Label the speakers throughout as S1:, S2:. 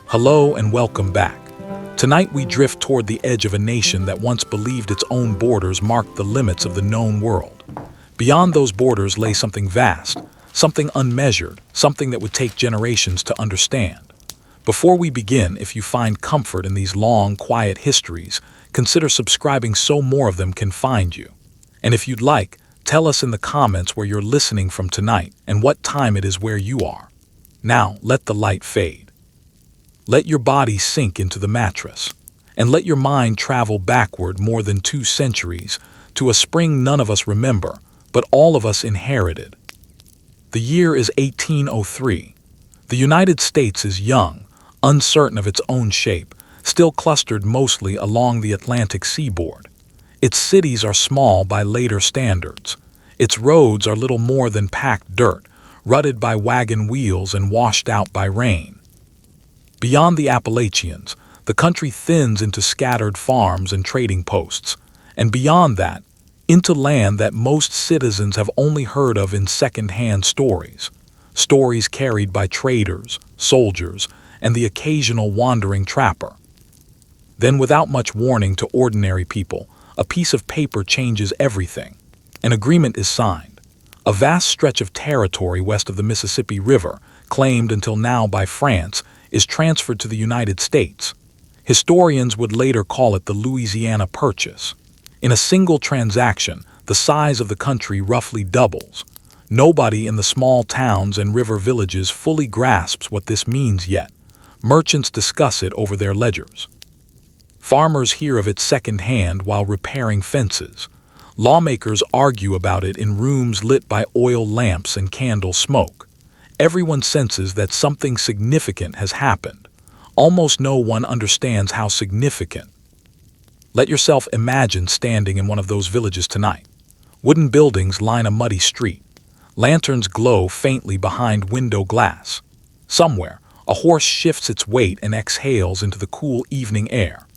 S1: Hello and welcome back. Tonight we drift toward the edge of a nation that once believed its own borders marked the limits of the known world. Beyond those borders lay something vast, something unmeasured, something that would take generations to understand. Before we begin, if you find comfort in these long, quiet histories, consider subscribing so more of them can find you. And if you'd like, tell us in the comments where you're listening from tonight and what time it is where you are. Now, let the light fade. Let your body sink into the mattress, and let your mind travel backward more than 2 centuries to a spring none of us remember, but all of us inherited. The year is 1803. The United States is young, uncertain of its own shape, still clustered mostly along the Atlantic seaboard. Its cities are small by later standards. Its roads are little more than packed dirt, rutted by wagon wheels and washed out by rain. Beyond the Appalachians, the country thins into scattered farms and trading posts, and beyond that, into land that most citizens have only heard of in second-hand stories carried by traders, soldiers, and the occasional wandering trapper. Then, without much warning to ordinary people, a piece of paper changes everything. An agreement is signed. A vast stretch of territory west of the Mississippi River, claimed until now by France, is transferred to the United States. Historians would later call it the Louisiana Purchase. In a single transaction, the size of the country roughly doubles. Nobody in the small towns and river villages fully grasps what this means yet. Merchants discuss it over their ledgers. Farmers hear of it secondhand while repairing fences. Lawmakers argue about it in rooms lit by oil lamps and candle smoke. Everyone senses that something significant has happened. Almost no one understands how significant. Let yourself imagine standing in one of those villages tonight. Wooden buildings line a muddy street. Lanterns glow faintly behind window glass. Somewhere, a horse shifts its weight and exhales into the cool evening air.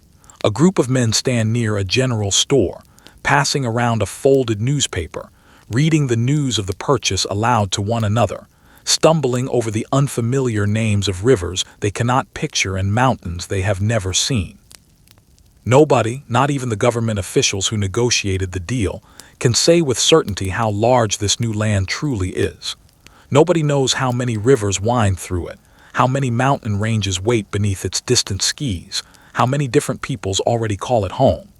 S1: A group of men stand near a general store, passing around a folded newspaper, reading the news of the purchase aloud to one another, stumbling over the unfamiliar names of rivers they cannot picture and mountains they have never seen. Nobody, not even the government officials who negotiated the deal, can say with certainty how large this new land truly is. Nobody knows how many rivers wind through it, how many mountain ranges wait beneath its distant skis, how many different peoples already call it home.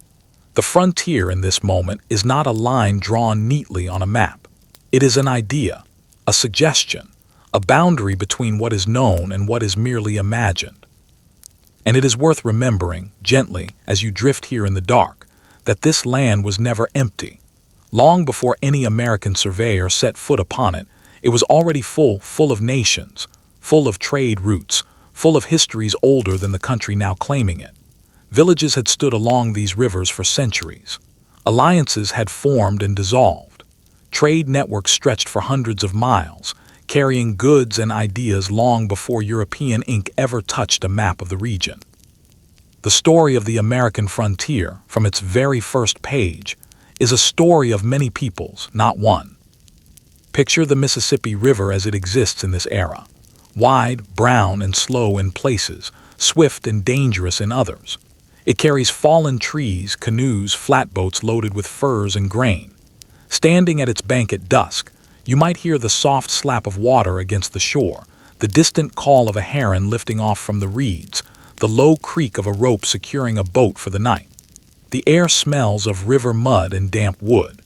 S1: The frontier in this moment is not a line drawn neatly on a map. It is an idea, a suggestion, a boundary between what is known and what is merely imagined. And it is worth remembering, gently, as you drift here in the dark, that this land was never empty. Long before any American surveyor set foot upon it, it was already full of nations, full of trade routes, full of histories older than the country now claiming it. Villages had stood along these rivers for centuries. Alliances had formed and dissolved. Trade networks stretched for hundreds of miles, carrying goods and ideas long before European ink ever touched a map of the region. The story of the American frontier, from its very first page, is a story of many peoples, not one. Picture the Mississippi River as it exists in this era. Wide, brown, and slow in places, swift and dangerous in others. It carries fallen trees, canoes, flatboats loaded with furs and grain. Standing at its bank at dusk, you might hear the soft slap of water against the shore, the distant call of a heron lifting off from the reeds, the low creak of a rope securing a boat for the night. The air smells of river mud and damp wood.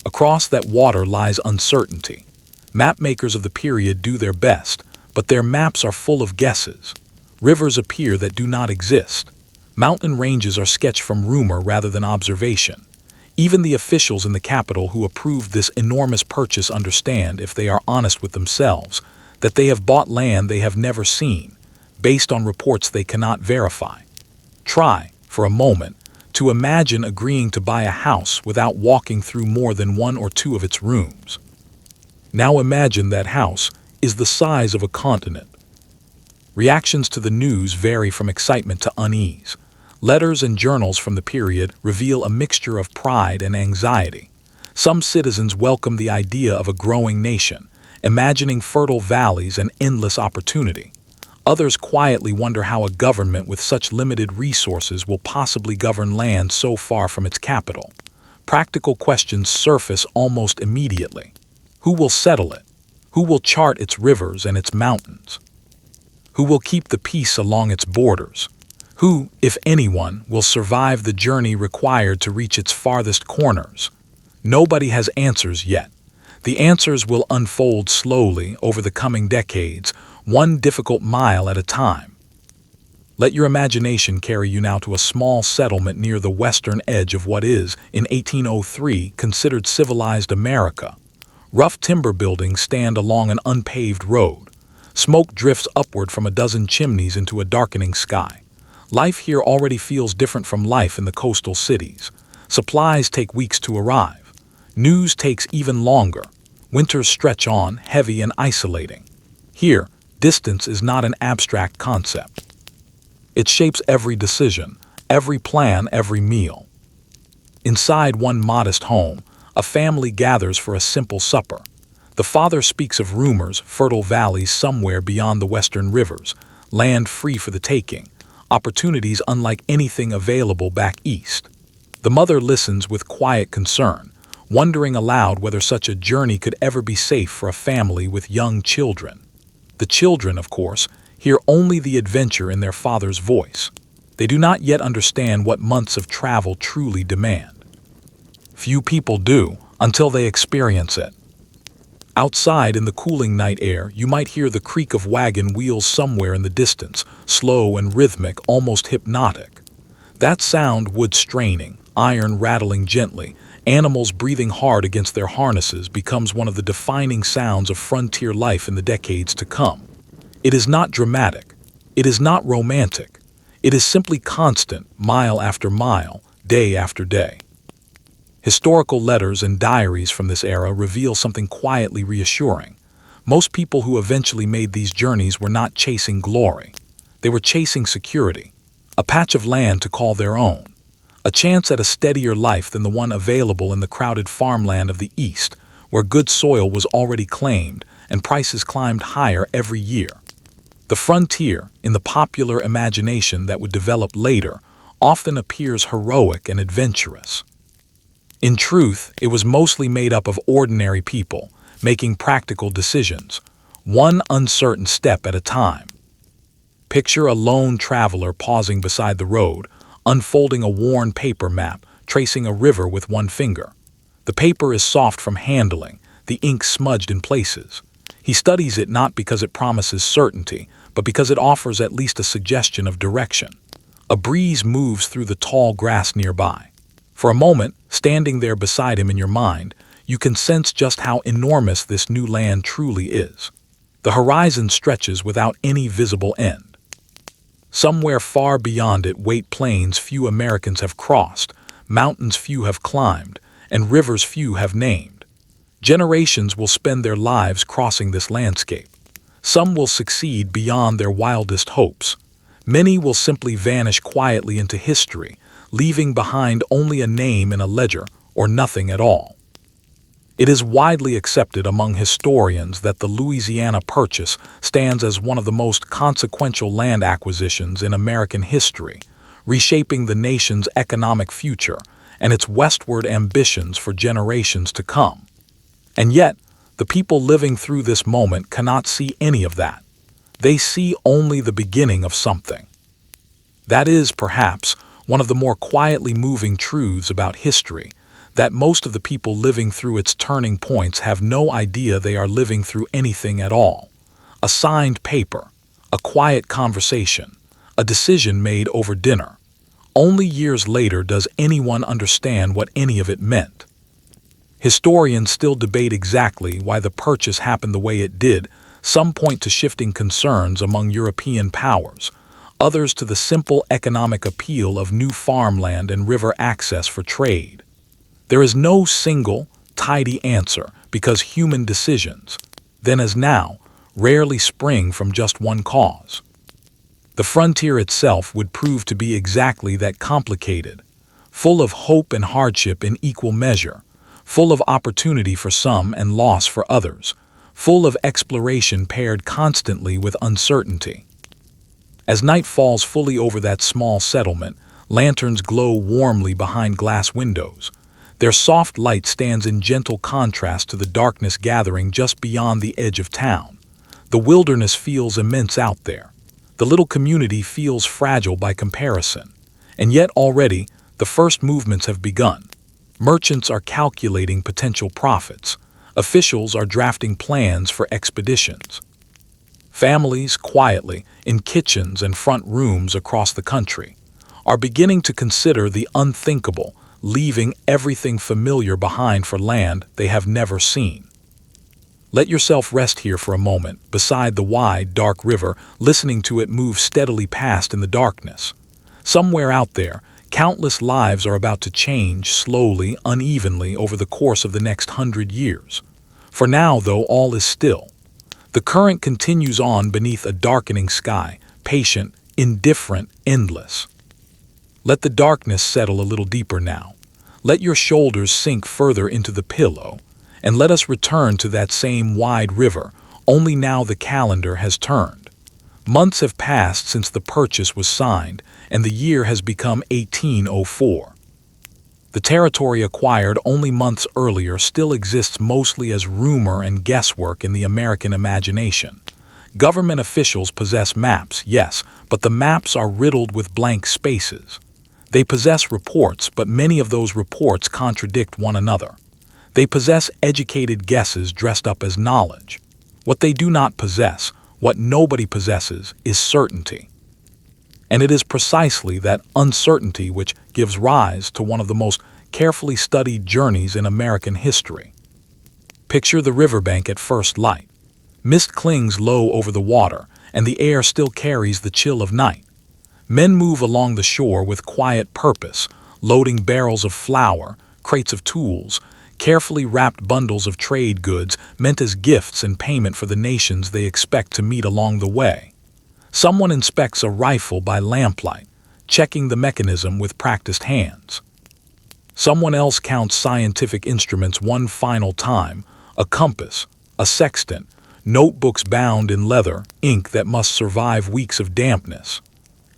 S1: Across that water lies uncertainty. Mapmakers of the period do their best, but their maps are full of guesses. Rivers appear that do not exist. Mountain ranges are sketched from rumor rather than observation. Even the officials in the capital who approved this enormous purchase understand, if they are honest with themselves, that they have bought land they have never seen, based on reports they cannot verify. Try, for a moment, to imagine agreeing to buy a house without walking through more than 1 or 2 of its rooms. Now imagine that house is the size of a continent. Reactions to the news vary from excitement to unease. Letters and journals from the period reveal a mixture of pride and anxiety. Some citizens welcome the idea of a growing nation, imagining fertile valleys and endless opportunity. Others quietly wonder how a government with such limited resources will possibly govern land so far from its capital. Practical questions surface almost immediately. Who will settle it? Who will chart its rivers and its mountains? Who will keep the peace along its borders? Who, if anyone, will survive the journey required to reach its farthest corners? Nobody has answers yet. The answers will unfold slowly over the coming decades, one difficult mile at a time. Let your imagination carry you now to a small settlement near the western edge of what is, in 1803, considered civilized America. Rough timber buildings stand along an unpaved road. Smoke drifts upward from a dozen chimneys into a darkening sky. Life here already feels different from life in the coastal cities. Supplies take weeks to arrive. News takes even longer. Winters stretch on, heavy and isolating. Here, distance is not an abstract concept. It shapes every decision, every plan, every meal. Inside one modest home, a family gathers for a simple supper. The father speaks of rumors, fertile valleys somewhere beyond the western rivers, land free for the taking, opportunities unlike anything available back east. The mother listens with quiet concern, wondering aloud whether such a journey could ever be safe for a family with young children. The children, of course, hear only the adventure in their father's voice. They do not yet understand what months of travel truly demand. Few people do, until they experience it. Outside in the cooling night air, you might hear the creak of wagon wheels somewhere in the distance, slow and rhythmic, almost hypnotic. That sound, wood straining, iron rattling gently, animals breathing hard against their harnesses, becomes one of the defining sounds of frontier life in the decades to come. It is not dramatic. It is not romantic. It is simply constant, mile after mile, day after day. Historical letters and diaries from this era reveal something quietly reassuring. Most people who eventually made these journeys were not chasing glory. They were chasing security, a patch of land to call their own, a chance at a steadier life than the one available in the crowded farmland of the East, where good soil was already claimed and prices climbed higher every year. The frontier, in the popular imagination that would develop later, often appears heroic and adventurous. In truth, it was mostly made up of ordinary people, making practical decisions, one uncertain step at a time. Picture a lone traveler pausing beside the road, unfolding a worn paper map, tracing a river with one finger. The paper is soft from handling, the ink smudged in places. He studies it not because it promises certainty, but because it offers at least a suggestion of direction. A breeze moves through the tall grass nearby. For a moment, standing there beside him in your mind, you can sense just how enormous this new land truly is. The horizon stretches without any visible end. Somewhere far beyond it wait plains few Americans have crossed, mountains few have climbed, and rivers few have named. Generations will spend their lives crossing this landscape. Some will succeed beyond their wildest hopes. Many will simply vanish quietly into history, leaving behind only a name in a ledger or nothing at all. It is widely accepted among historians that the Louisiana Purchase stands as one of the most consequential land acquisitions in American history, reshaping the nation's economic future and its westward ambitions for generations to come. And yet, the people living through this moment cannot see any of that. They see only the beginning of something. That is, perhaps, one of the more quietly moving truths about history, that most of the people living through its turning points have no idea they are living through anything at all. A signed paper, a quiet conversation, a decision made over dinner. Only years later does anyone understand what any of it meant. Historians still debate exactly why the purchase happened the way it did. Some point to shifting concerns among European powers, others to the simple economic appeal of new farmland and river access for trade. There is no single, tidy answer because human decisions, then as now, rarely spring from just one cause. The frontier itself would prove to be exactly that, complicated, full of hope and hardship in equal measure, full of opportunity for some and loss for others, full of exploration paired constantly with uncertainty. As night falls fully over that small settlement, lanterns glow warmly behind glass windows. Their soft light stands in gentle contrast to the darkness gathering just beyond the edge of town. The wilderness feels immense out there. The little community feels fragile by comparison. And yet already, the first movements have begun. Merchants are calculating potential profits. Officials are drafting plans for expeditions. Families, quietly, in kitchens and front rooms across the country, are beginning to consider the unthinkable, leaving everything familiar behind for land they have never seen. Let yourself rest here for a moment, beside the wide, dark river, listening to it move steadily past in the darkness. Somewhere out there, countless lives are about to change slowly, unevenly over the course of the next 100 years. For now, though, all is still. The current continues on beneath a darkening sky, patient, indifferent, endless. Let the darkness settle a little deeper now. Let your shoulders sink further into the pillow, and let us return to that same wide river, only now the calendar has turned. Months have passed since the purchase was signed, and the year has become 1804. The territory acquired only months earlier still exists mostly as rumor and guesswork in the American imagination. Government officials possess maps, yes, but the maps are riddled with blank spaces. They possess reports, but many of those reports contradict one another. They possess educated guesses dressed up as knowledge. What they do not possess, what nobody possesses, is certainty. And it is precisely that uncertainty which gives rise to one of the most carefully studied journeys in American history. Picture the riverbank at first light. Mist clings low over the water, and the air still carries the chill of night. Men move along the shore with quiet purpose, loading barrels of flour, crates of tools, carefully wrapped bundles of trade goods meant as gifts in payment for the nations they expect to meet along the way. Someone inspects a rifle by lamplight, checking the mechanism with practiced hands. Someone else counts scientific instruments one final time, a compass, a sextant, notebooks bound in leather, ink that must survive weeks of dampness.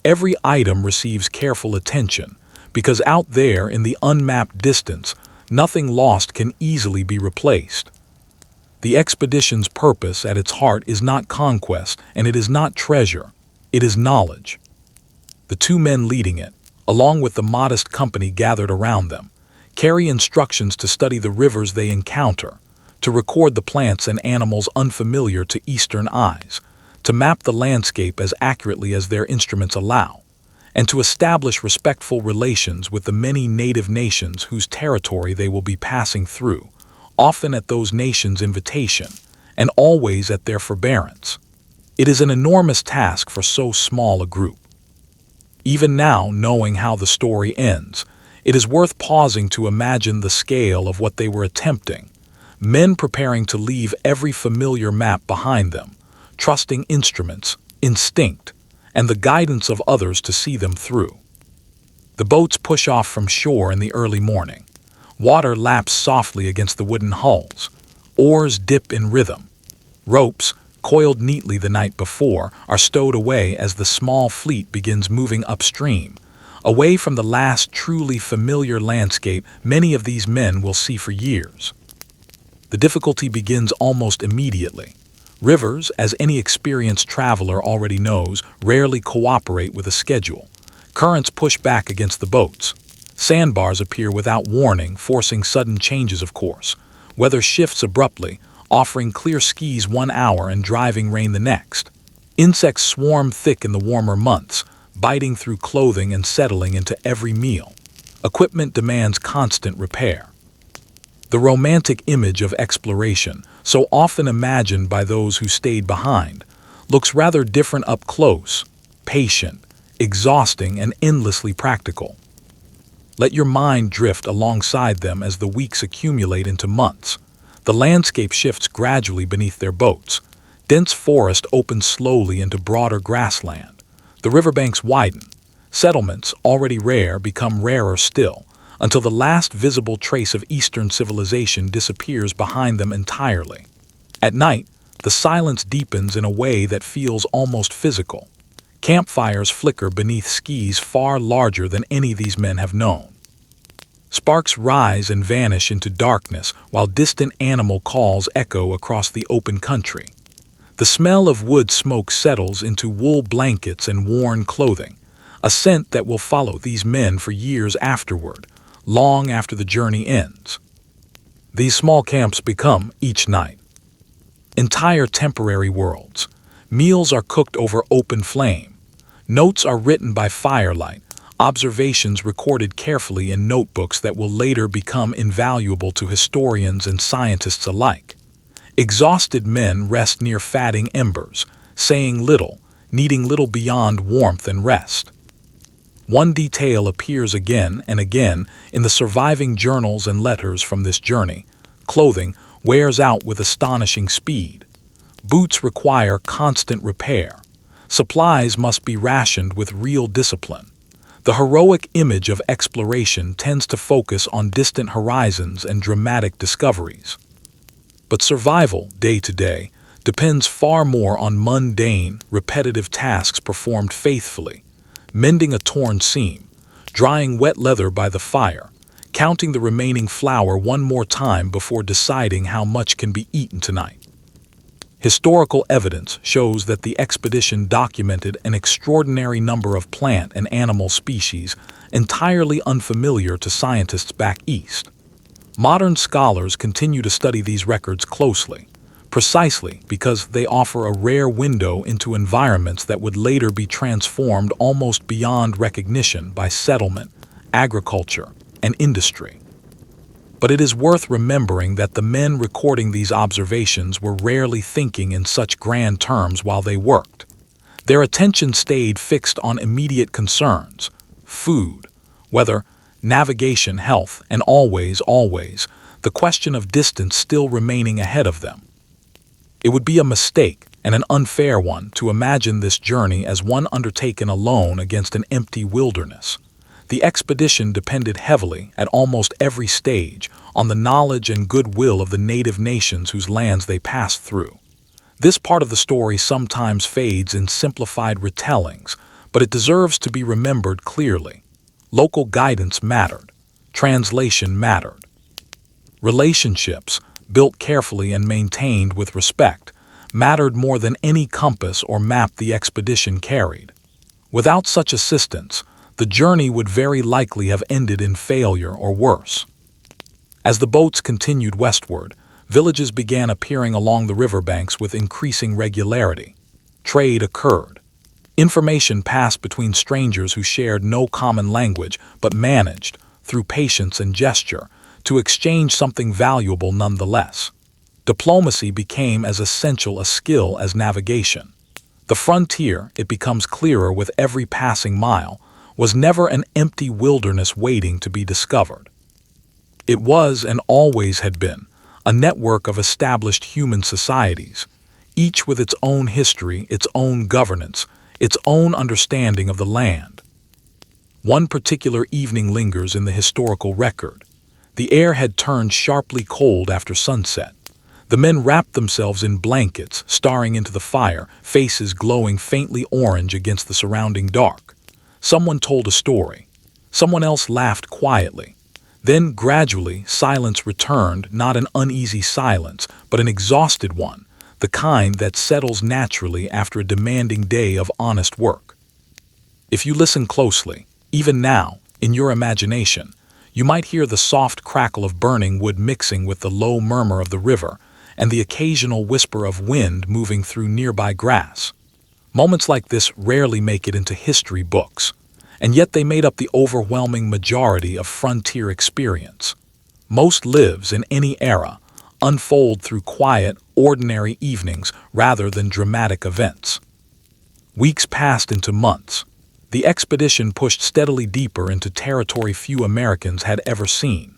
S1: Every item receives careful attention, because out there in the unmapped distance, nothing lost can easily be replaced. The expedition's purpose at its heart is not conquest, and it is not treasure. It is knowledge. The two men leading it, along with the modest company gathered around them, carry instructions to study the rivers they encounter, to record the plants and animals unfamiliar to Eastern eyes, to map the landscape as accurately as their instruments allow, and to establish respectful relations with the many native nations whose territory they will be passing through, often at those nations' invitation, and always at their forbearance. It is an enormous task for so small a group. Even now, knowing how the story ends, it is worth pausing to imagine the scale of what they were attempting. Men preparing to leave every familiar map behind them, trusting instruments, instinct, and the guidance of others to see them through. The boats push off from shore in the early morning. Water laps softly against the wooden hulls. Oars dip in rhythm. Ropes, coiled neatly the night before, are stowed away as the small fleet begins moving upstream, away from the last truly familiar landscape many of these men will see for years. The difficulty begins almost immediately. Rivers, as any experienced traveler already knows, rarely cooperate with a schedule. Currents push back against the boats. Sandbars appear without warning, forcing sudden changes of course. Weather shifts abruptly, offering clear skies 1 hour and driving rain the next. Insects swarm thick in the warmer months, biting through clothing and settling into every meal. Equipment demands constant repair. The romantic image of exploration, so often imagined by those who stayed behind, looks rather different up close, patient, exhausting, and endlessly practical. Let your mind drift alongside them as the weeks accumulate into months. The landscape shifts gradually beneath their boats. Dense forest opens slowly into broader grassland. The riverbanks widen. Settlements, already rare, become rarer still, until the last visible trace of Eastern civilization disappears behind them entirely. At night, the silence deepens in a way that feels almost physical. Campfires flicker beneath skis far larger than any these men have known. Sparks rise and vanish into darkness while distant animal calls echo across the open country. The smell of wood smoke settles into wool blankets and worn clothing, a scent that will follow these men for years afterward, long after the journey ends. These small camps become, each night, entire temporary worlds. Meals are cooked over open flame. Notes are written by firelight, observations recorded carefully in notebooks that will later become invaluable to historians and scientists alike. Exhausted men rest near fatting embers, saying little, needing little beyond warmth and rest. One detail appears again and again in the surviving journals and letters from this journey. Clothing wears out with astonishing speed. Boots require constant repair. Supplies must be rationed with real discipline. The heroic image of exploration tends to focus on distant horizons and dramatic discoveries. But survival, day to day, depends far more on mundane, repetitive tasks performed faithfully. Mending a torn seam, drying wet leather by the fire, counting the remaining flour one more time before deciding how much can be eaten tonight. Historical evidence shows that the expedition documented an extraordinary number of plant and animal species entirely unfamiliar to scientists back east. Modern scholars continue to study these records closely, precisely because they offer a rare window into environments that would later be transformed almost beyond recognition by settlement, agriculture, and industry. But it is worth remembering that the men recording these observations were rarely thinking in such grand terms while they worked. Their attention stayed fixed on immediate concerns: food, weather, navigation, health, and always, the question of distance still remaining ahead of them. It would be a mistake, and an unfair one, to imagine this journey as one undertaken alone against an empty wilderness. The expedition depended heavily, at almost every stage, on the knowledge and goodwill of the native nations whose lands they passed through. This part of the story sometimes fades in simplified retellings, but it deserves to be remembered clearly. Local guidance mattered. Translation mattered. Relationships, built carefully and maintained with respect, mattered more than any compass or map the expedition carried. Without such assistance, the journey would very likely have ended in failure or worse. As the boats continued westward, villages began appearing along the riverbanks with increasing regularity. Trade occurred. Information passed between strangers who shared no common language but managed, through patience and gesture, to exchange something valuable nonetheless. Diplomacy became as essential a skill as navigation. The frontier, it becomes clearer with every passing mile, was never an empty wilderness waiting to be discovered. It was, and always had been, a network of established human societies, each with its own history, its own governance, its own understanding of the land. One particular evening lingers in the historical record. The air had turned sharply cold after sunset. The men wrapped themselves in blankets, staring into the fire, faces glowing faintly orange against the surrounding dark. Someone told a story. Someone else laughed quietly. Then, gradually, silence returned, not an uneasy silence, but an exhausted one, the kind that settles naturally after a demanding day of honest work. If you listen closely, even now, in your imagination, you might hear the soft crackle of burning wood mixing with the low murmur of the river and the occasional whisper of wind moving through nearby grass. Moments like this rarely make it into history books, and yet they made up the overwhelming majority of frontier experience. Most lives in any era unfold through quiet, ordinary evenings rather than dramatic events. Weeks passed into months. The expedition pushed steadily deeper into territory few Americans had ever seen.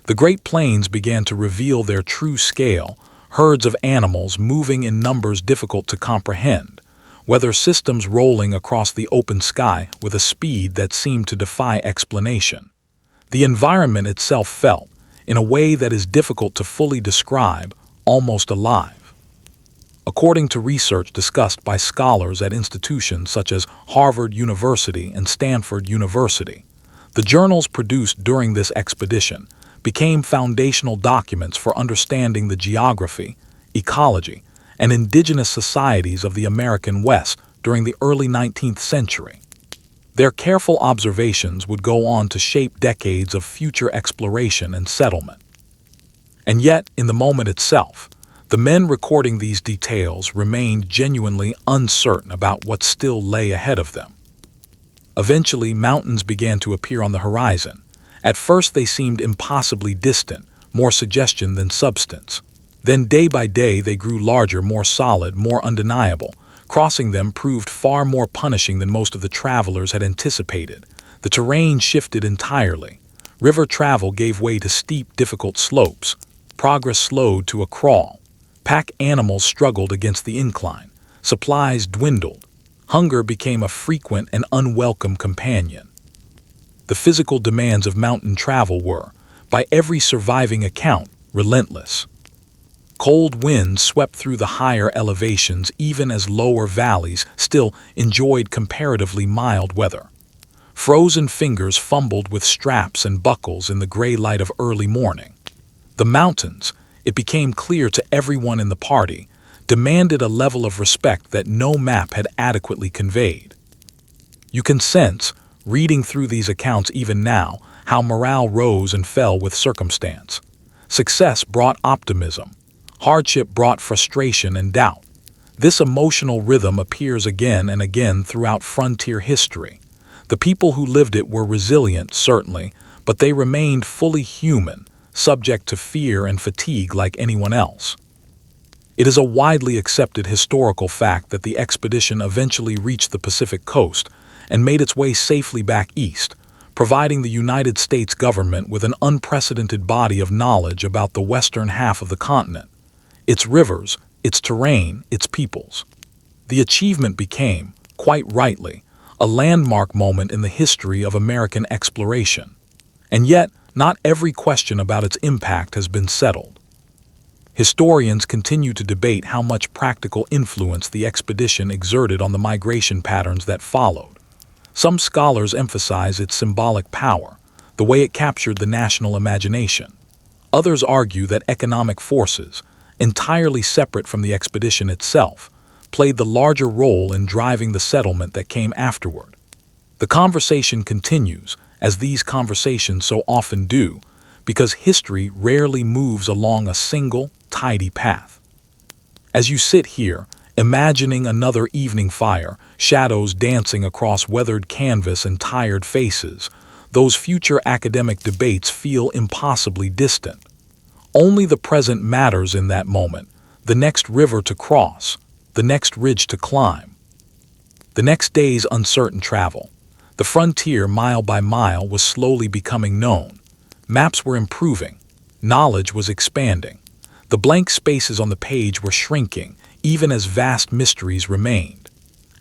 S1: The Great Plains began to reveal their true scale, herds of animals moving in numbers difficult to comprehend, weather systems rolling across the open sky with a speed that seemed to defy explanation. The environment itself felt, in a way that is difficult to fully describe, almost alive. according to research discussed by scholars at institutions such as Harvard University and Stanford University. The journals produced during this expedition became foundational documents for understanding the geography, ecology, and indigenous societies of the American West during the early 19th century. Their careful observations would go on to shape decades of future exploration and settlement. And yet, in the moment itself, the men recording these details remained genuinely uncertain about what still lay ahead of them. Eventually, mountains began to appear on the horizon. At first, they seemed impossibly distant, more suggestion than substance. Then, day by day, they grew larger, more solid, more undeniable. Crossing them proved far more punishing than most of the travelers had anticipated. The terrain shifted entirely. River travel gave way to steep, difficult slopes. Progress slowed to a crawl. Pack animals struggled against the incline. Supplies dwindled. Hunger became a frequent and unwelcome companion. The physical demands of mountain travel were, by every surviving account, relentless. Cold winds swept through the higher elevations even as lower valleys still enjoyed comparatively mild weather. Frozen fingers fumbled with straps and buckles in the gray light of early morning. The mountains, it became clear to everyone in the party, demanded a level of respect that no map had adequately conveyed. You can sense, reading through these accounts even now, how morale rose and fell with circumstance. Success brought optimism. Hardship brought frustration and doubt. This emotional rhythm appears again and again throughout frontier history. The people who lived it were resilient, certainly, but they remained fully human, subject to fear and fatigue like anyone else. It is a widely accepted historical fact that the expedition eventually reached the Pacific coast and made its way safely back east, providing the United States government with an unprecedented body of knowledge about the western half of the continent. Its rivers, its terrain, its peoples. The achievement became, quite rightly, a landmark moment in the history of American exploration. And yet, not every question about its impact has been settled. Historians continue to debate how much practical influence the expedition exerted on the migration patterns that followed. Some scholars emphasize its symbolic power, the way it captured the national imagination. Others argue that economic forces, entirely separate from the expedition itself, played the larger role in driving the settlement that came afterward. The conversation continues, as these conversations so often do, because history rarely moves along a single, tidy path. As you sit here, imagining another evening fire, shadows dancing across weathered canvas and tired faces, those future academic debates feel impossibly distant. Only the present matters in that moment, the next river to cross, the next ridge to climb. The next day's uncertain travel. The frontier, mile by mile, was slowly becoming known. Maps were improving. Knowledge was expanding. The blank spaces on the page were shrinking, even as vast mysteries remained.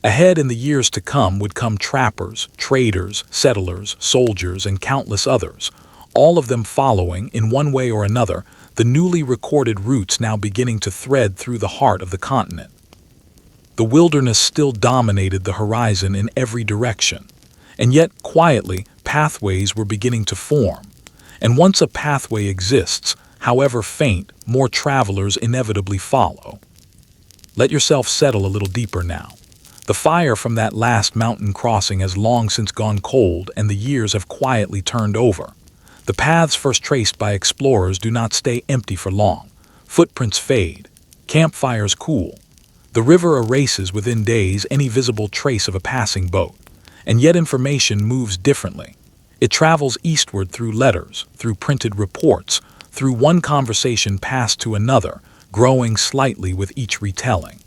S1: Ahead in the years to come would come trappers, traders, settlers, soldiers, and countless others, all of them following, in one way or another, the newly recorded routes now beginning to thread through the heart of the continent. The wilderness still dominated the horizon in every direction, and yet, quietly, pathways were beginning to form. And once a pathway exists, however faint, more travelers inevitably follow. Let yourself settle a little deeper now. The fire from that last mountain crossing has long since gone cold, and the years have quietly turned over. The paths first traced by explorers do not stay empty for long. Footprints fade. Campfires cool. The river erases within days any visible trace of a passing boat. And yet information moves differently. It travels eastward through letters, through printed reports, through one conversation passed to another, growing slightly with each retelling.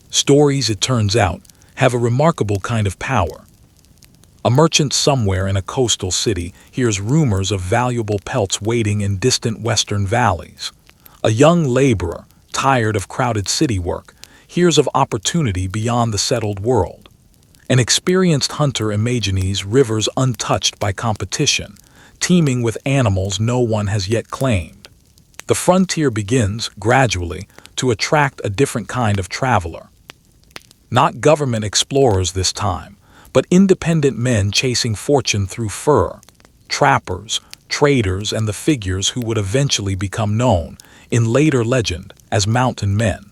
S1: Stories, it turns out, have a remarkable kind of power. A merchant somewhere in a coastal city hears rumors of valuable pelts waiting in distant western valleys. A young laborer, tired of crowded city work, hears of opportunity beyond the settled world. An experienced hunter imagines rivers untouched by competition, teeming with animals no one has yet claimed. The frontier begins, gradually, to attract a different kind of traveler. Not government explorers this time, but independent men chasing fortune through fur, trappers, traders, and the figures who would eventually become known, in later legend, as mountain men.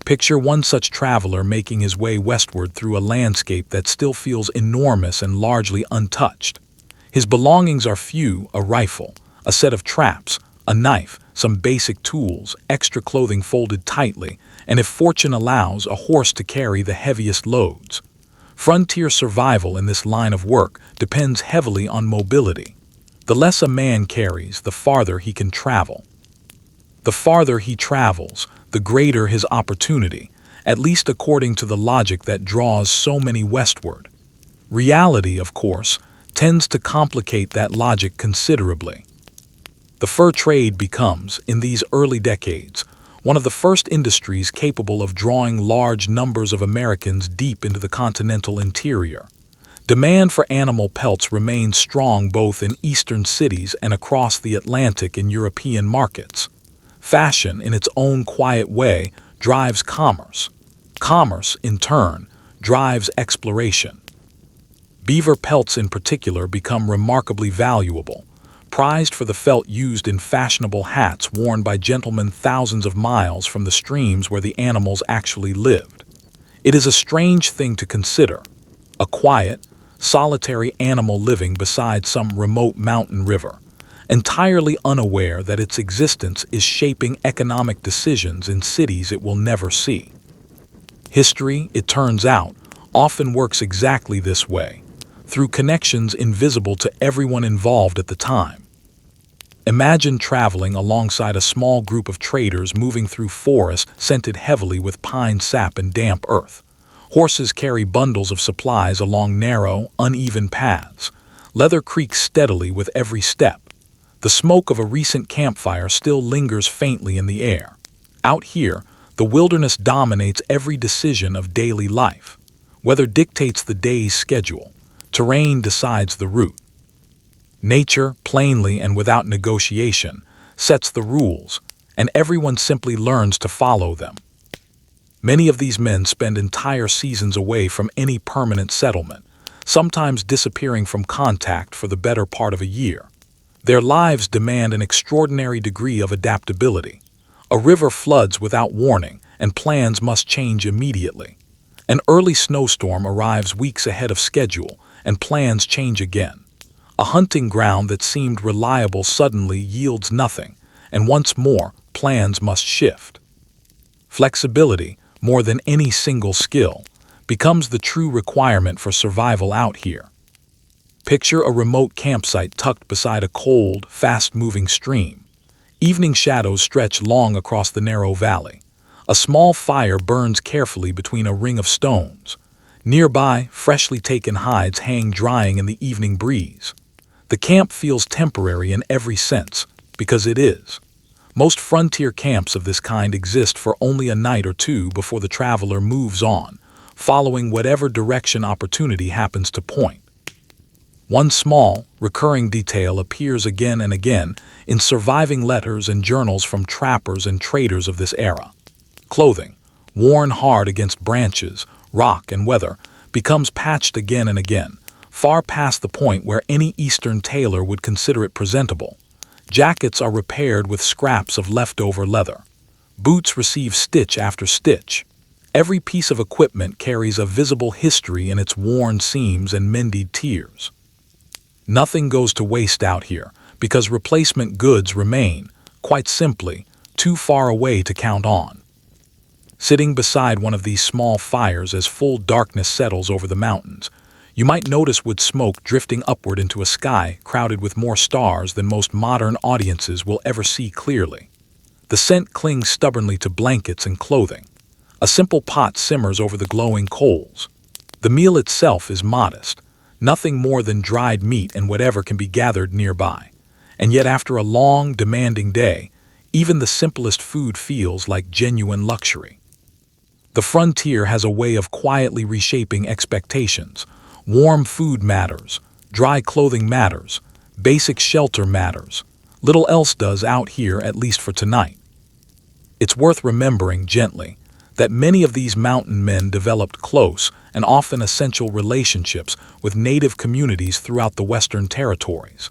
S1: Picture one such traveler making his way westward through a landscape that still feels enormous and largely untouched. His belongings are few: a rifle, a set of traps, a knife, some basic tools, extra clothing folded tightly, and if fortune allows, a horse to carry the heaviest loads. Frontier survival in this line of work depends heavily on mobility. The less a man carries, the farther he can travel. The farther he travels, the greater his opportunity, at least according to the logic that draws so many westward. Reality, of course, tends to complicate that logic considerably. The fur trade becomes, in these early decades, one of the first industries capable of drawing large numbers of Americans deep into the continental interior. Demand for animal pelts remains strong both in eastern cities and across the Atlantic in European markets. Fashion, in its own quiet way, drives commerce. Commerce, in turn, drives exploration. Beaver pelts in particular become remarkably valuable, prized for the felt used in fashionable hats worn by gentlemen thousands of miles from the streams where the animals actually lived. It is a strange thing to consider: a quiet, solitary animal living beside some remote mountain river, entirely unaware that its existence is shaping economic decisions in cities it will never see. History, it turns out, often works exactly this way, through connections invisible to everyone involved at the time. Imagine traveling alongside a small group of traders moving through forests scented heavily with pine sap and damp earth. Horses carry bundles of supplies along narrow, uneven paths. Leather creaks steadily with every step. The smoke of a recent campfire still lingers faintly in the air. Out here, the wilderness dominates every decision of daily life. Weather dictates the day's schedule. Terrain decides the route. Nature, plainly and without negotiation, sets the rules, and everyone simply learns to follow them. Many of these men spend entire seasons away from any permanent settlement, sometimes disappearing from contact for the better part of a year. Their lives demand an extraordinary degree of adaptability. A river floods without warning, and plans must change immediately. An early snowstorm arrives weeks ahead of schedule, and plans change again. A hunting ground that seemed reliable suddenly yields nothing, and once more, plans must shift. Flexibility, more than any single skill, becomes the true requirement for survival out here. Picture a remote campsite tucked beside a cold, fast-moving stream. Evening shadows stretch long across the narrow valley. A small fire burns carefully between a ring of stones. Nearby, freshly taken hides hang drying in the evening breeze. The camp feels temporary in every sense, because it is. Most frontier camps of this kind exist for only a night or two before the traveler moves on, following whatever direction opportunity happens to point. One small, recurring detail appears again and again in surviving letters and journals from trappers and traders of this era. Clothing, worn hard against branches, rock, and weather, becomes patched again and again, far past the point where any Eastern tailor would consider it presentable. Jackets are repaired with scraps of leftover leather. Boots receive stitch after stitch. Every piece of equipment carries a visible history in its worn seams and mended tears. Nothing goes to waste out here, because replacement goods remain, quite simply, too far away to count on. Sitting beside one of these small fires as full darkness settles over the mountains, you might notice wood smoke drifting upward into a sky crowded with more stars than most modern audiences will ever see clearly. The scent clings stubbornly to blankets and clothing. A simple pot simmers over the glowing coals. The meal itself is modest, nothing more than dried meat and whatever can be gathered nearby. And yet after a long, demanding day, even the simplest food feels like genuine luxury. The frontier has a way of quietly reshaping expectations. Warm food matters, dry clothing matters, basic shelter matters. Little else does out here, at least for tonight. It's worth remembering gently that many of these mountain men developed close and often essential relationships with native communities throughout the Western territories.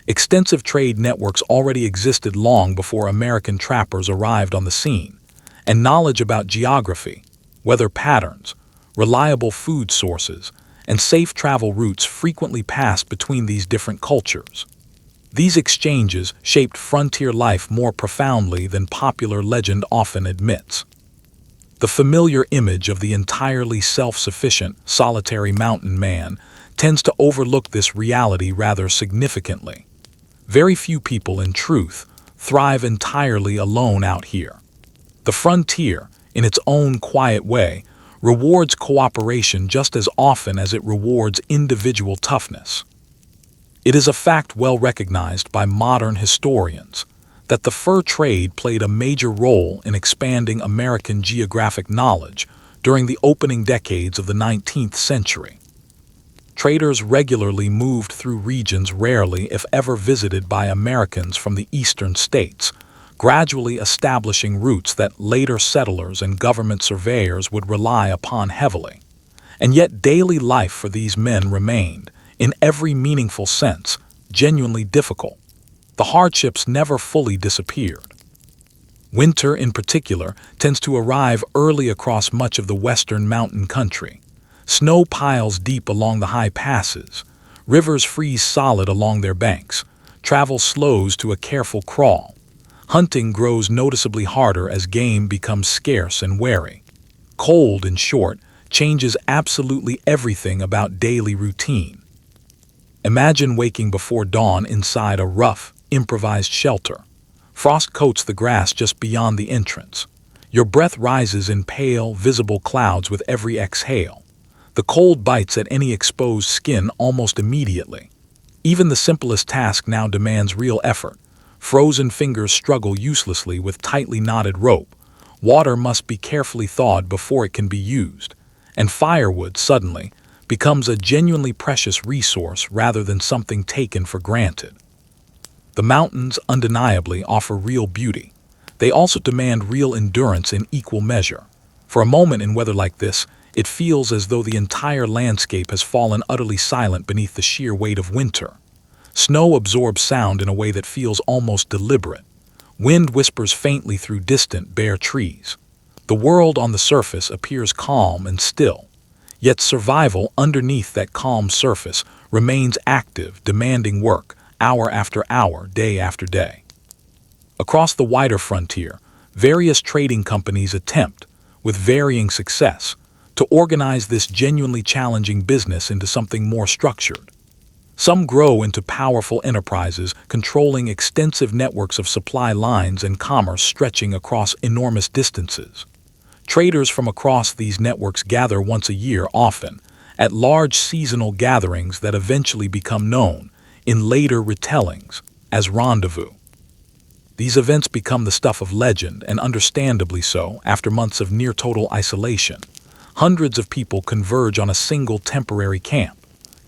S1: Extensive trade networks already existed long before American trappers arrived on the scene, and knowledge about geography, weather patterns, reliable food sources, and safe travel routes frequently passed between these different cultures. These exchanges shaped frontier life more profoundly than popular legend often admits. The familiar image of the entirely self-sufficient, solitary mountain man tends to overlook this reality rather significantly. Very few people, in truth, thrive entirely alone out here. The frontier, in its own quiet way, rewards cooperation just as often as it rewards individual toughness. It is a fact well recognized by modern historians that the fur trade played a major role in expanding American geographic knowledge during the opening decades of the 19th century. Traders regularly moved through regions rarely, if ever, visited by Americans from the eastern states, gradually establishing routes that later settlers and government surveyors would rely upon heavily. And yet daily life for these men remained, in every meaningful sense, genuinely difficult. The hardships never fully disappeared. Winter, in particular, tends to arrive early across much of the western mountain country. Snow piles deep along the high passes, rivers freeze solid along their banks, travel slows to a careful crawl. Hunting grows noticeably harder as game becomes scarce and wary. Cold, in short, changes absolutely everything about daily routine. Imagine waking before dawn inside a rough, improvised shelter. Frost coats the grass just beyond the entrance. Your breath rises in pale, visible clouds with every exhale. The cold bites at any exposed skin almost immediately. Even the simplest task now demands real effort. Frozen fingers struggle uselessly with tightly knotted rope. Water must be carefully thawed before it can be used. And firewood, suddenly, becomes a genuinely precious resource rather than something taken for granted. The mountains undeniably offer real beauty. They also demand real endurance in equal measure. For a moment in weather like this, it feels as though the entire landscape has fallen utterly silent beneath the sheer weight of winter. Snow absorbs sound in a way that feels almost deliberate. Wind whispers faintly through distant, bare trees. The world on the surface appears calm and still. Yet survival underneath that calm surface remains active, demanding work, hour after hour, day after day. Across the wider frontier, various trading companies attempt, with varying success, to organize this genuinely challenging business into something more structured. Some grow into powerful enterprises controlling extensive networks of supply lines and commerce stretching across enormous distances. Traders from across these networks gather once a year, often at large seasonal gatherings that eventually become known, in later retellings, as rendezvous. These events become the stuff of legend, and understandably so, after months of near-total isolation. Hundreds of people converge on a single temporary camp.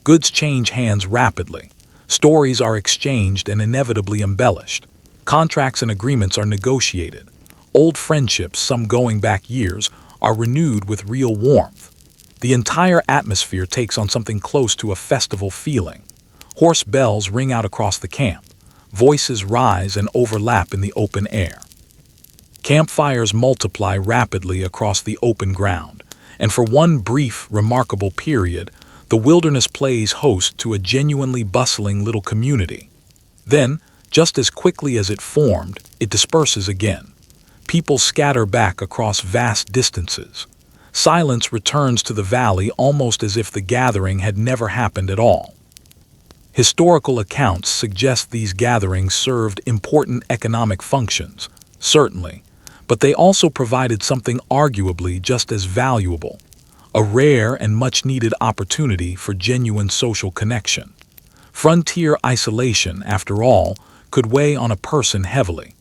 S1: Goods change hands rapidly. Stories are exchanged and inevitably embellished. Contracts and agreements are negotiated. Old friendships, some going back years, are renewed with real warmth. The entire atmosphere takes on something close to a festival feeling. Hoarse bells ring out across the camp. Voices rise and overlap in the open air. Campfires multiply rapidly across the open ground, and for one brief, remarkable period, the wilderness plays host to a genuinely bustling little community. Then, just as quickly as it formed, it disperses again. People scatter back across vast distances. Silence returns to the valley almost as if the gathering had never happened at all. Historical accounts suggest these gatherings served important economic functions, certainly, but they also provided something arguably just as valuable, a rare and much-needed opportunity for genuine social connection. Frontier isolation, after all, could weigh on a person heavily.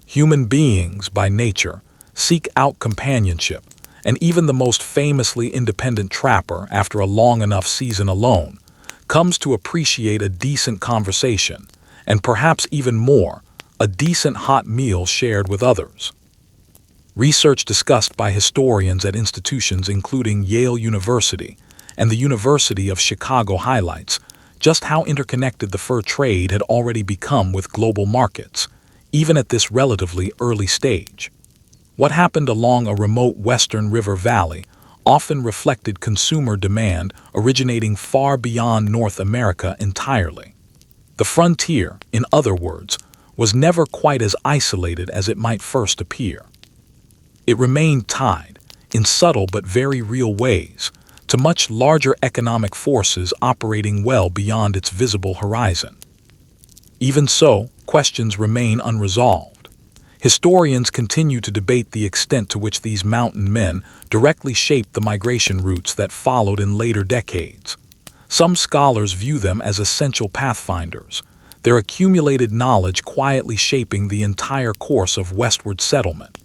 S1: Human beings, by nature, seek out companionship, and even the most famously independent trapper, after a long enough season alone, comes to appreciate a decent conversation, and perhaps even more, a decent hot meal shared with others. Research discussed by historians at institutions including Yale University and the University of Chicago highlights just how interconnected the fur trade had already become with global markets, even at this relatively early stage. What happened along a remote western river valley often reflected consumer demand originating far beyond North America entirely. The frontier, in other words, was never quite as isolated as it might first appear. It remained tied, in subtle but very real ways, to much larger economic forces operating well beyond its visible horizon. Even so, questions remain unresolved. Historians continue to debate the extent to which these mountain men directly shaped the migration routes that followed in later decades. Some scholars view them as essential pathfinders, their accumulated knowledge quietly shaping the entire course of westward settlement.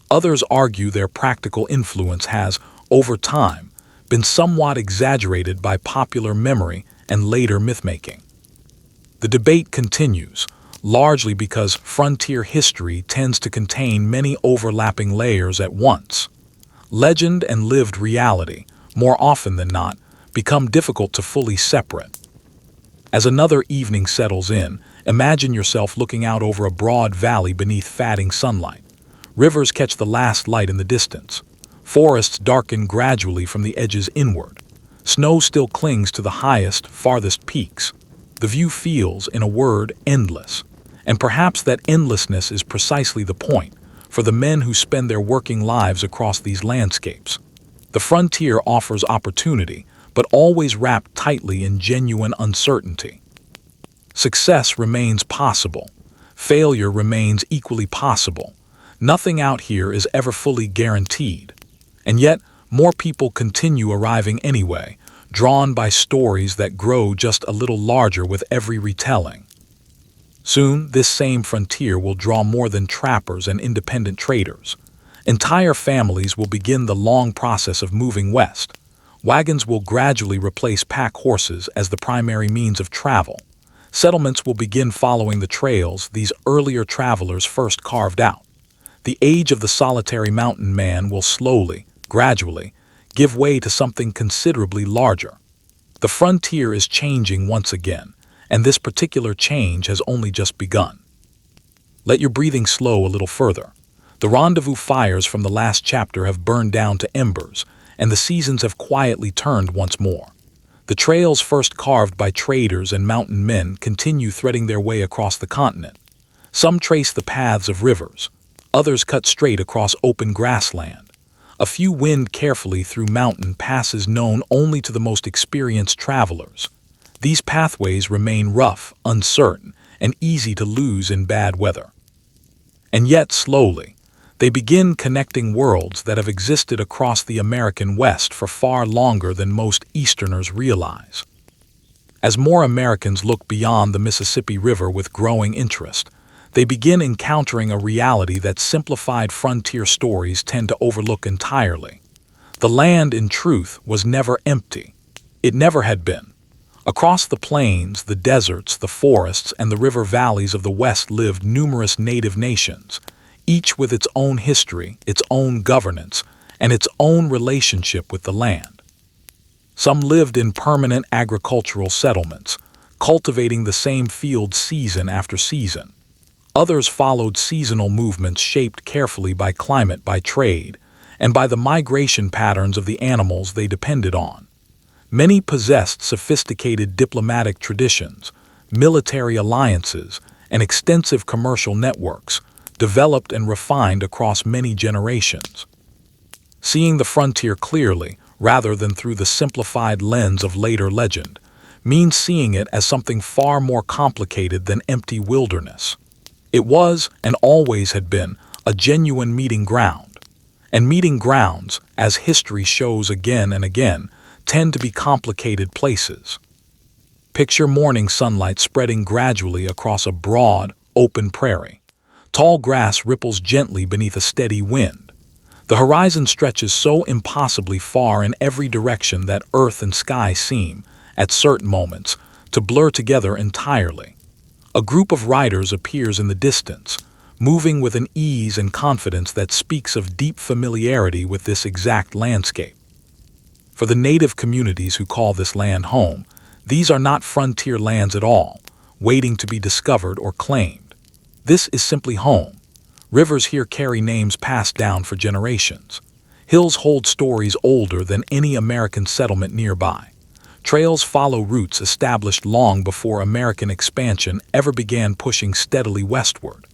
S1: Others argue their practical influence has, over time, been somewhat exaggerated by popular memory and later mythmaking. The debate continues, largely because frontier history tends to contain many overlapping layers at once. Legend and lived reality, more often than not, become difficult to fully separate. As another evening settles in, imagine yourself looking out over a broad valley beneath fatting sunlight. Rivers catch the last light in the distance. Forests darken gradually from the edges inward. Snow still clings to the highest, farthest peaks. The view feels, in a word, endless. And perhaps that endlessness is precisely the point for the men who spend their working lives across these landscapes. The frontier offers opportunity, but always wrapped tightly in genuine uncertainty. Success remains possible. Failure remains equally possible. Nothing out here is ever fully guaranteed. And yet, more people continue arriving anyway, drawn by stories that grow just a little larger with every retelling. Soon, this same frontier will draw more than trappers and independent traders. Entire families will begin the long process of moving west. Wagons will gradually replace pack horses as the primary means of travel. Settlements will begin following the trails these earlier travelers first carved out. The age of the solitary mountain man will slowly, gradually, give way to something considerably larger. The frontier is changing once again, and this particular change has only just begun. Let your breathing slow a little further. The rendezvous fires from the last chapter have burned down to embers, and the seasons have quietly turned once more. The trails first carved by traders and mountain men continue threading their way across the continent. Some trace the paths of rivers, others cut straight across open grassland. A few wind carefully through mountain passes known only to the most experienced travelers. These pathways remain rough, uncertain, and easy to lose in bad weather. And yet, slowly, they begin connecting worlds that have existed across the American West for far longer than most Easterners realize. As more Americans look beyond the Mississippi River with growing interest, they begin encountering a reality that simplified frontier stories tend to overlook entirely. The land, in truth, was never empty. It never had been. Across the plains, the deserts, the forests, and the river valleys of the West lived numerous native nations, each with its own history, its own governance, and its own relationship with the land. Some lived in permanent agricultural settlements, cultivating the same fields season after season. Others followed seasonal movements shaped carefully by climate, by trade, and by the migration patterns of the animals they depended on. Many possessed sophisticated diplomatic traditions, military alliances, and extensive commercial networks, developed and refined across many generations. Seeing the frontier clearly, rather than through the simplified lens of later legend, means seeing it as something far more complicated than empty wilderness. It was, and always had been, a genuine meeting ground. And meeting grounds, as history shows again and again, tend to be complicated places. Picture morning sunlight spreading gradually across a broad, open prairie. Tall grass ripples gently beneath a steady wind. The horizon stretches so impossibly far in every direction that earth and sky seem, at certain moments, to blur together entirely. A group of riders appears in the distance, moving with an ease and confidence that speaks of deep familiarity with this exact landscape. For the native communities who call this land home, these are not frontier lands at all, waiting to be discovered or claimed. This is simply home. Rivers here carry names passed down for generations. Hills hold stories older than any American settlement nearby. Trails follow routes established long before American expansion ever began pushing steadily westward.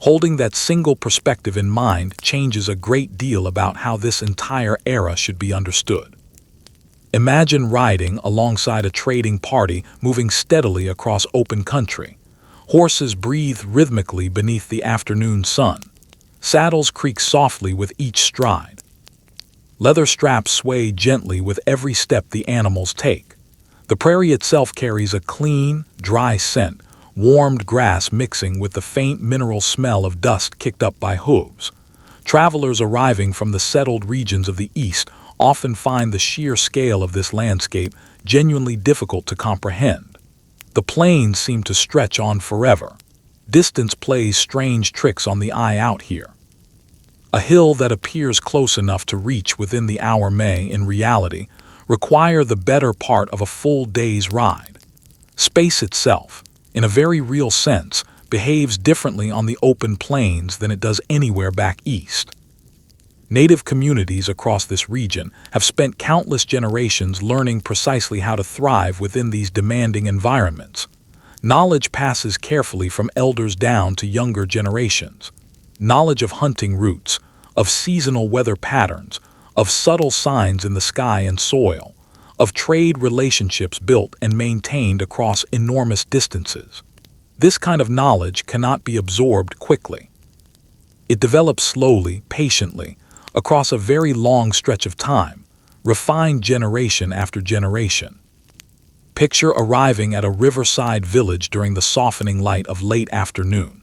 S1: Holding that single perspective in mind changes a great deal about how this entire era should be understood. Imagine riding alongside a trading party moving steadily across open country. Horses breathe rhythmically beneath the afternoon sun. Saddles creak softly with each stride. Leather straps sway gently with every step the animals take. The prairie itself carries a clean, dry scent, warmed grass mixing with the faint mineral smell of dust kicked up by hooves. Travelers arriving from the settled regions of the East often find the sheer scale of this landscape genuinely difficult to comprehend. The plains seem to stretch on forever. Distance plays strange tricks on the eye out here. A hill that appears close enough to reach within the hour may, in reality, require the better part of a full day's ride. Space itself, in a very real sense, behaves differently on the open plains than it does anywhere back east. Native communities across this region have spent countless generations learning precisely how to thrive within these demanding environments. Knowledge passes carefully from elders down to younger generations. Knowledge of hunting routes, of seasonal weather patterns, of subtle signs in the sky and soil, of trade relationships built and maintained across enormous distances. This kind of knowledge cannot be absorbed quickly. It develops slowly, patiently, across a very long stretch of time, refined generation after generation. Picture arriving at a riverside village during the softening light of late afternoon.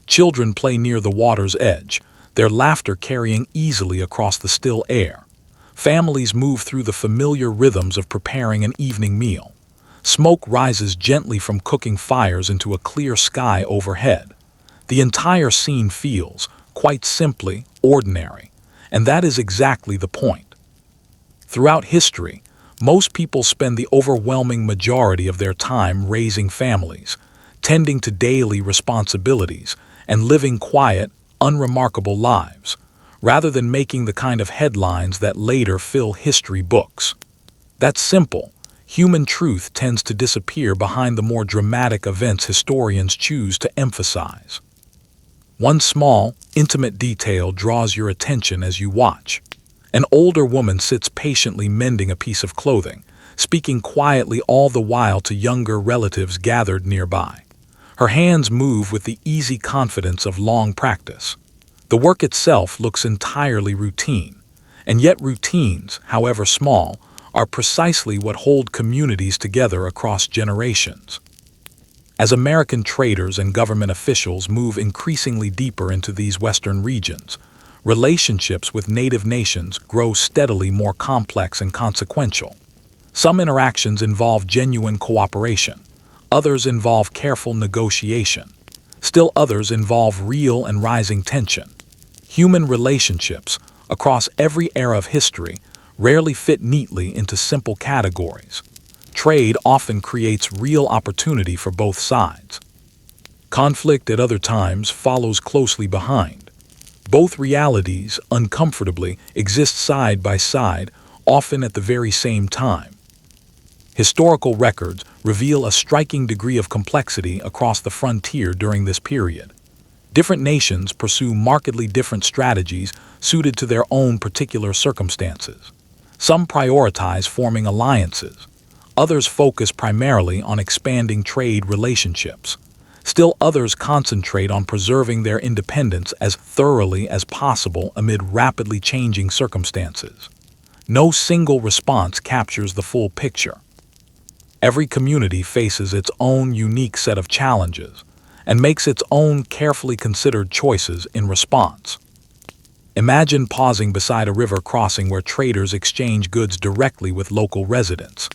S1: Children play near the water's edge, their laughter carrying easily across the still air. Families move through the familiar rhythms of preparing an evening meal. Smoke rises gently from cooking fires into a clear sky overhead. The entire scene feels, quite simply, ordinary, and that is exactly the point. Throughout history, most people spend the overwhelming majority of their time raising families, tending to daily responsibilities, and living quiet, unremarkable lives, rather than making the kind of headlines that later fill history books. That simple, human truth tends to disappear behind the more dramatic events historians choose to emphasize. One small, intimate detail draws your attention as you watch. An older woman sits patiently mending a piece of clothing, speaking quietly all the while to younger relatives gathered nearby. Her hands move with the easy confidence of long practice. The work itself looks entirely routine, and yet routines, however small, are precisely what hold communities together across generations. As American traders and government officials move increasingly deeper into these western regions, relationships with native nations grow steadily more complex and consequential. Some interactions involve genuine cooperation. Others involve careful negotiation. Still others involve real and rising tension. Human relationships, across every era of history, rarely fit neatly into simple categories. Trade often creates real opportunity for both sides. Conflict at other times follows closely behind. Both realities, uncomfortably, exist side by side, often at the very same time. Historical records reveal a striking degree of complexity across the frontier during this period. Different nations pursue markedly different strategies suited to their own particular circumstances. Some prioritize forming alliances. Others focus primarily on expanding trade relationships. Still others concentrate on preserving their independence as thoroughly as possible amid rapidly changing circumstances. No single response captures the full picture. Every community faces its own unique set of challenges and makes its own carefully considered choices in response. Imagine pausing beside a river crossing where traders exchange goods directly with local residents.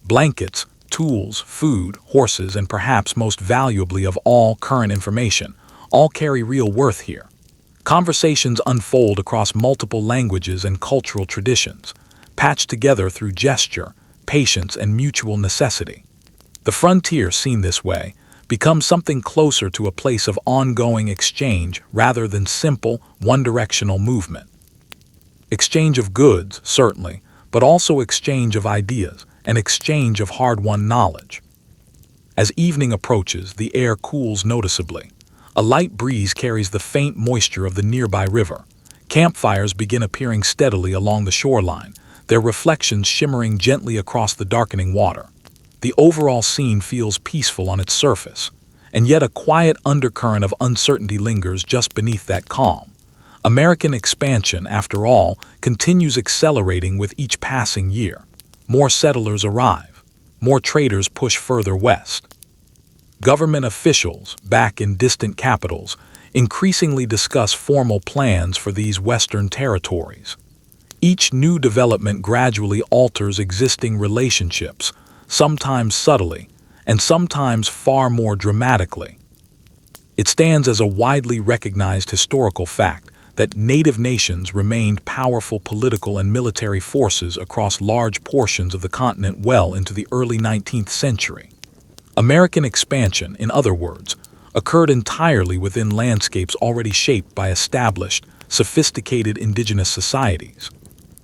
S1: Blankets, tools, food, horses, and perhaps most valuably of all, current information, all carry real worth here. Conversations unfold across multiple languages and cultural traditions, patched together through gesture, patience, and mutual necessity. The frontier, seen this way, becomes something closer to a place of ongoing exchange rather than simple, one-directional movement. Exchange of goods, certainly, but also exchange of ideas, and exchange of hard-won knowledge. As evening approaches, the air cools noticeably. A light breeze carries the faint moisture of the nearby river. Campfires begin appearing steadily along the shoreline, their reflections shimmering gently across the darkening water. The overall scene feels peaceful on its surface, and yet a quiet undercurrent of uncertainty lingers just beneath that calm. American expansion, after all, continues accelerating with each passing year. More settlers arrive. More traders push further west. Government officials, back in distant capitals, increasingly discuss formal plans for these western territories. Each new development gradually alters existing relationships, sometimes subtly, and sometimes far more dramatically. It stands as a widely recognized historical fact that native nations remained powerful political and military forces across large portions of the continent well into the early 19th century. American expansion, in other words, occurred entirely within landscapes already shaped by established, sophisticated indigenous societies.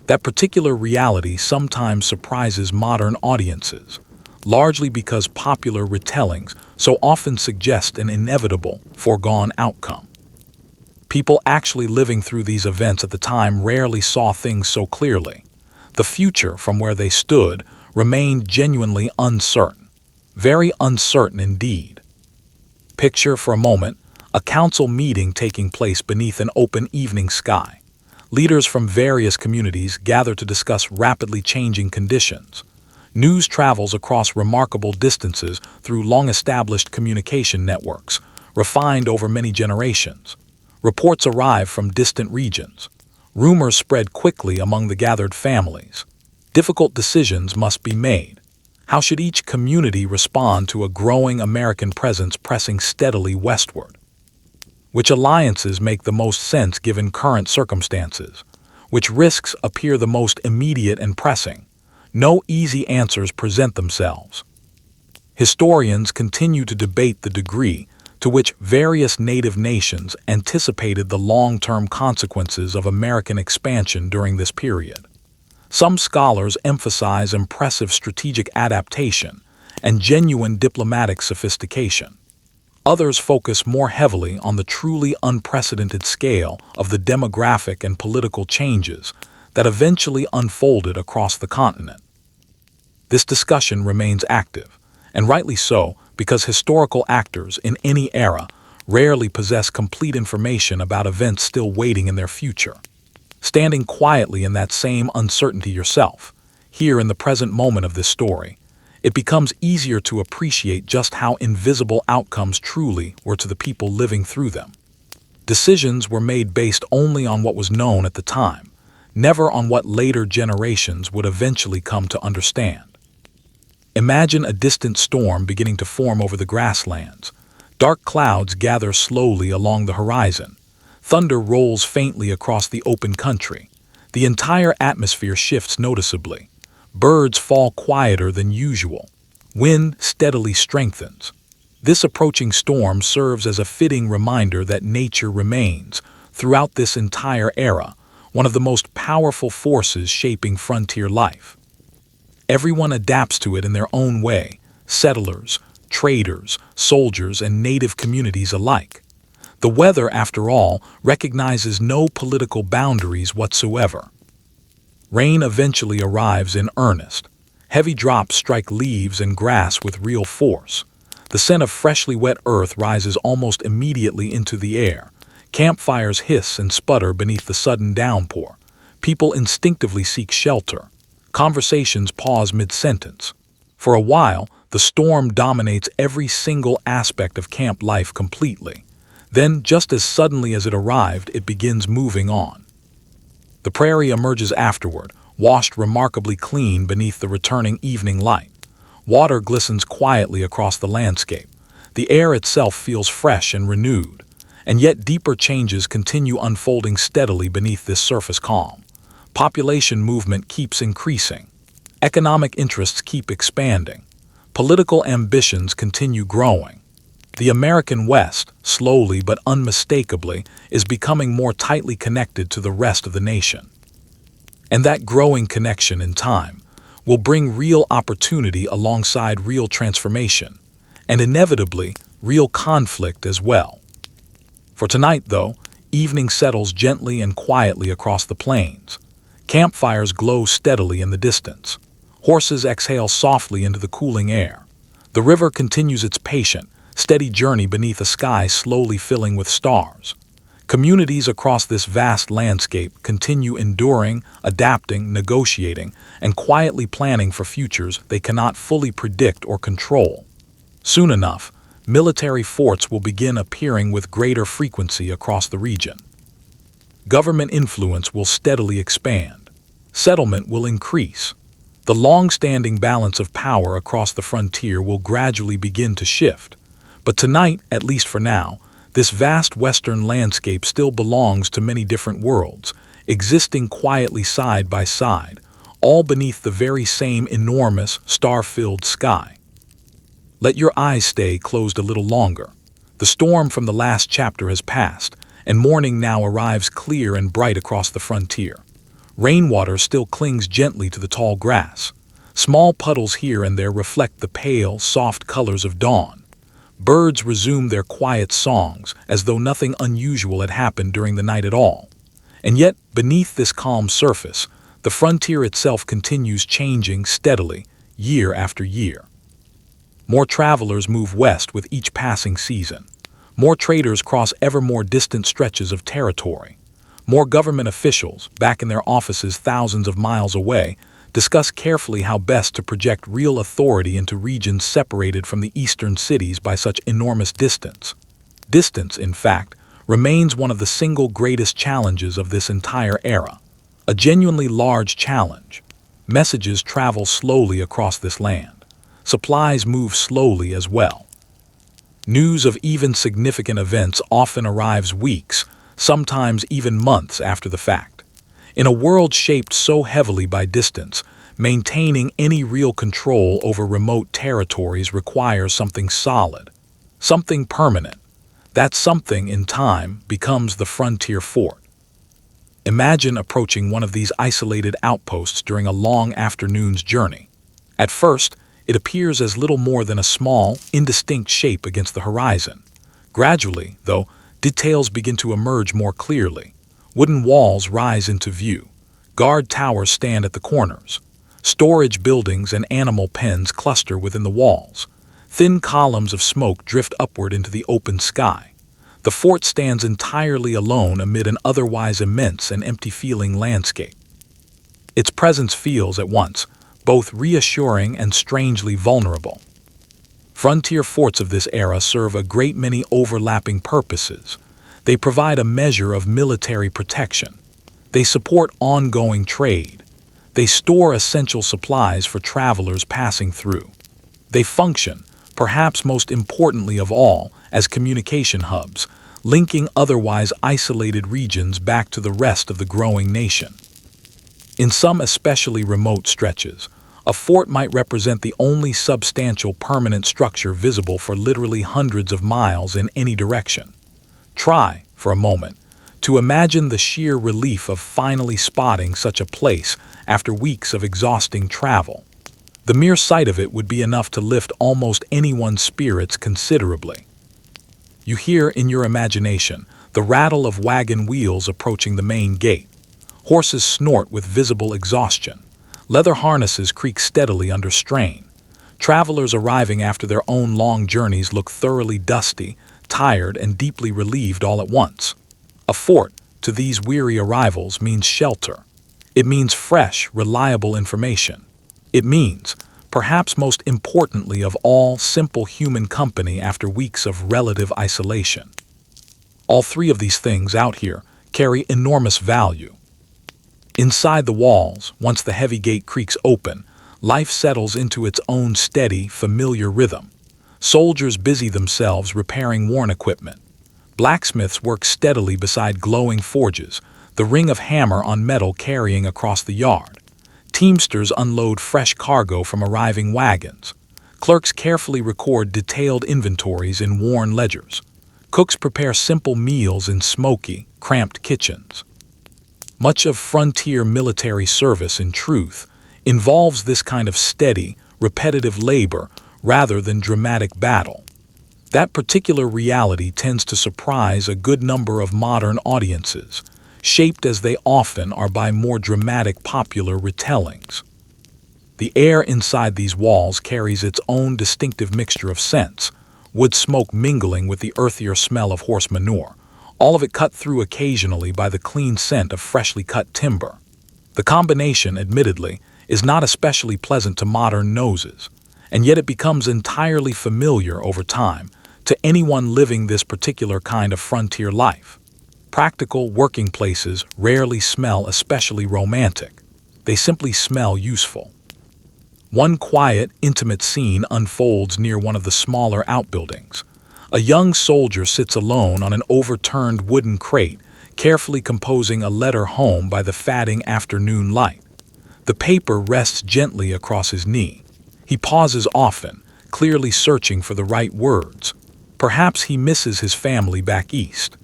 S1: That particular reality sometimes surprises modern audiences, largely because popular retellings so often suggest an inevitable, foregone outcome. People actually living through these events at the time rarely saw things so clearly. The future, from where they stood, remained genuinely uncertain. Very uncertain indeed. Picture for a moment a council meeting taking place beneath an open evening sky. Leaders from various communities gather to discuss rapidly changing conditions. News travels across remarkable distances through long-established communication networks, refined over many generations. Reports arrive from distant regions. Rumors spread quickly among the gathered families. Difficult decisions must be made. How should each community respond to a growing American presence pressing steadily westward? Which alliances make the most sense given current circumstances? Which risks appear the most immediate and pressing? No easy answers present themselves. Historians continue to debate the degree to which various native nations anticipated the long-term consequences of American expansion during this period. Some scholars emphasize impressive strategic adaptation and genuine diplomatic sophistication. Others focus more heavily on the truly unprecedented scale of the demographic and political changes that eventually unfolded across the continent. This discussion remains active, and rightly so, because historical actors in any era rarely possess complete information about events still waiting in their future. Standing quietly in that same uncertainty yourself, here in the present moment of this story, it becomes easier to appreciate just how invisible outcomes truly were to the people living through them. Decisions were made based only on what was known at the time, never on what later generations would eventually come to understand. Imagine a distant storm beginning to form over the grasslands. Dark clouds gather slowly along the horizon. Thunder rolls faintly across the open country. The entire atmosphere shifts noticeably. Birds fall quieter than usual. Wind steadily strengthens. This approaching storm serves as a fitting reminder that nature remains, throughout this entire era, one of the most powerful forces shaping frontier life. Everyone adapts to it in their own way, settlers, traders, soldiers, and native communities alike. The weather, after all, recognizes no political boundaries whatsoever. Rain eventually arrives in earnest. Heavy drops strike leaves and grass with real force. The scent of freshly wet earth rises almost immediately into the air. Campfires hiss and sputter beneath the sudden downpour. People instinctively seek shelter. Conversations pause mid-sentence. For a while, the storm dominates every single aspect of camp life completely. Then, just as suddenly as it arrived, it begins moving on. The prairie emerges afterward, washed remarkably clean beneath the returning evening light. Water glistens quietly across the landscape. The air itself feels fresh and renewed. And yet deeper changes continue unfolding steadily beneath this surface calm. Population movement keeps increasing. Economic interests keep expanding. Political ambitions continue growing. The American West, slowly but unmistakably, is becoming more tightly connected to the rest of the nation. And that growing connection in time will bring real opportunity alongside real transformation, and inevitably, real conflict as well. For tonight, though, evening settles gently and quietly across the plains. Campfires glow steadily in the distance. Horses exhale softly into the cooling air. The river continues its patient, steady journey beneath a sky slowly filling with stars. Communities across this vast landscape continue enduring, adapting, negotiating, and quietly planning for futures they cannot fully predict or control. Soon enough, military forts will begin appearing with greater frequency across the region. Government influence will steadily expand. Settlement will increase. The long-standing balance of power across the frontier will gradually begin to shift. But tonight, at least for now, this vast western landscape still belongs to many different worlds, existing quietly side by side, all beneath the very same enormous, star-filled sky. Let your eyes stay closed a little longer. The storm from the last chapter has passed, and morning now arrives clear and bright across the frontier. Rainwater still clings gently to the tall grass. Small puddles here and there reflect the pale, soft colors of dawn. Birds resume their quiet songs as though nothing unusual had happened during the night at all. And yet, beneath this calm surface, the frontier itself continues changing steadily, year after year. More travelers move west with each passing season. More traders cross ever more distant stretches of territory. More government officials, back in their offices thousands of miles away, discuss carefully how best to project real authority into regions separated from the eastern cities by such enormous distance. Distance, in fact, remains one of the single greatest challenges of this entire era. A genuinely large challenge. Messages travel slowly across this land. Supplies move slowly as well. News of even significant events often arrives weeks, sometimes even months after the fact. In a world shaped so heavily by distance, maintaining any real control over remote territories requires something solid, something permanent. That something, in time, becomes the frontier fort. Imagine approaching one of these isolated outposts during a long afternoon's journey. At first, it appears as little more than a small, indistinct shape against the horizon. Gradually, though, details begin to emerge more clearly. Wooden walls rise into view. Guard towers stand at the corners. Storage buildings and animal pens cluster within the walls. Thin columns of smoke drift upward into the open sky. The fort stands entirely alone amid an otherwise immense and empty-feeling landscape. Its presence feels at once both reassuring and strangely vulnerable. Frontier forts of this era serve a great many overlapping purposes. They provide a measure of military protection. They support ongoing trade. They store essential supplies for travelers passing through. They function, perhaps most importantly of all, as communication hubs, linking otherwise isolated regions back to the rest of the growing nation. In some especially remote stretches, a fort might represent the only substantial permanent structure visible for literally hundreds of miles in any direction. Try, for a moment, to imagine the sheer relief of finally spotting such a place after weeks of exhausting travel. The mere sight of it would be enough to lift almost anyone's spirits considerably. You hear in your imagination the rattle of wagon wheels approaching the main gate. Horses snort with visible exhaustion. Leather harnesses creak steadily under strain. Travelers arriving after their own long journeys look thoroughly dusty, tired, and deeply relieved all at once. A fort, to these weary arrivals, means shelter. It means fresh, reliable information. It means, perhaps most importantly of all, simple human company after weeks of relative isolation. All three of these things out here carry enormous value. Inside the walls, once the heavy gate creaks open, life settles into its own steady, familiar rhythm. Soldiers busy themselves repairing worn equipment. Blacksmiths work steadily beside glowing forges, the ring of hammer on metal carrying across the yard. Teamsters unload fresh cargo from arriving wagons. Clerks carefully record detailed inventories in worn ledgers. Cooks prepare simple meals in smoky, cramped kitchens. Much of frontier military service, in truth, involves this kind of steady, repetitive labor rather than dramatic battle. That particular reality tends to surprise a good number of modern audiences, shaped as they often are by more dramatic popular retellings. The air inside these walls carries its own distinctive mixture of scents, wood smoke mingling with the earthier smell of horse manure, all of it cut through occasionally by the clean scent of freshly cut timber. The combination, admittedly, is not especially pleasant to modern noses, and yet it becomes entirely familiar over time to anyone living this particular kind of frontier life. Practical working places rarely smell especially romantic. They simply smell useful. One quiet, intimate scene unfolds near one of the smaller outbuildings. A young soldier sits alone on an overturned wooden crate, carefully composing a letter home by the fading afternoon light. The paper rests gently across his knee. He pauses often, clearly searching for the right words. Perhaps he misses his family back east.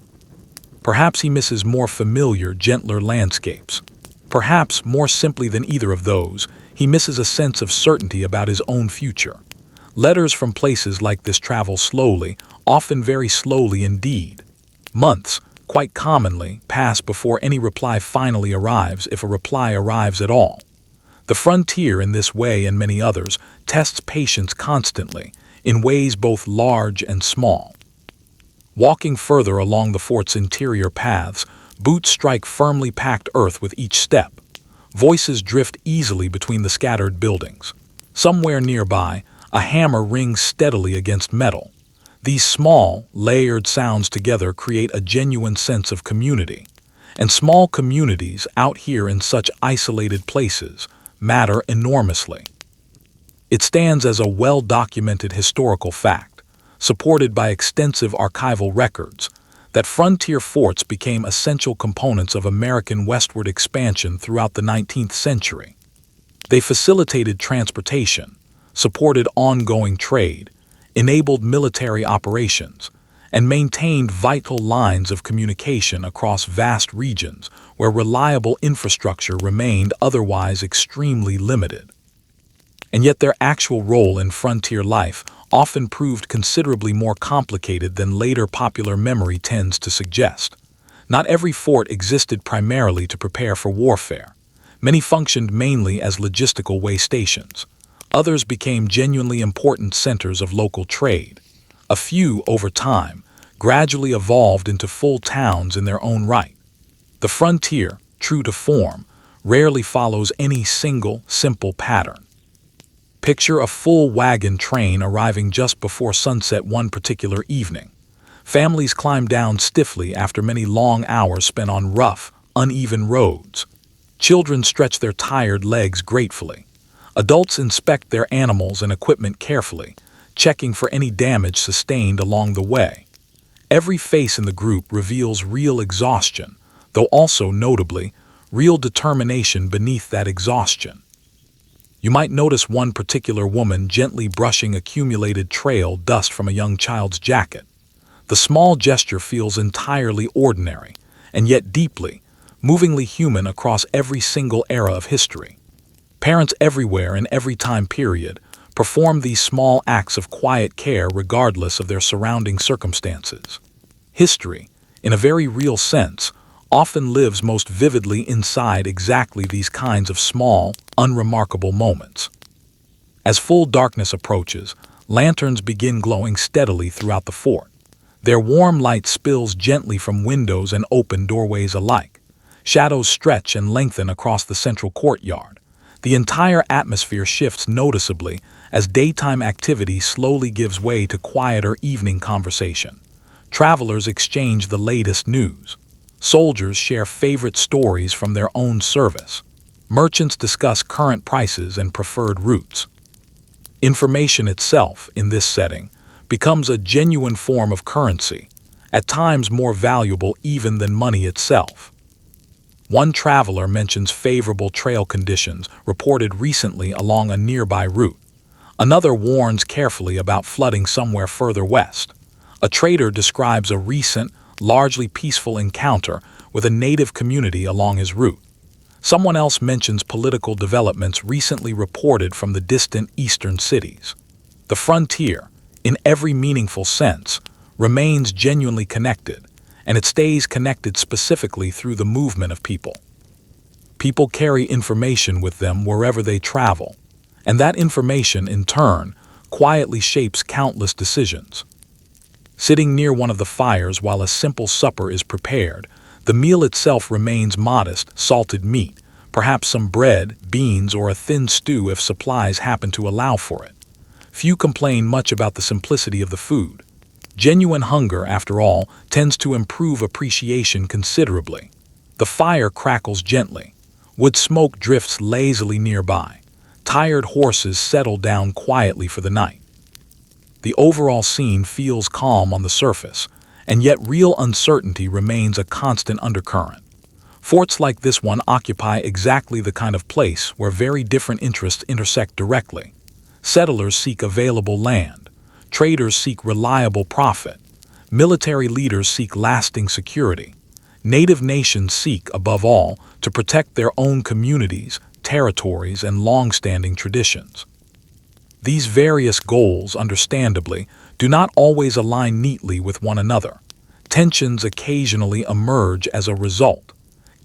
S1: Perhaps he misses more familiar, gentler landscapes. Perhaps, more simply than either of those, he misses a sense of certainty about his own future. Letters from places like this travel slowly, often very slowly indeed. Months, quite commonly, pass before any reply finally arrives, if a reply arrives at all. The frontier, in this way and many others, tests patience constantly, in ways both large and small. Walking further along the fort's interior paths, boots strike firmly packed earth with each step. Voices drift easily between the scattered buildings. Somewhere nearby, a hammer rings steadily against metal. These small, layered sounds together create a genuine sense of community. And small communities, out here in such isolated places, matter enormously. It stands as a well-documented historical fact, supported by extensive archival records, that frontier forts became essential components of American westward expansion throughout the 19th century. They facilitated transportation, supported ongoing trade, enabled military operations, and maintained vital lines of communication across vast regions where reliable infrastructure remained otherwise extremely limited. And yet their actual role in frontier life often proved considerably more complicated than later popular memory tends to suggest. Not every fort existed primarily to prepare for warfare. Many functioned mainly as logistical way stations. Others became genuinely important centers of local trade. A few, over time, gradually evolved into full towns in their own right. The frontier, true to form, rarely follows any single, simple pattern. Picture a full wagon train arriving just before sunset one particular evening. Families climb down stiffly after many long hours spent on rough, uneven roads. Children stretch their tired legs gratefully. Adults inspect their animals and equipment carefully, checking for any damage sustained along the way. Every face in the group reveals real exhaustion, though also notably, real determination beneath that exhaustion. You might notice one particular woman gently brushing accumulated trail dust from a young child's jacket. The small gesture feels entirely ordinary, and yet deeply, movingly human across every single era of history. Parents everywhere in every time period perform these small acts of quiet care regardless of their surrounding circumstances. History, in a very real sense, often lives most vividly inside exactly these kinds of small, unremarkable moments. As full darkness approaches, lanterns begin glowing steadily throughout the fort. Their warm light spills gently from windows and open doorways alike. Shadows stretch and lengthen across the central courtyard. The entire atmosphere shifts noticeably as daytime activity slowly gives way to quieter evening conversation. Travelers exchange the latest news. Soldiers share favorite stories from their own service. Merchants discuss current prices and preferred routes. Information itself, in this setting, becomes a genuine form of currency, at times more valuable even than money itself. One traveler mentions favorable trail conditions reported recently along a nearby route. Another warns carefully about flooding somewhere further west. A trader describes a recent, largely peaceful encounter with a native community along his route. Someone else mentions political developments recently reported from the distant eastern cities. The frontier, in every meaningful sense, remains genuinely connected, and it stays connected specifically through the movement of people. People carry information with them wherever they travel, and that information, in turn, quietly shapes countless decisions. Sitting near one of the fires while a simple supper is prepared, the meal itself remains modest: salted meat, perhaps some bread, beans, or a thin stew if supplies happen to allow for it. Few complain much about the simplicity of the food. Genuine hunger, after all, tends to improve appreciation considerably. The fire crackles gently. Wood smoke drifts lazily nearby. Tired horses settle down quietly for the night. The overall scene feels calm on the surface, and yet real uncertainty remains a constant undercurrent. Forts like this one occupy exactly the kind of place where very different interests intersect directly. Settlers seek available land. Traders seek reliable profit. Military leaders seek lasting security. Native nations seek, above all, to protect their own communities, territories, and long-standing traditions. These various goals, understandably, do not always align neatly with one another. Tensions occasionally emerge as a result.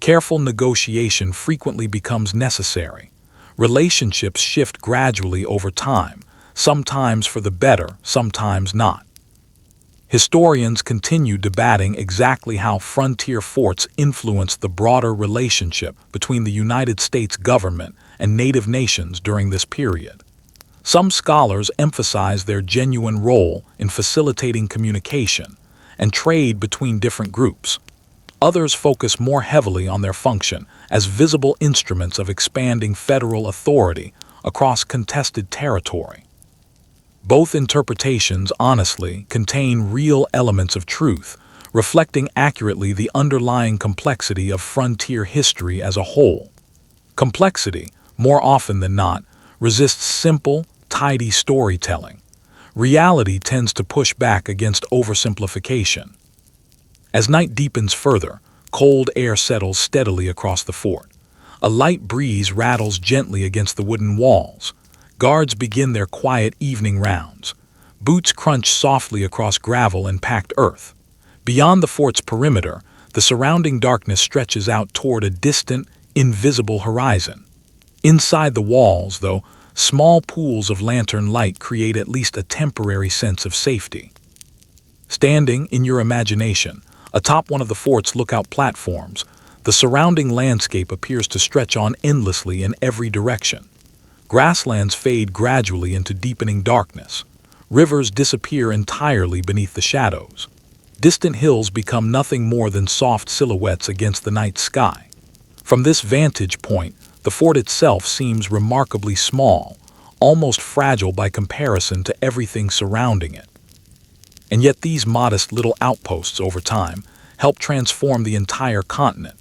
S1: Careful negotiation frequently becomes necessary. Relationships shift gradually over time, sometimes for the better, sometimes not. Historians continue debating exactly how frontier forts influenced the broader relationship between the United States government and native nations during this period. Some scholars emphasize their genuine role in facilitating communication and trade between different groups. Others focus more heavily on their function as visible instruments of expanding federal authority across contested territory. Both interpretations, honestly, contain real elements of truth, reflecting accurately the underlying complexity of frontier history as a whole. Complexity, more often than not, resists simple, tidy storytelling. Reality tends to push back against oversimplification. As night deepens further, cold air settles steadily across the fort. A light breeze rattles gently against the wooden walls. Guards begin their quiet evening rounds. Boots crunch softly across gravel and packed earth. Beyond the fort's perimeter, the surrounding darkness stretches out toward a distant, invisible horizon. Inside the walls, though, small pools of lantern light create at least a temporary sense of safety. Standing, in your imagination, atop one of the fort's lookout platforms, the surrounding landscape appears to stretch on endlessly in every direction. Grasslands fade gradually into deepening darkness. Rivers disappear entirely beneath the shadows. Distant hills become nothing more than soft silhouettes against the night sky. From this vantage point, the fort itself seems remarkably small, almost fragile by comparison to everything surrounding it. And yet these modest little outposts over time help transform the entire continent.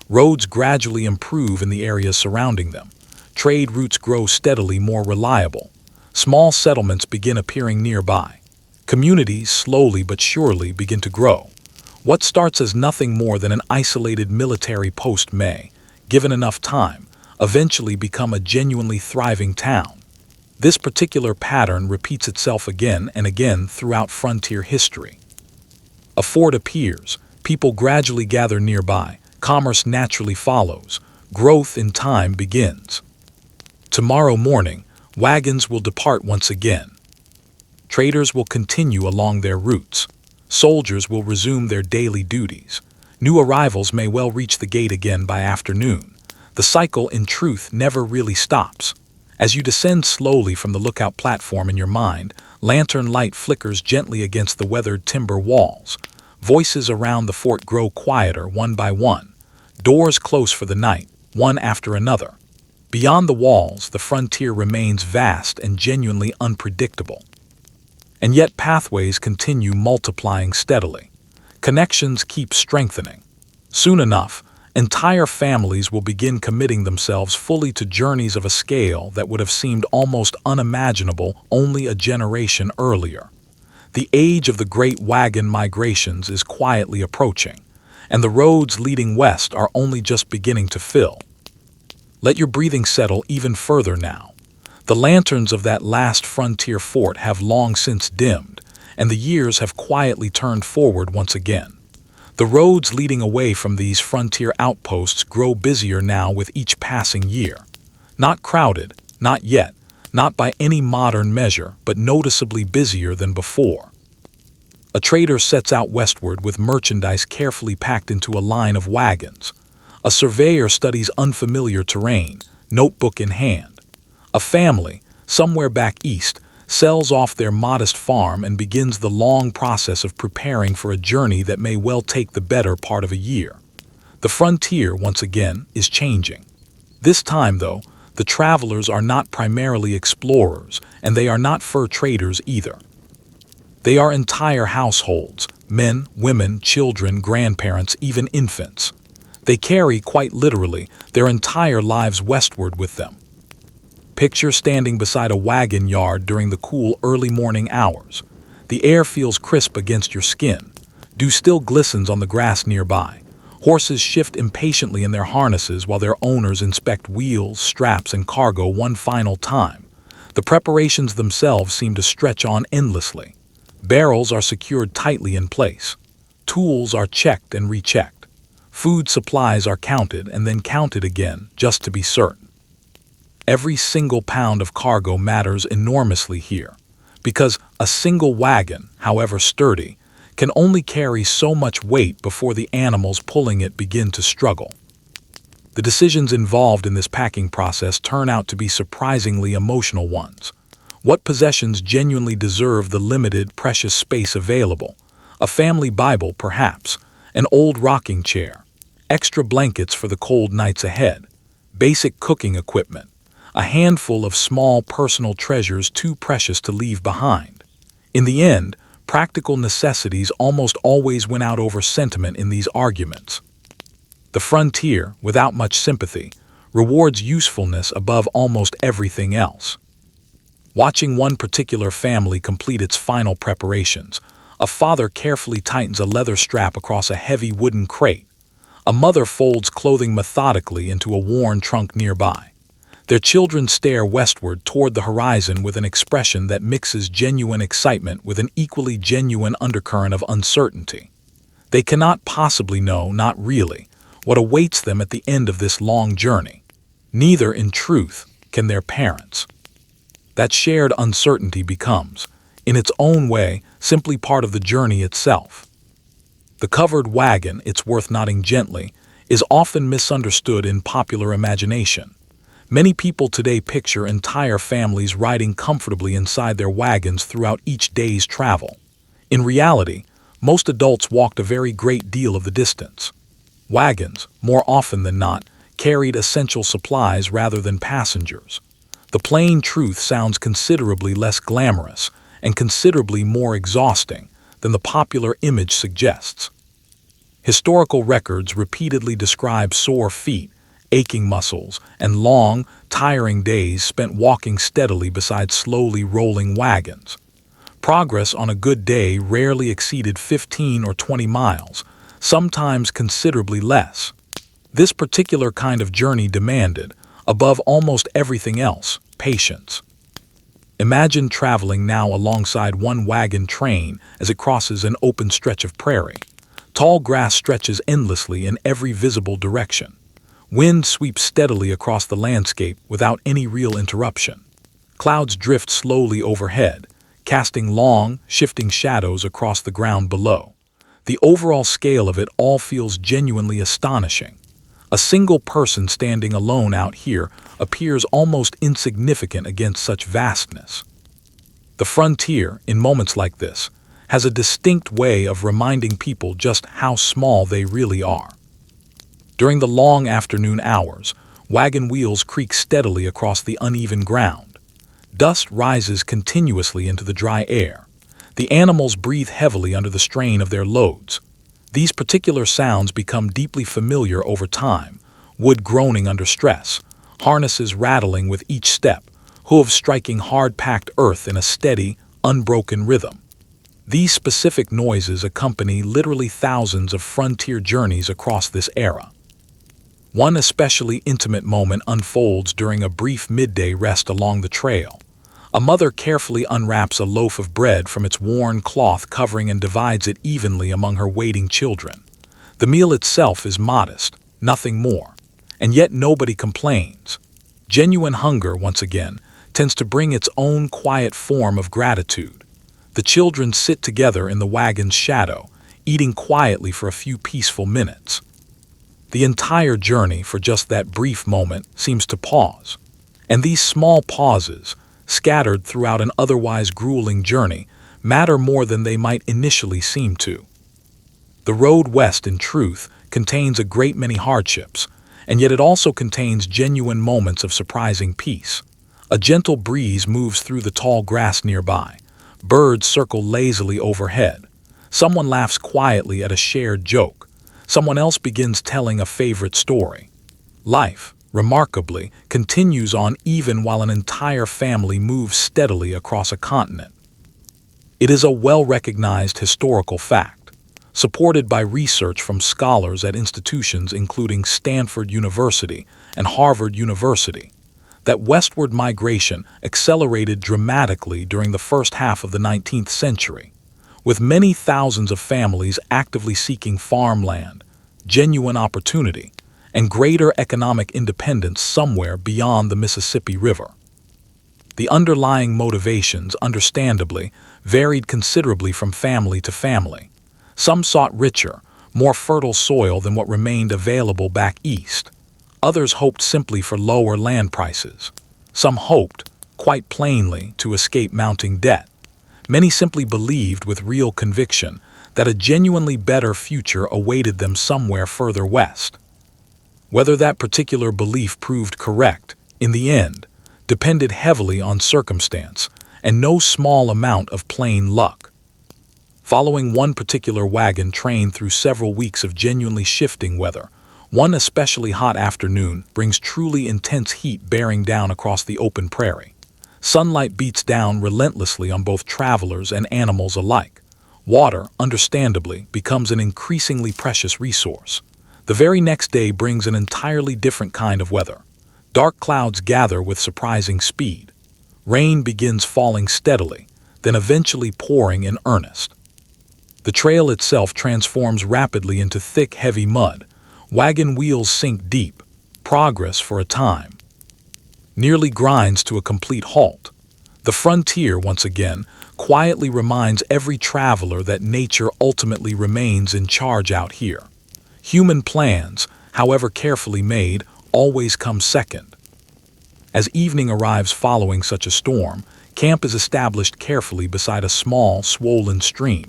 S1: Roads gradually improve in the areas surrounding them. Trade routes grow steadily more reliable. Small settlements begin appearing nearby. Communities, slowly but surely, begin to grow. What starts as nothing more than an isolated military post may, given enough time, eventually become a genuinely thriving town. This particular pattern repeats itself again and again throughout frontier history. A fort appears, people gradually gather nearby, commerce naturally follows, growth in time begins. Tomorrow morning, wagons will depart once again. Traders will continue along their routes. Soldiers will resume their daily duties. New arrivals may well reach the gate again by afternoon. The cycle, in truth, never really stops. As you descend slowly from the lookout platform in your mind, lantern light flickers gently against the weathered timber walls. Voices around the fort grow quieter one by one. Doors close for the night, one after another. Beyond the walls, the frontier remains vast and genuinely unpredictable. And yet pathways continue multiplying steadily. Connections keep strengthening. Soon enough, entire families will begin committing themselves fully to journeys of a scale that would have seemed almost unimaginable only a generation earlier. The age of the great wagon migrations is quietly approaching, and the roads leading west are only just beginning to fill. Let your breathing settle even further now. The lanterns of that last frontier fort have long since dimmed, and the years have quietly turned forward once again. The roads leading away from these frontier outposts grow busier now with each passing year. Not crowded, not yet, not by any modern measure, but noticeably busier than before. A trader sets out westward with merchandise carefully packed into a line of wagons. A surveyor studies unfamiliar terrain, notebook in hand. A family, somewhere back east, sells off their modest farm and begins the long process of preparing for a journey that may well take the better part of a year. The frontier, once again, is changing. This time, though, the travelers are not primarily explorers, and they are not fur traders either. They are entire households, men, women, children, grandparents, even infants. They carry, quite literally, their entire lives westward with them. Picture standing beside a wagon yard during the cool early morning hours. The air feels crisp against your skin. Dew still glistens on the grass nearby. Horses shift impatiently in their harnesses while their owners inspect wheels, straps, and cargo one final time. The preparations themselves seem to stretch on endlessly. Barrels are secured tightly in place. Tools are checked and rechecked. Food supplies are counted and then counted again, just to be certain. Every single pound of cargo matters enormously here, because a single wagon, however sturdy, can only carry so much weight before the animals pulling it begin to struggle. The decisions involved in this packing process turn out to be surprisingly emotional ones. What possessions genuinely deserve the limited, precious space available? A family Bible, perhaps, an old rocking chair, extra blankets for the cold nights ahead, basic cooking equipment, a handful of small personal treasures too precious to leave behind. In the end, practical necessities almost always win out over sentiment in these arguments. The frontier, without much sympathy, rewards usefulness above almost everything else. Watching one particular family complete its final preparations, a father carefully tightens a leather strap across a heavy wooden crate. A mother folds clothing methodically into a worn trunk nearby. Their children stare westward toward the horizon with an expression that mixes genuine excitement with an equally genuine undercurrent of uncertainty. They cannot possibly know, not really, what awaits them at the end of this long journey. Neither, in truth, can their parents. That shared uncertainty becomes, in its own way, simply part of the journey itself. The covered wagon, it's worth noting gently, is often misunderstood in popular imagination. Many people today picture entire families riding comfortably inside their wagons throughout each day's travel. In reality, most adults walked a very great deal of the distance. Wagons, more often than not, carried essential supplies rather than passengers. The plain truth sounds considerably less glamorous and considerably more exhausting than the popular image suggests. Historical records repeatedly describe sore feet, aching muscles, and long, tiring days spent walking steadily beside slowly rolling wagons. Progress on a good day rarely exceeded 15 or 20 miles, sometimes considerably less. This particular kind of journey demanded, above almost everything else, patience. Imagine traveling now alongside one wagon train as it crosses an open stretch of prairie. Tall grass stretches endlessly in every visible direction. Wind sweeps steadily across the landscape without any real interruption. Clouds drift slowly overhead, casting long, shifting shadows across the ground below. The overall scale of it all feels genuinely astonishing. A single person standing alone out here appears almost insignificant against such vastness. The frontier, in moments like this, has a distinct way of reminding people just how small they really are. During the long afternoon hours, wagon wheels creak steadily across the uneven ground. Dust rises continuously into the dry air. The animals breathe heavily under the strain of their loads. These particular sounds become deeply familiar over time, wood groaning under stress, harnesses rattling with each step, hooves striking hard-packed earth in a steady, unbroken rhythm. These specific noises accompany literally thousands of frontier journeys across this era. One especially intimate moment unfolds during a brief midday rest along the trail. A mother carefully unwraps a loaf of bread from its worn cloth covering and divides it evenly among her waiting children. The meal itself is modest, nothing more, and yet nobody complains. Genuine hunger, once again, tends to bring its own quiet form of gratitude. The children sit together in the wagon's shadow, eating quietly for a few peaceful minutes. The entire journey, for just that brief moment, seems to pause. And these small pauses, scattered throughout an otherwise grueling journey, matter more than they might initially seem to. The road west, in truth, contains a great many hardships, and yet it also contains genuine moments of surprising peace. A gentle breeze moves through the tall grass nearby. Birds circle lazily overhead. Someone laughs quietly at a shared joke. Someone else begins telling a favorite story. Life, remarkably, continues on even while an entire family moves steadily across a continent. It is a well-recognized historical fact, supported by research from scholars at institutions including Stanford University and Harvard University, that westward migration accelerated dramatically during the first half of the 19th century, with many thousands of families actively seeking farmland, genuine opportunity, and greater economic independence somewhere beyond the Mississippi River. The underlying motivations, understandably, varied considerably from family to family. Some sought richer, more fertile soil than what remained available back east. Others hoped simply for lower land prices. Some hoped, quite plainly, to escape mounting debt. Many simply believed with real conviction that a genuinely better future awaited them somewhere further west. Whether that particular belief proved correct, in the end, depended heavily on circumstance and no small amount of plain luck. Following one particular wagon train through several weeks of genuinely shifting weather, one especially hot afternoon brings truly intense heat bearing down across the open prairie. Sunlight beats down relentlessly on both travelers and animals alike. Water, understandably, becomes an increasingly precious resource. The very next day brings an entirely different kind of weather. Dark clouds gather with surprising speed. Rain begins falling steadily, then eventually pouring in earnest. The trail itself transforms rapidly into thick, heavy mud. Wagon wheels sink deep. Progress, for a time, nearly grinds to a complete halt. The frontier, once again, quietly reminds every traveler that nature ultimately remains in charge out here. Human plans, however carefully made, always come second. As evening arrives following such a storm, camp is established carefully beside a small, swollen stream.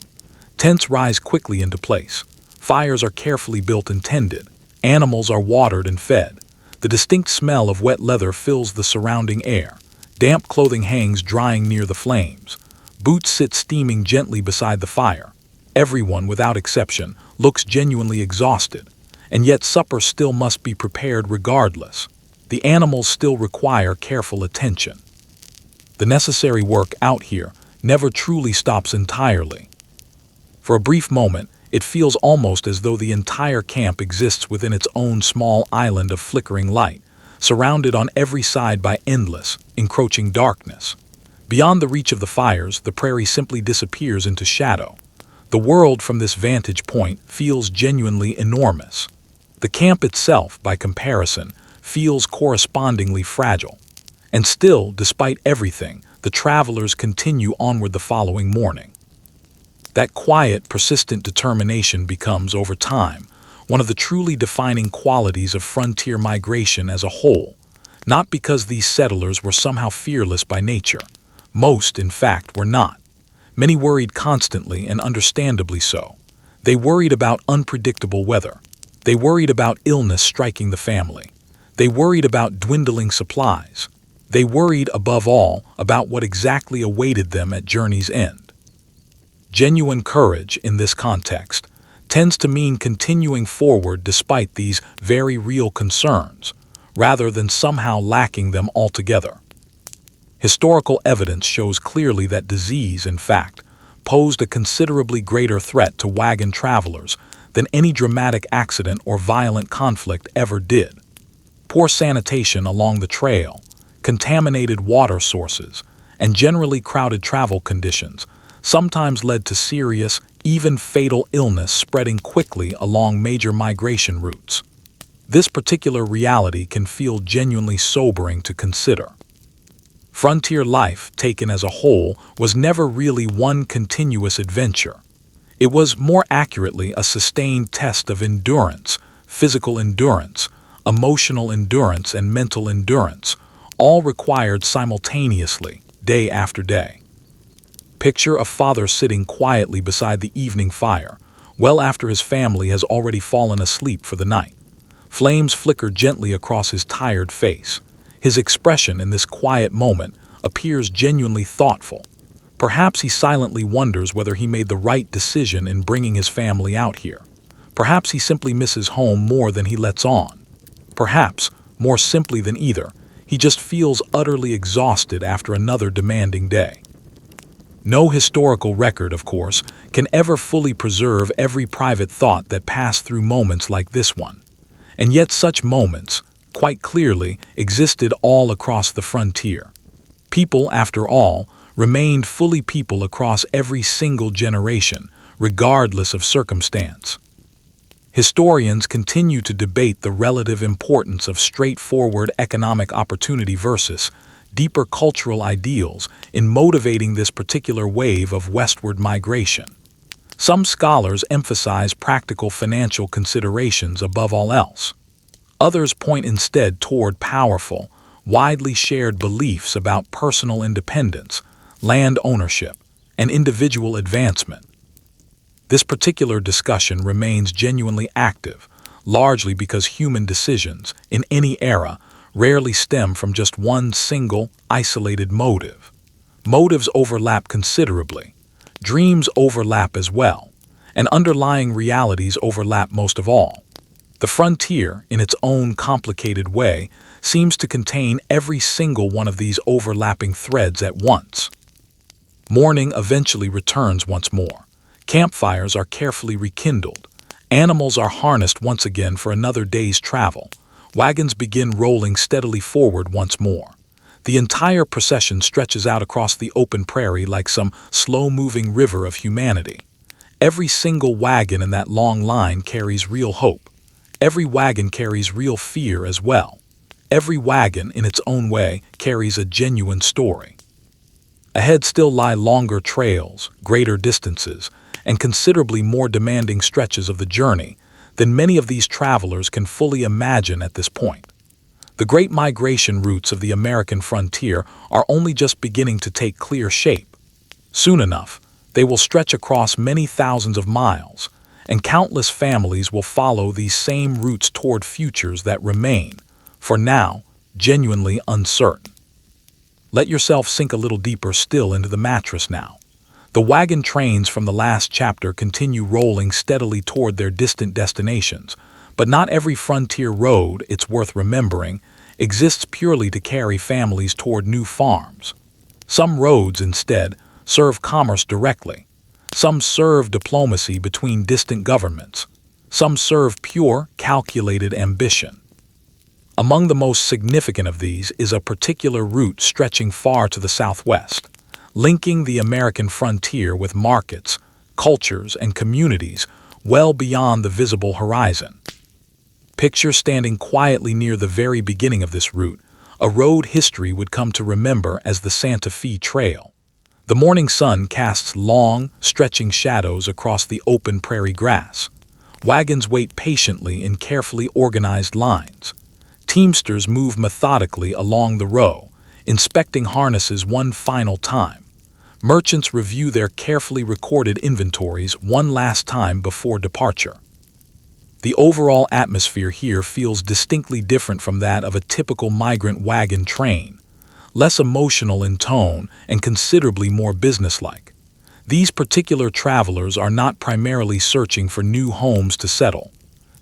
S1: Tents rise quickly into place. Fires are carefully built and tended. Animals are watered and fed. The distinct smell of wet leather fills the surrounding air. Damp clothing hangs drying near the flames. Boots sit steaming gently beside the fire. Everyone, without exception, looks genuinely exhausted, and yet supper still must be prepared regardless. The animals still require careful attention. The necessary work out here never truly stops entirely. For a brief moment, it feels almost as though the entire camp exists within its own small island of flickering light, surrounded on every side by endless, encroaching darkness. Beyond the reach of the fires, the prairie simply disappears into shadow. The world from this vantage point feels genuinely enormous. The camp itself, by comparison, feels correspondingly fragile. And still, despite everything, the travelers continue onward the following morning. That quiet, persistent determination becomes, over time, one of the truly defining qualities of frontier migration as a whole, not because these settlers were somehow fearless by nature. Most, in fact, were not. Many worried constantly, and understandably so. They worried about unpredictable weather. They worried about illness striking the family. They worried about dwindling supplies. They worried, above all, about what exactly awaited them at journey's end. Genuine courage, in this context, tends to mean continuing forward despite these very real concerns, rather than somehow lacking them altogether. Historical evidence shows clearly that disease, in fact, posed a considerably greater threat to wagon travelers than any dramatic accident or violent conflict ever did. Poor sanitation along the trail, contaminated water sources, and generally crowded travel conditions sometimes led to serious, even fatal illness spreading quickly along major migration routes. This particular reality can feel genuinely sobering to consider. Frontier life, taken as a whole, was never really one continuous adventure. It was, more accurately, a sustained test of endurance, physical endurance, emotional endurance, and mental endurance, all required simultaneously, day after day. Picture a father sitting quietly beside the evening fire, well after his family has already fallen asleep for the night. Flames flicker gently across his tired face. His expression in this quiet moment appears genuinely thoughtful. Perhaps he silently wonders whether he made the right decision in bringing his family out here. Perhaps he simply misses home more than he lets on. Perhaps, more simply than either, he just feels utterly exhausted after another demanding day. No historical record, of course, can ever fully preserve every private thought that passed through moments like this one. And yet such moments, quite clearly, existed all across the frontier. People, after all, remained fully people across every single generation, regardless of circumstance. Historians continue to debate the relative importance of straightforward economic opportunity versus deeper cultural ideals in motivating this particular wave of westward migration. Some scholars emphasize practical financial considerations above all else. Others point instead toward powerful, widely shared beliefs about personal independence, land ownership, and individual advancement. This particular discussion remains genuinely active, largely because human decisions, in any era, rarely stem from just one single, isolated motive. Motives overlap considerably, dreams overlap as well, and underlying realities overlap most of all. The frontier, in its own complicated way, seems to contain every single one of these overlapping threads at once. Morning eventually returns once more. Campfires are carefully rekindled. Animals are harnessed once again for another day's travel. Wagons begin rolling steadily forward once more. The entire procession stretches out across the open prairie like some slow-moving river of humanity. Every single wagon in that long line carries real hope. Every wagon carries real fear as well. Every wagon, in its own way, carries a genuine story. Ahead still lie longer trails, greater distances, and considerably more demanding stretches of the journey than many of these travelers can fully imagine at this point. The great migration routes of the American frontier are only just beginning to take clear shape. Soon enough, they will stretch across many thousands of miles, and countless families will follow these same routes toward futures that remain, for now, genuinely uncertain. Let yourself sink a little deeper still into the mattress now. The wagon trains from the last chapter continue rolling steadily toward their distant destinations, but not every frontier road, it's worth remembering, exists purely to carry families toward new farms. Some roads, instead, serve commerce directly. Some serve diplomacy between distant governments. Some serve pure, calculated ambition. Among the most significant of these is a particular route stretching far to the southwest, linking the American frontier with markets, cultures, and communities well beyond the visible horizon. Picture standing quietly near the very beginning of this route, a road history would come to remember as the Santa Fe Trail. The morning sun casts long, stretching shadows across the open prairie grass. Wagons wait patiently in carefully organized lines. Teamsters move methodically along the row, inspecting harnesses one final time. Merchants review their carefully recorded inventories one last time before departure. The overall atmosphere here feels distinctly different from that of a typical migrant wagon train, less emotional in tone and considerably more businesslike. These particular travelers are not primarily searching for new homes to settle.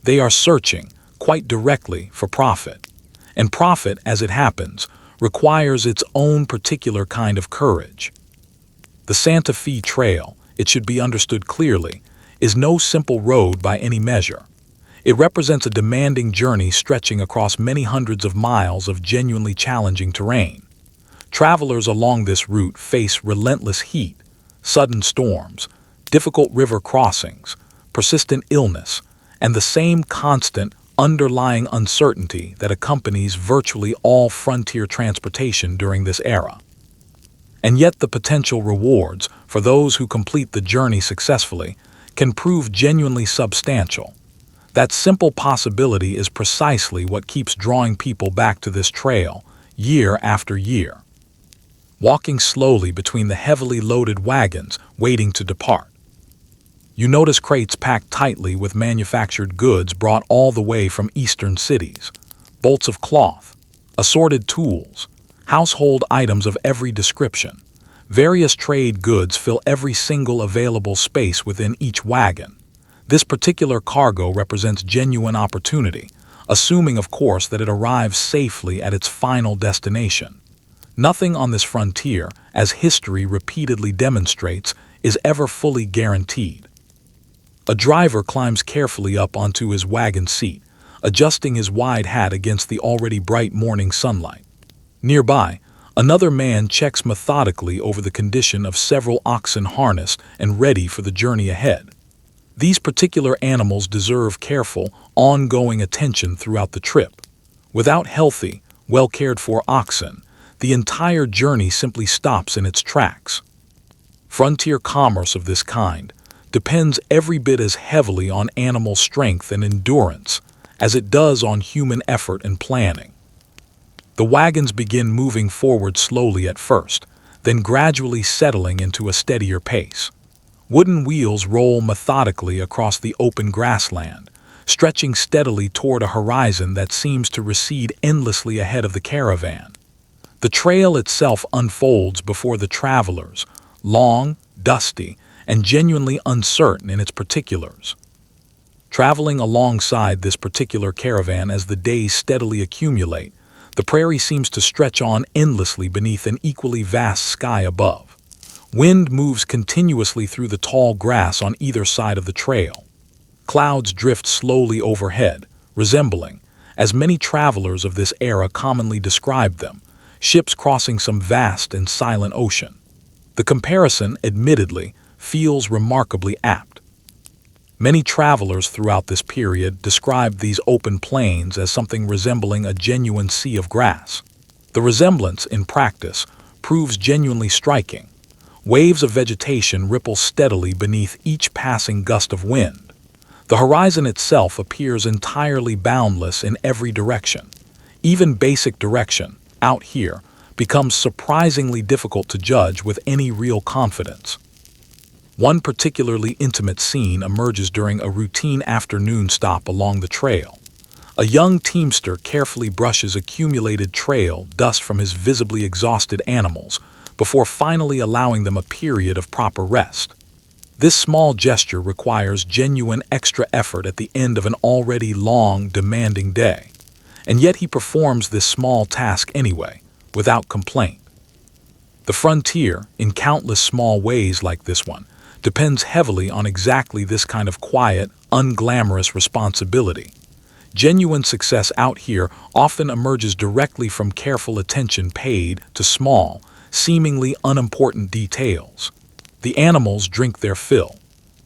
S1: They are searching, quite directly, for profit. And profit, as it happens, requires its own particular kind of courage. The Santa Fe Trail, it should be understood clearly, is no simple road by any measure. It represents a demanding journey stretching across many hundreds of miles of genuinely challenging terrain. Travelers along this route face relentless heat, sudden storms, difficult river crossings, persistent illness, and the same constant, underlying uncertainty that accompanies virtually all frontier transportation during this era. And yet the potential rewards for those who complete the journey successfully can prove genuinely substantial. That simple possibility is precisely what keeps drawing people back to this trail year after year. Walking slowly between the heavily loaded wagons waiting to depart, you notice crates packed tightly with manufactured goods brought all the way from eastern cities, bolts of cloth, assorted tools, household items of every description. Various trade goods fill every single available space within each wagon. This particular cargo represents genuine opportunity, assuming, of course, that it arrives safely at its final destination. Nothing on this frontier, as history repeatedly demonstrates, is ever fully guaranteed. A driver climbs carefully up onto his wagon seat, adjusting his wide hat against the already bright morning sunlight. Nearby, another man checks methodically over the condition of several oxen harnessed and ready for the journey ahead. These particular animals deserve careful, ongoing attention throughout the trip. Without healthy, well-cared-for oxen, the entire journey simply stops in its tracks. Frontier commerce of this kind depends every bit as heavily on animal strength and endurance as it does on human effort and planning. The wagons begin moving forward slowly at first, then gradually settling into a steadier pace. Wooden wheels roll methodically across the open grassland, stretching steadily toward a horizon that seems to recede endlessly ahead of the caravan. The trail itself unfolds before the travelers, long, dusty, and genuinely uncertain in its particulars. Traveling alongside this particular caravan as the days steadily accumulate, the prairie seems to stretch on endlessly beneath an equally vast sky above. Wind moves continuously through the tall grass on either side of the trail. Clouds drift slowly overhead, resembling, as many travelers of this era commonly described them, ships crossing some vast and silent ocean. The comparison, admittedly, feels remarkably apt. Many travelers throughout this period described these open plains as something resembling a genuine sea of grass. The resemblance, in practice, proves genuinely striking. Waves of vegetation ripple steadily beneath each passing gust of wind. The horizon itself appears entirely boundless in every direction. Even basic direction, out here, becomes surprisingly difficult to judge with any real confidence. One particularly intimate scene emerges during a routine afternoon stop along the trail. A young teamster carefully brushes accumulated trail dust from his visibly exhausted animals before finally allowing them a period of proper rest. This small gesture requires genuine extra effort at the end of an already long, demanding day. And yet he performs this small task anyway, without complaint. The frontier, in countless small ways like this one, depends heavily on exactly this kind of quiet, unglamorous responsibility. Genuine success out here often emerges directly from careful attention paid to small, seemingly unimportant details. The animals drink their fill.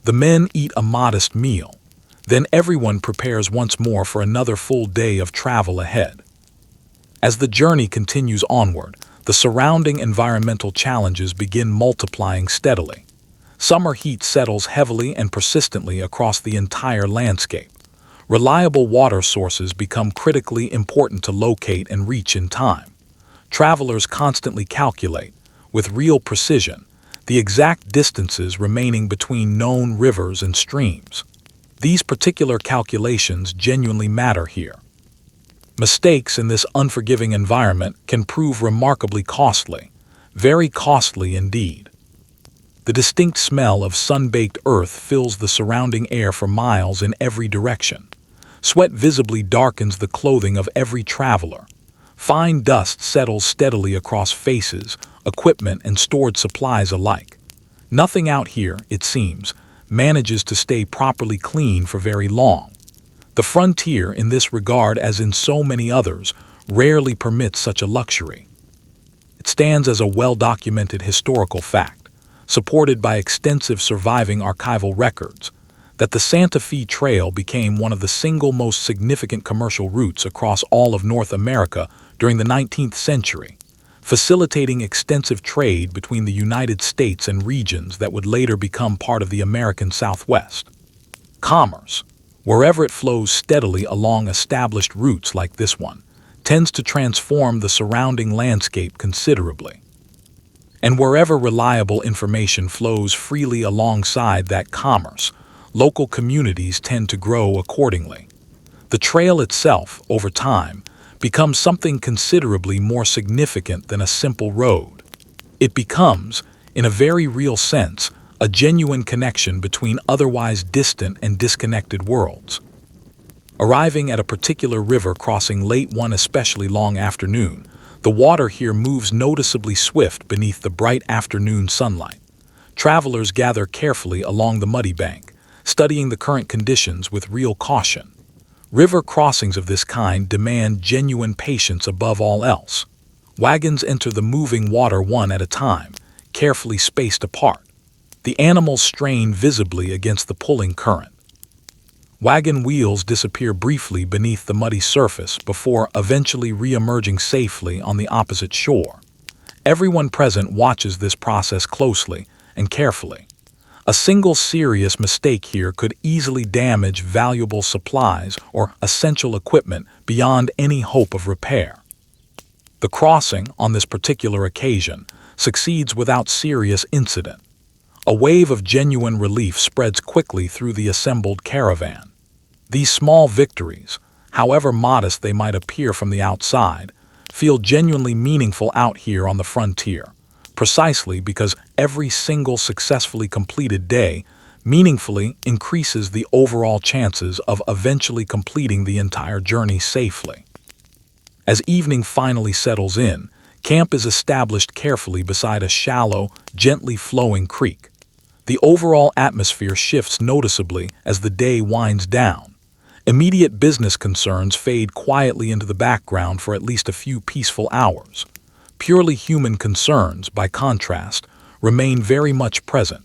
S1: The men eat a modest meal. Then everyone prepares once more for another full day of travel ahead. As the journey continues onward, the surrounding environmental challenges begin multiplying steadily. Summer heat settles heavily and persistently across the entire landscape. Reliable water sources become critically important to locate and reach in time. Travelers constantly calculate, with real precision, the exact distances remaining between known rivers and streams. These particular calculations genuinely matter here. Mistakes in this unforgiving environment can prove remarkably costly, very costly indeed. The distinct smell of sun-baked earth fills the surrounding air for miles in every direction. Sweat visibly darkens the clothing of every traveler. Fine dust settles steadily across faces, equipment, and stored supplies alike. Nothing out here, it seems, manages to stay properly clean for very long. The frontier, in this regard as in so many others, rarely permits such a luxury. It stands as a well-documented historical fact, supported by extensive surviving archival records, that the Santa Fe Trail became one of the single most significant commercial routes across all of North America during the 19th century, facilitating extensive trade between the United States and regions that would later become part of the American Southwest. Commerce, wherever it flows steadily along established routes like this one, tends to transform the surrounding landscape considerably. And wherever reliable information flows freely alongside that commerce, local communities tend to grow accordingly. The trail itself, over time, becomes something considerably more significant than a simple road. It becomes, in a very real sense, a genuine connection between otherwise distant and disconnected worlds. Arriving at a particular river crossing late one especially long afternoon, the water here moves noticeably swift beneath the bright afternoon sunlight. Travelers gather carefully along the muddy bank, studying the current conditions with real caution. River crossings of this kind demand genuine patience above all else. Wagons enter the moving water one at a time, carefully spaced apart. The animals strain visibly against the pulling current. Wagon wheels disappear briefly beneath the muddy surface before eventually re-emerging safely on the opposite shore. Everyone present watches this process closely and carefully. A single serious mistake here could easily damage valuable supplies or essential equipment beyond any hope of repair. The crossing, on this particular occasion, succeeds without serious incident. A wave of genuine relief spreads quickly through the assembled caravan. These small victories, however modest they might appear from the outside, feel genuinely meaningful out here on the frontier, precisely because every single successfully completed day meaningfully increases the overall chances of eventually completing the entire journey safely. As evening finally settles in, camp is established carefully beside a shallow, gently flowing creek. The overall atmosphere shifts noticeably as the day winds down. Immediate business concerns fade quietly into the background for at least a few peaceful hours. Purely human concerns, by contrast, remain very much present.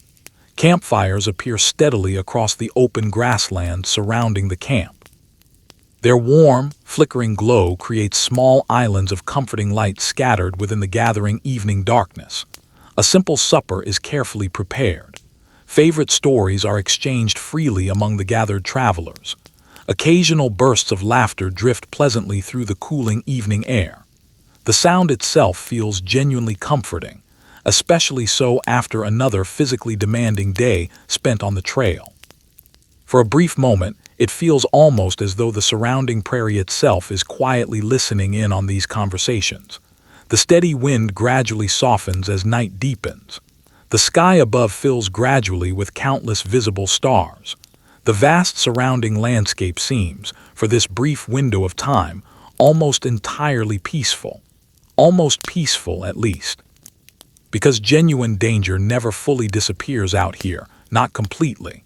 S1: Campfires appear steadily across the open grassland surrounding the camp. Their warm, flickering glow creates small islands of comforting light scattered within the gathering evening darkness. A simple supper is carefully prepared. Favorite stories are exchanged freely among the gathered travelers. Occasional bursts of laughter drift pleasantly through the cooling evening air. The sound itself feels genuinely comforting, especially so after another physically demanding day spent on the trail. For a brief moment, it feels almost as though the surrounding prairie itself is quietly listening in on these conversations. The steady wind gradually softens as night deepens. The sky above fills gradually with countless visible stars. The vast surrounding landscape seems, for this brief window of time, almost entirely peaceful. Almost peaceful, at least. Because genuine danger never fully disappears out here, not completely.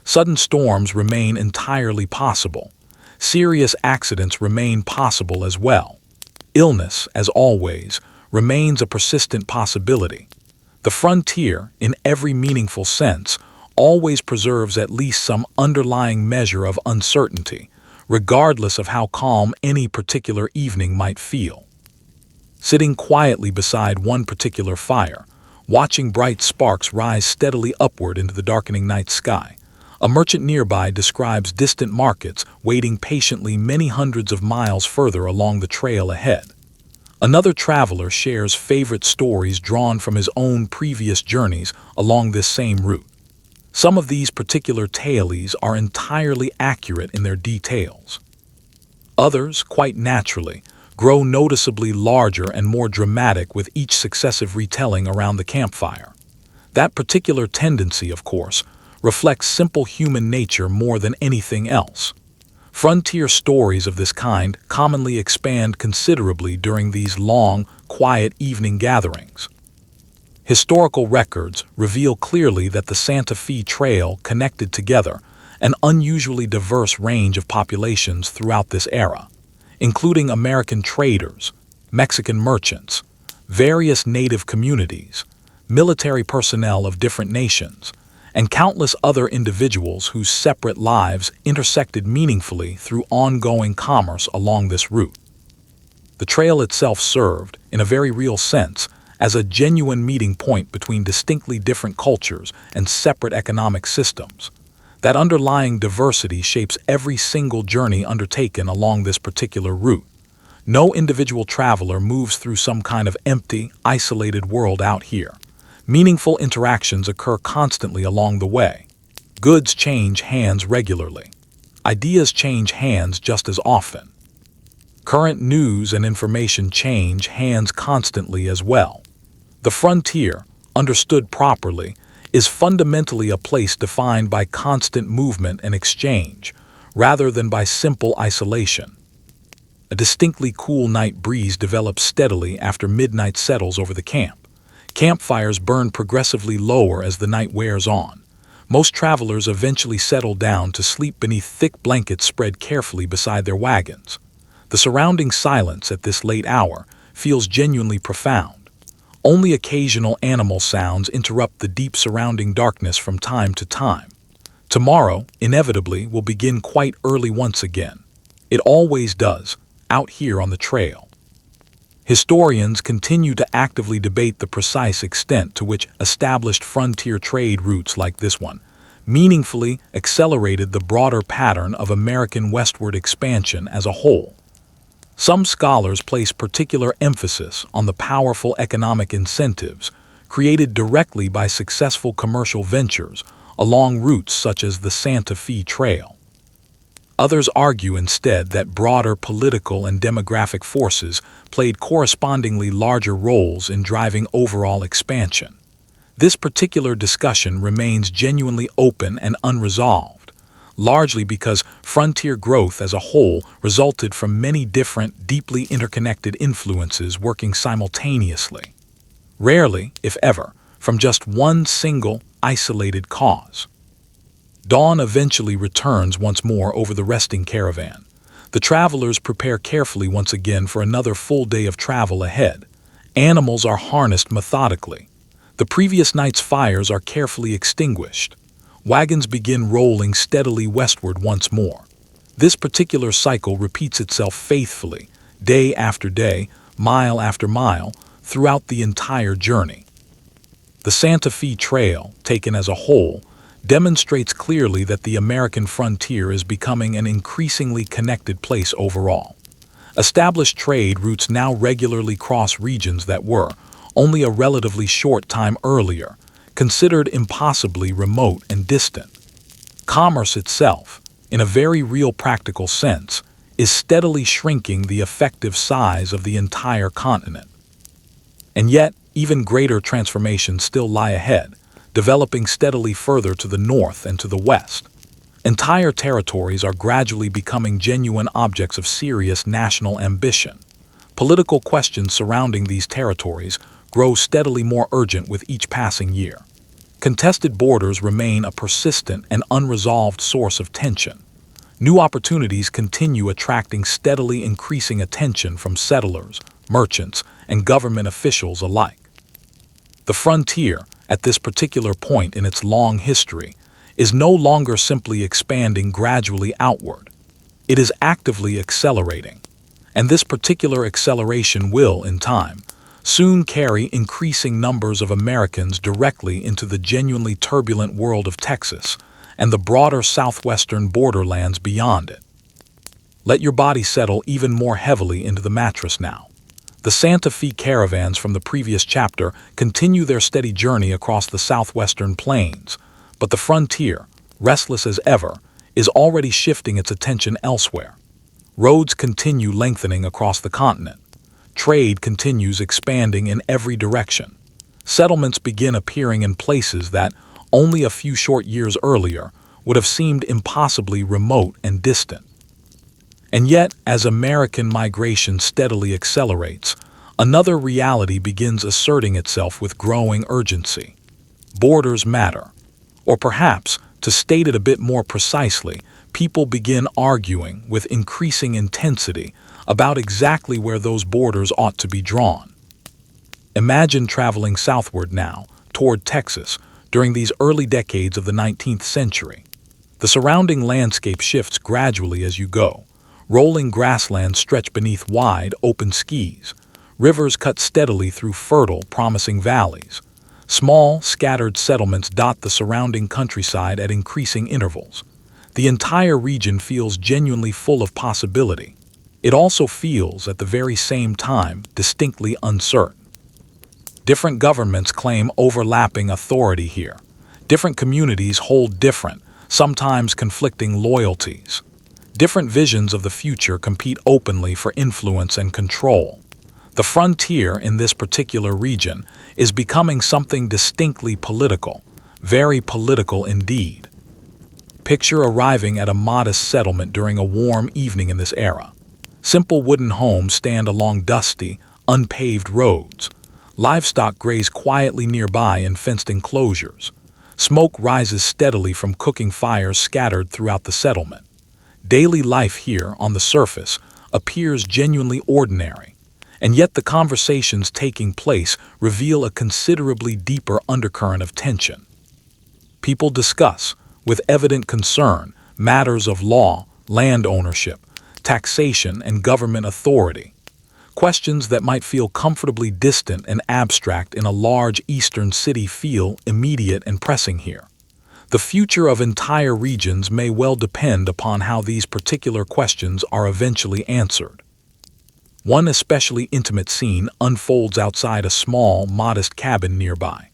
S1: Sudden storms remain entirely possible. Serious accidents remain possible as well. Illness, as always, remains a persistent possibility. The frontier, in every meaningful sense, always preserves at least some underlying measure of uncertainty, regardless of how calm any particular evening might feel. Sitting quietly beside one particular fire, watching bright sparks rise steadily upward into the darkening night sky, a merchant nearby describes distant markets waiting patiently many hundreds of miles further along the trail ahead. Another traveler shares favorite stories drawn from his own previous journeys along this same route. Some of these particular tales are entirely accurate in their details. Others, quite naturally, grow noticeably larger and more dramatic with each successive retelling around the campfire. That particular tendency, of course, reflects simple human nature more than anything else. Frontier stories of this kind commonly expand considerably during these long, quiet evening gatherings. Historical records reveal clearly that the Santa Fe Trail connected together an unusually diverse range of populations throughout this era, including American traders, Mexican merchants, various native communities, military personnel of different nations, and countless other individuals whose separate lives intersected meaningfully through ongoing commerce along this route. The trail itself served, in a very real sense, as a genuine meeting point between distinctly different cultures and separate economic systems. That underlying diversity shapes every single journey undertaken along this particular route. No individual traveler moves through some kind of empty, isolated world out here. Meaningful interactions occur constantly along the way. Goods change hands regularly. Ideas change hands just as often. Current news and information change hands constantly as well. The frontier, understood properly, is fundamentally a place defined by constant movement and exchange, rather than by simple isolation. A distinctly cool night breeze develops steadily after midnight settles over the camp. Campfires burn progressively lower as the night wears on. Most travelers eventually settle down to sleep beneath thick blankets spread carefully beside their wagons. The surrounding silence at this late hour feels genuinely profound. Only occasional animal sounds interrupt the deep surrounding darkness from time to time. Tomorrow, inevitably, will begin quite early once again. It always does, out here on the trail. Historians continue to actively debate the precise extent to which established frontier trade routes like this one meaningfully accelerated the broader pattern of American westward expansion as a whole. Some scholars place particular emphasis on the powerful economic incentives created directly by successful commercial ventures along routes such as the Santa Fe Trail. Others argue instead that broader political and demographic forces played correspondingly larger roles in driving overall expansion. This particular discussion remains genuinely open and unresolved, largely because frontier growth as a whole resulted from many different, deeply interconnected influences working simultaneously. Rarely, if ever, from just one single, isolated cause. Dawn eventually returns once more over the resting caravan. The travelers prepare carefully once again for another full day of travel ahead. Animals are harnessed methodically. The previous night's fires are carefully extinguished. Wagons begin rolling steadily westward once more. This particular cycle repeats itself faithfully, day after day, mile after mile, throughout the entire journey. The Santa Fe Trail, taken as a whole, demonstrates clearly that the American frontier is becoming an increasingly connected place overall. Established trade routes now regularly cross regions that were, only a relatively short time earlier, considered impossibly remote and distant. Commerce itself, in a very real practical sense, is steadily shrinking the effective size of the entire continent. And yet, even greater transformations still lie ahead, developing steadily further to the north and to the west. Entire territories are gradually becoming genuine objects of serious national ambition. Political questions surrounding these territories grow steadily more urgent with each passing year. Contested borders remain a persistent and unresolved source of tension. New opportunities continue attracting steadily increasing attention from settlers, merchants, and government officials alike. The frontier, at this particular point in its long history, is no longer simply expanding gradually outward. It is actively accelerating. And this particular acceleration will, in time, soon carry increasing numbers of Americans directly into the genuinely turbulent world of Texas and the broader southwestern borderlands beyond it. Let your body settle even more heavily into the mattress now. The Santa Fe caravans from the previous chapter continue their steady journey across the southwestern plains, but the frontier, restless as ever, is already shifting its attention elsewhere. Roads continue lengthening across the continent. Trade continues expanding in every direction. Settlements begin appearing in places that, only a few short years earlier, would have seemed impossibly remote and distant. And yet, as American migration steadily accelerates, another reality begins asserting itself with growing urgency. Borders matter. Or perhaps, to state it a bit more precisely, people begin arguing with increasing intensity about exactly where those borders ought to be drawn. Imagine traveling southward now, toward Texas, during these early decades of the 19th century. The surrounding landscape shifts gradually as you go. Rolling grasslands stretch beneath wide, open skis. Rivers cut steadily through fertile, promising valleys. Small, scattered settlements dot the surrounding countryside at increasing intervals. The entire region feels genuinely full of possibility. It also feels, at the very same time, distinctly uncertain. Different governments claim overlapping authority here. Different communities hold different, sometimes conflicting loyalties. Different visions of the future compete openly for influence and control. The frontier in this particular region is becoming something distinctly political, very political indeed. Picture arriving at a modest settlement during a warm evening in this era. Simple wooden homes stand along dusty, unpaved roads. Livestock graze quietly nearby in fenced enclosures. Smoke rises steadily from cooking fires scattered throughout the settlement. Daily life here, on the surface, appears genuinely ordinary, and yet the conversations taking place reveal a considerably deeper undercurrent of tension. People discuss, with evident concern, matters of law, land ownership, taxation, and government authority. Questions that might feel comfortably distant and abstract in a large eastern city feel immediate and pressing here. The future of entire regions may well depend upon how these particular questions are eventually answered. One especially intimate scene unfolds outside a small, modest cabin nearby.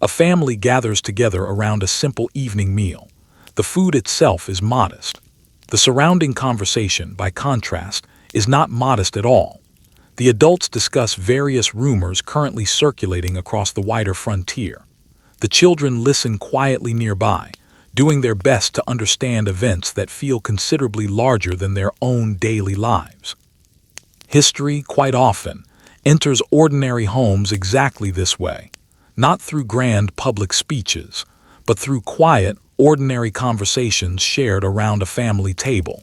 S1: A family gathers together around a simple evening meal. The food itself is modest. The surrounding conversation, by contrast, is not modest at all. The adults discuss various rumors currently circulating across the wider frontier. The children listen quietly nearby, doing their best to understand events that feel considerably larger than their own daily lives. History, quite often, enters ordinary homes exactly this way, not through grand public speeches, but through quiet, ordinary conversations shared around a family table.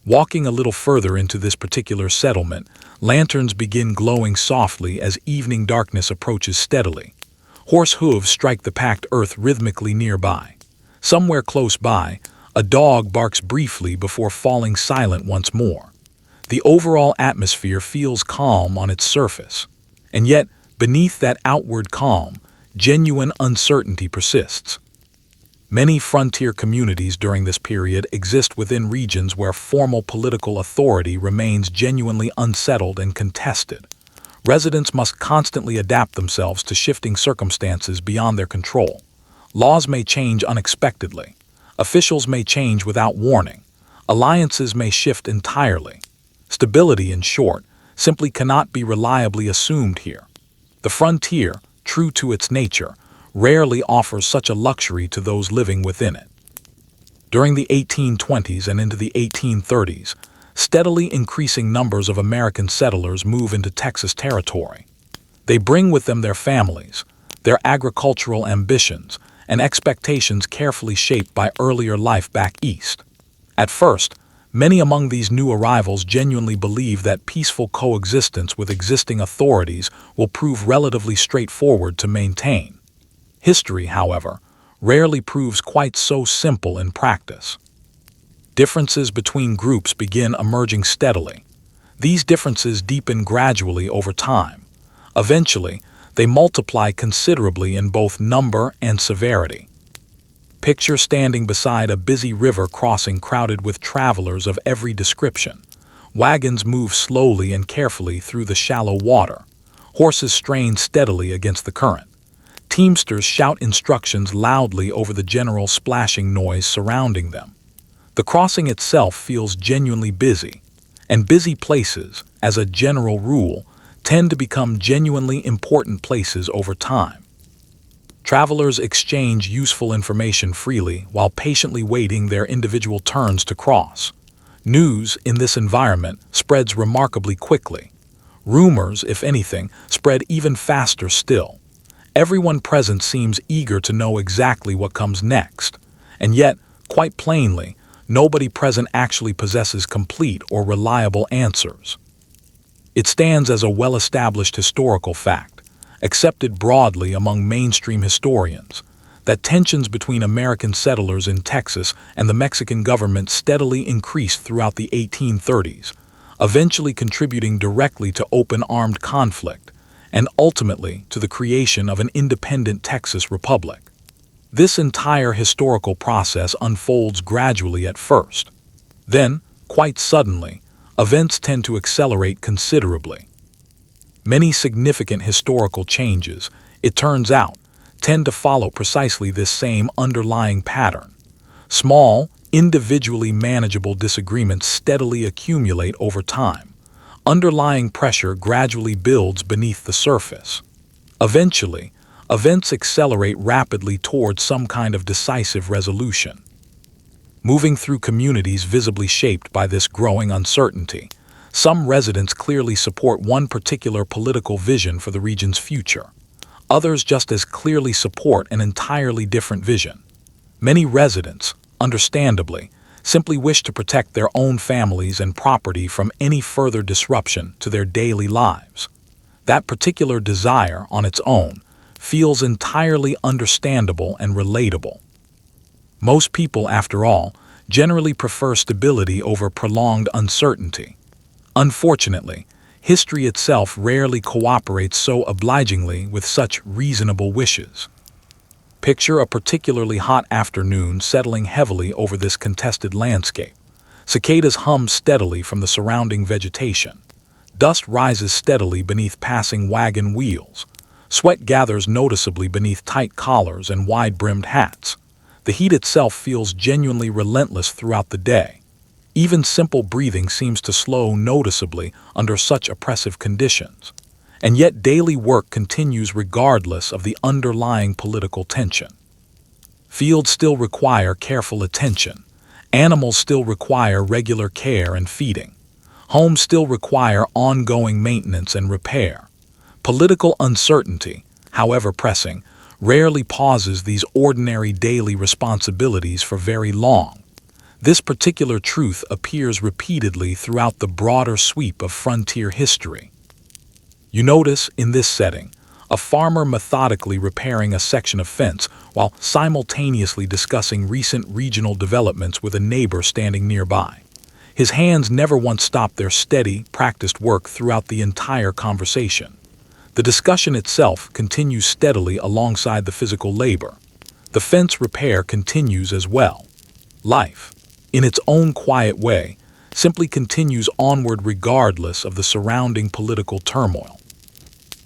S1: Walking a little further into this particular settlement, lanterns begin glowing softly as evening darkness approaches steadily. Horse hooves strike the packed earth rhythmically nearby. Somewhere close by, a dog barks briefly before falling silent once more. The overall atmosphere feels calm on its surface, and yet, beneath that outward calm, genuine uncertainty persists. Many frontier communities during this period exist within regions where formal political authority remains genuinely unsettled and contested. Residents must constantly adapt themselves to shifting circumstances beyond their control. Laws may change unexpectedly. Officials may change without warning. Alliances may shift entirely. Stability, in short, simply cannot be reliably assumed here. The frontier, true to its nature, rarely offers such a luxury to those living within it. During the 1820s and into the 1830s, steadily increasing numbers of American settlers move into Texas territory. They bring with them their families, their agricultural ambitions, and expectations carefully shaped by earlier life back east. At first, many among these new arrivals genuinely believe that peaceful coexistence with existing authorities will prove relatively straightforward to maintain. History, however, rarely proves quite so simple in practice. Differences between groups begin emerging steadily. These differences deepen gradually over time. Eventually, they multiply considerably in both number and severity. Picture standing beside a busy river crossing crowded with travelers of every description. Wagons move slowly and carefully through the shallow water. Horses strain steadily against the current. Teamsters shout instructions loudly over the general splashing noise surrounding them. The crossing itself feels genuinely busy, and busy places, as a general rule, tend to become genuinely important places over time. Travelers exchange useful information freely while patiently waiting their individual turns to cross. News in this environment spreads remarkably quickly. Rumors, if anything, spread even faster still. Everyone present seems eager to know exactly what comes next. And yet, quite plainly, nobody present actually possesses complete or reliable answers. It stands as a well-established historical fact, accepted broadly among mainstream historians, that tensions between American settlers in Texas and the Mexican government steadily increased throughout the 1830s, eventually contributing directly to open armed conflict and ultimately to the creation of an independent Texas Republic. This entire historical process unfolds gradually at first. Then, quite suddenly, events tend to accelerate considerably. Many significant historical changes, it turns out, tend to follow precisely this same underlying pattern. Small, individually manageable disagreements steadily accumulate over time. Underlying pressure gradually builds beneath the surface. Eventually, events accelerate rapidly towards some kind of decisive resolution. Moving through communities visibly shaped by this growing uncertainty, some residents clearly support one particular political vision for the region's future. Others just as clearly support an entirely different vision. Many residents, understandably, simply wish to protect their own families and property from any further disruption to their daily lives. That particular desire, on its own, feels entirely understandable and relatable. Most people, after all, generally prefer stability over prolonged uncertainty. Unfortunately, history itself rarely cooperates so obligingly with such reasonable wishes. Picture a particularly hot afternoon settling heavily over this contested landscape. Cicadas hum steadily from the surrounding vegetation. Dust rises steadily beneath passing wagon wheels. Sweat gathers noticeably beneath tight collars and wide-brimmed hats. The heat itself feels genuinely relentless throughout the day. Even simple breathing seems to slow noticeably under such oppressive conditions. And yet daily work continues regardless of the underlying political tension. Fields still require careful attention. Animals still require regular care and feeding. Homes still require ongoing maintenance and repair. Political uncertainty, however pressing, rarely pauses these ordinary daily responsibilities for very long. This particular truth appears repeatedly throughout the broader sweep of frontier history. You notice, in this setting, a farmer methodically repairing a section of fence while simultaneously discussing recent regional developments with a neighbor standing nearby. His hands never once stop their steady, practiced work throughout the entire conversation. The discussion itself continues steadily alongside the physical labor. The fence repair continues as well. Life, in its own quiet way, simply continues onward regardless of the surrounding political turmoil.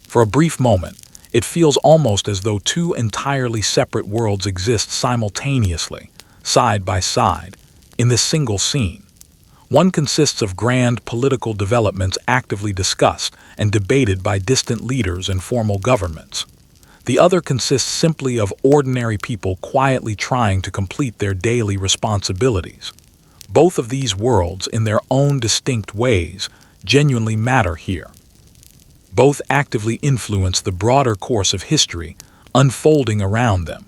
S1: For a brief moment, it feels almost as though two entirely separate worlds exist simultaneously, side by side, in this single scene. One consists of grand political developments actively discussed and debated by distant leaders and formal governments. The other consists simply of ordinary people quietly trying to complete their daily responsibilities. Both of these worlds, in their own distinct ways, genuinely matter here. Both actively influence the broader course of history unfolding around them.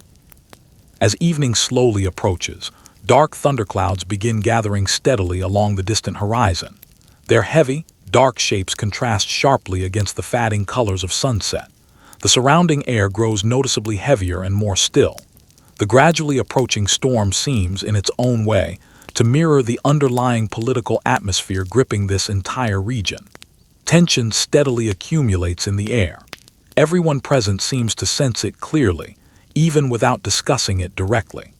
S1: As evening slowly approaches, dark thunderclouds begin gathering steadily along the distant horizon. Their heavy, dark shapes contrast sharply against the fading colors of sunset. The surrounding air grows noticeably heavier and more still. The gradually approaching storm seems, in its own way, to mirror the underlying political atmosphere gripping this entire region. Tension steadily accumulates in the air. Everyone present seems to sense it clearly, even without discussing it directly.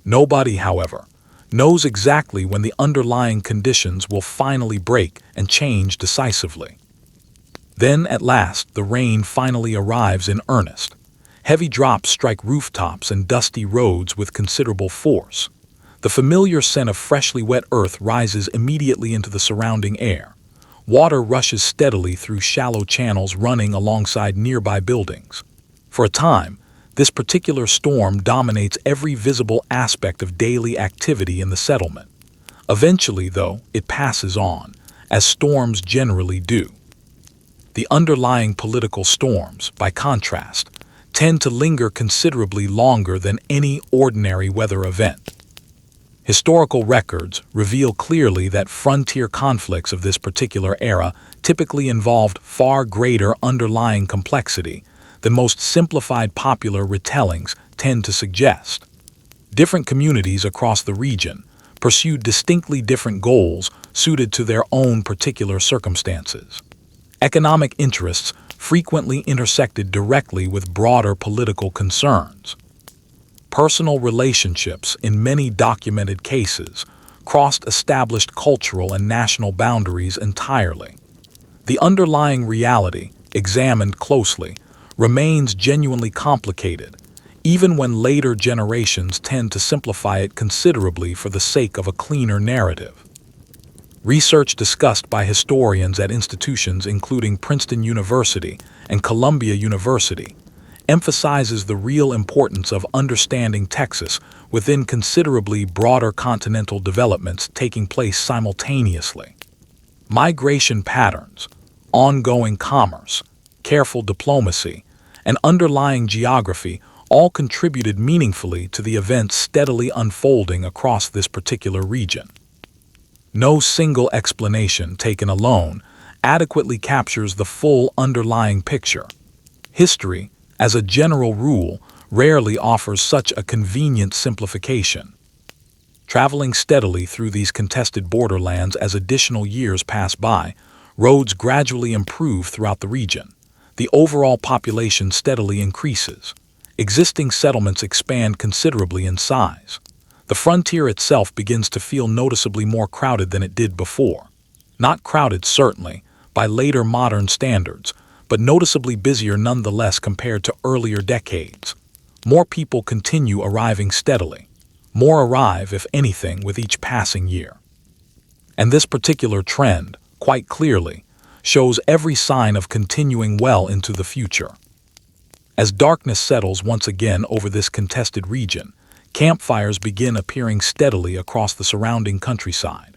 S1: Nobody, however, knows exactly when the underlying conditions will finally break and change decisively. Then, at last, the rain finally arrives in earnest. Heavy drops strike rooftops and dusty roads with considerable force. The familiar scent of freshly wet earth rises immediately into the surrounding air. Water rushes steadily through shallow channels running alongside nearby buildings. For a time, this particular storm dominates every visible aspect of daily activity in the settlement. Eventually, though, it passes on, as storms generally do. The underlying political storms, by contrast, tend to linger considerably longer than any ordinary weather event. Historical records reveal clearly that frontier conflicts of this particular era typically involved far greater underlying complexity than most simplified popular retellings tend to suggest. Different communities across the region pursued distinctly different goals suited to their own particular circumstances. Economic interests frequently intersected directly with broader political concerns. Personal relationships, in many documented cases, crossed established cultural and national boundaries entirely. The underlying reality, examined closely, remains genuinely complicated, even when later generations tend to simplify it considerably for the sake of a cleaner narrative. Research discussed by historians at institutions including Princeton University and Columbia University emphasizes the real importance of understanding Texas within considerably broader continental developments taking place simultaneously. Migration patterns, ongoing commerce, careful diplomacy, and underlying geography all contributed meaningfully to the events steadily unfolding across this particular region. No single explanation taken alone adequately captures the full underlying picture. History, as a general rule, rarely offers such a convenient simplification. Traveling steadily through these contested borderlands as additional years pass by, roads gradually improve throughout the region. The overall population steadily increases. Existing settlements expand considerably in size. The frontier itself begins to feel noticeably more crowded than it did before. Not crowded, certainly, by later modern standards, but noticeably busier nonetheless compared to earlier decades. More people continue arriving steadily. More arrive, if anything, with each passing year. And this particular trend, quite clearly, shows every sign of continuing well into the future. As darkness settles once again over this contested region, campfires begin appearing steadily across the surrounding countryside.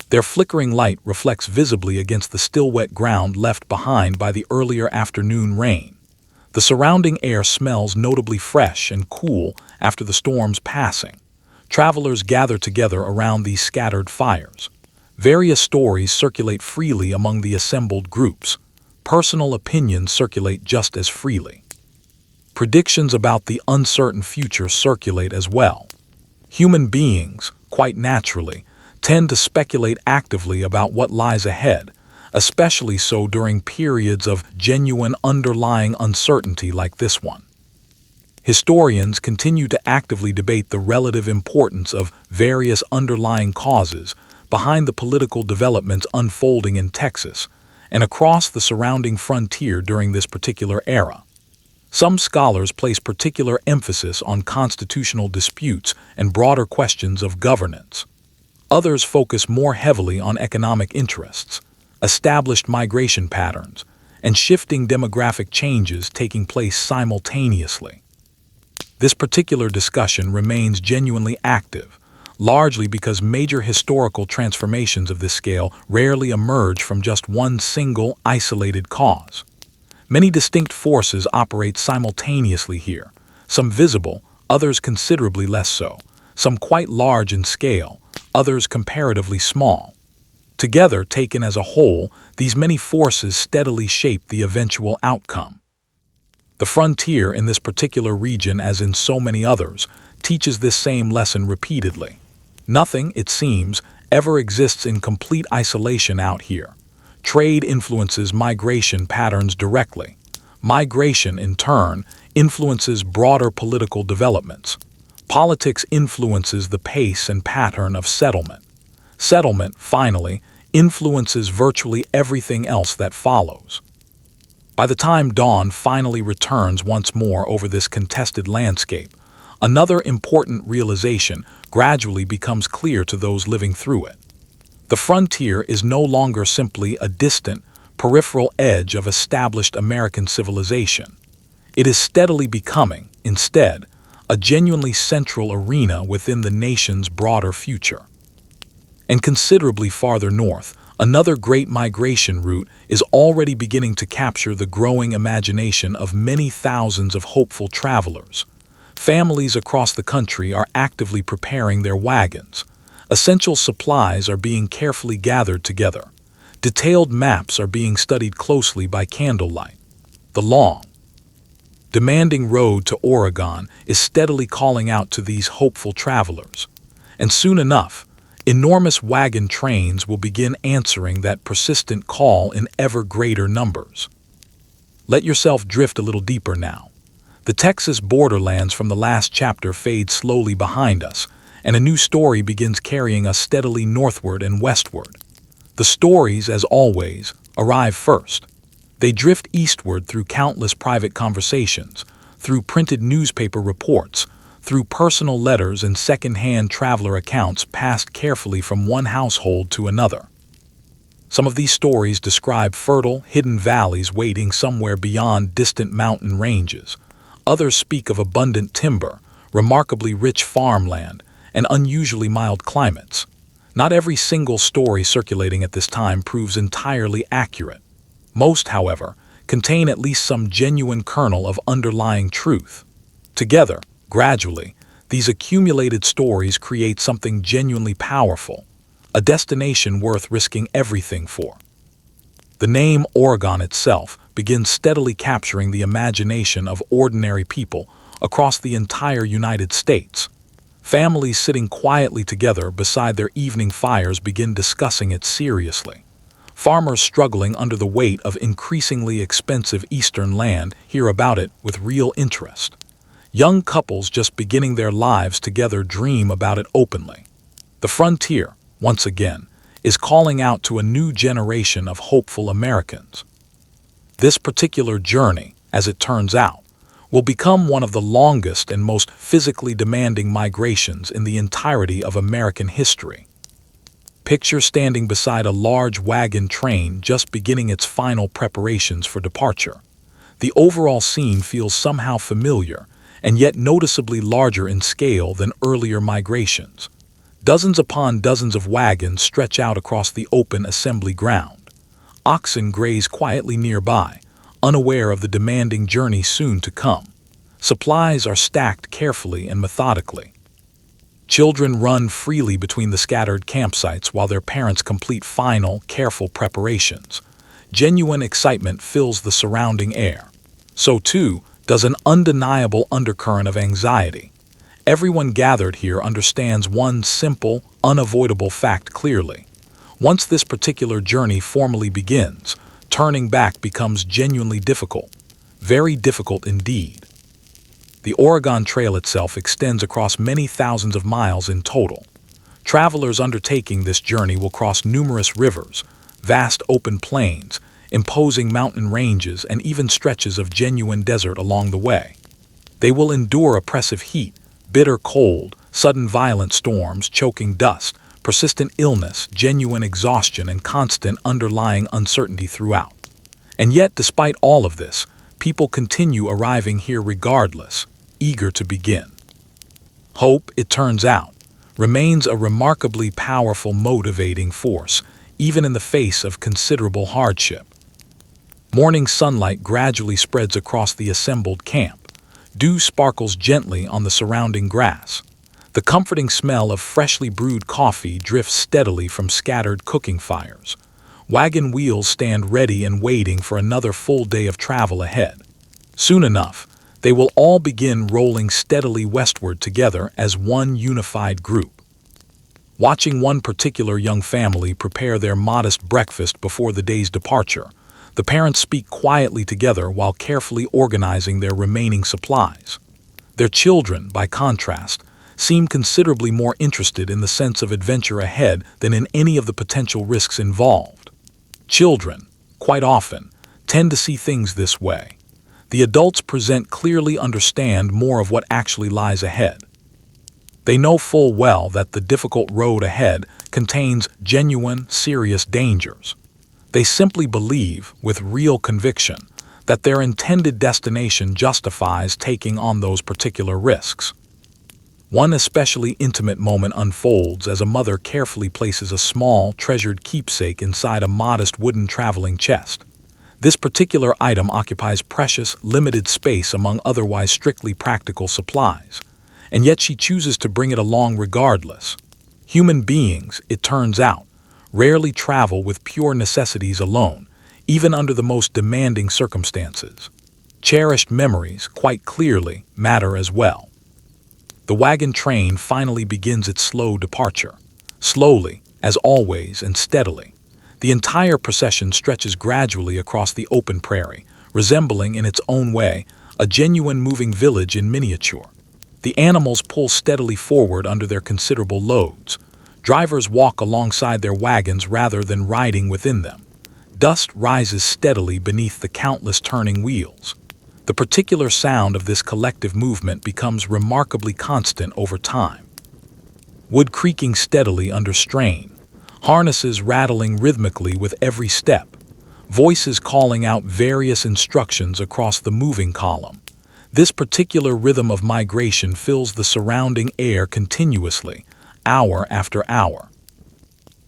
S1: Their flickering light reflects visibly against the still wet ground left behind by the earlier afternoon rain. The surrounding air smells notably fresh and cool after the storm's passing. Travelers gather together around these scattered fires. Various stories circulate freely among the assembled groups. Personal opinions circulate just as freely. Predictions about the uncertain future circulate as well. Human beings, quite naturally, tend to speculate actively about what lies ahead, especially so during periods of genuine underlying uncertainty like this one. Historians continue to actively debate the relative importance of various underlying causes behind the political developments unfolding in Texas and across the surrounding frontier during this particular era. Some scholars place particular emphasis on constitutional disputes and broader questions of governance. Others focus more heavily on economic interests, established migration patterns, and shifting demographic changes taking place simultaneously. This particular discussion remains genuinely active, largely because major historical transformations of this scale rarely emerge from just one single, isolated cause. Many distinct forces operate simultaneously here, some visible, others considerably less so, some quite large in scale, others comparatively small. Together, taken as a whole, these many forces steadily shape the eventual outcome. The frontier in this particular region, as in so many others, teaches this same lesson repeatedly. Nothing, it seems, ever exists in complete isolation out here. Trade influences migration patterns directly. Migration, in turn, influences broader political developments. Politics influences the pace and pattern of settlement. Settlement, finally, influences virtually everything else that follows. By the time dawn finally returns once more over this contested landscape, another important realization gradually becomes clear to those living through it. The frontier is no longer simply a distant, peripheral edge of established American civilization. It is steadily becoming, instead, a genuinely central arena within the nation's broader future. And considerably farther north, another great migration route is already beginning to capture the growing imagination of many thousands of hopeful travelers. Families across the country are actively preparing their wagons. Essential supplies are being carefully gathered together. Detailed maps are being studied closely by candlelight. The long, demanding road to Oregon is steadily calling out to these hopeful travelers. And soon enough, enormous wagon trains will begin answering that persistent call in ever greater numbers. Let yourself drift a little deeper now. The Texas borderlands from the last chapter fade slowly behind us, and a new story begins carrying us steadily northward and westward. The stories, as always, arrive first. They drift eastward through countless private conversations, through printed newspaper reports, through personal letters and second-hand traveler accounts passed carefully from one household to another. Some of these stories describe fertile, hidden valleys waiting somewhere beyond distant mountain ranges. Others speak of abundant timber, remarkably rich farmland, and unusually mild climates. Not every single story circulating at this time proves entirely accurate. Most, however, contain at least some genuine kernel of underlying truth. Together, gradually, these accumulated stories create something genuinely powerful, a destination worth risking everything for. The name Oregon itself begins steadily capturing the imagination of ordinary people across the entire United States. Families sitting quietly together beside their evening fires begin discussing it seriously. Farmers struggling under the weight of increasingly expensive eastern land hear about it with real interest. Young couples just beginning their lives together dream about it openly. The frontier, once again, is calling out to a new generation of hopeful Americans. This particular journey, as it turns out, will become one of the longest and most physically demanding migrations in the entirety of American history. Picture standing beside a large wagon train just beginning its final preparations for departure. The overall scene feels somehow familiar, and yet noticeably larger in scale than earlier migrations. Dozens upon dozens of wagons stretch out across the open assembly ground. Oxen graze quietly nearby, unaware of the demanding journey soon to come. Supplies are stacked carefully and methodically. Children run freely between the scattered campsites while their parents complete final, careful preparations. Genuine excitement fills the surrounding air. So too does an undeniable undercurrent of anxiety. Everyone gathered here understands one simple, unavoidable fact clearly. Once this particular journey formally begins, turning back becomes genuinely difficult. Very difficult indeed. The Oregon Trail itself extends across many thousands of miles in total. Travelers undertaking this journey will cross numerous rivers, vast open plains, imposing mountain ranges, and even stretches of genuine desert along the way. They will endure oppressive heat, bitter cold, sudden violent storms, choking dust, persistent illness, genuine exhaustion, and constant underlying uncertainty throughout. And yet, despite all of this, people continue arriving here regardless, eager to begin. Hope, it turns out, remains a remarkably powerful motivating force, even in the face of considerable hardship. Morning sunlight gradually spreads across the assembled camp. Dew sparkles gently on the surrounding grass. The comforting smell of freshly brewed coffee drifts steadily from scattered cooking fires. Wagon wheels stand ready and waiting for another full day of travel ahead. Soon enough, they will all begin rolling steadily westward together as one unified group. Watching one particular young family prepare their modest breakfast before the day's departure, the parents speak quietly together while carefully organizing their remaining supplies. Their children, by contrast, seem considerably more interested in the sense of adventure ahead than in any of the potential risks involved. Children, quite often, tend to see things this way. The adults present clearly understand more of what actually lies ahead. They know full well that the difficult road ahead contains genuine, serious dangers. They simply believe, with real conviction, that their intended destination justifies taking on those particular risks. One especially intimate moment unfolds as a mother carefully places a small, treasured keepsake inside a modest wooden traveling chest. This particular item occupies precious, limited space among otherwise strictly practical supplies, and yet she chooses to bring it along regardless. Human beings, it turns out, rarely travel with pure necessities alone, even under the most demanding circumstances. Cherished memories, quite clearly, matter as well. The wagon train finally begins its slow departure. Slowly, as always, and steadily. The entire procession stretches gradually across the open prairie, resembling in its own way a genuine moving village in miniature. The animals pull steadily forward under their considerable loads. Drivers walk alongside their wagons rather than riding within them. Dust rises steadily beneath the countless turning wheels. The particular sound of this collective movement becomes remarkably constant over time. Wood creaking steadily under strain, harnesses rattling rhythmically with every step, voices calling out various instructions across the moving column. This particular rhythm of migration fills the surrounding air continuously, hour after hour.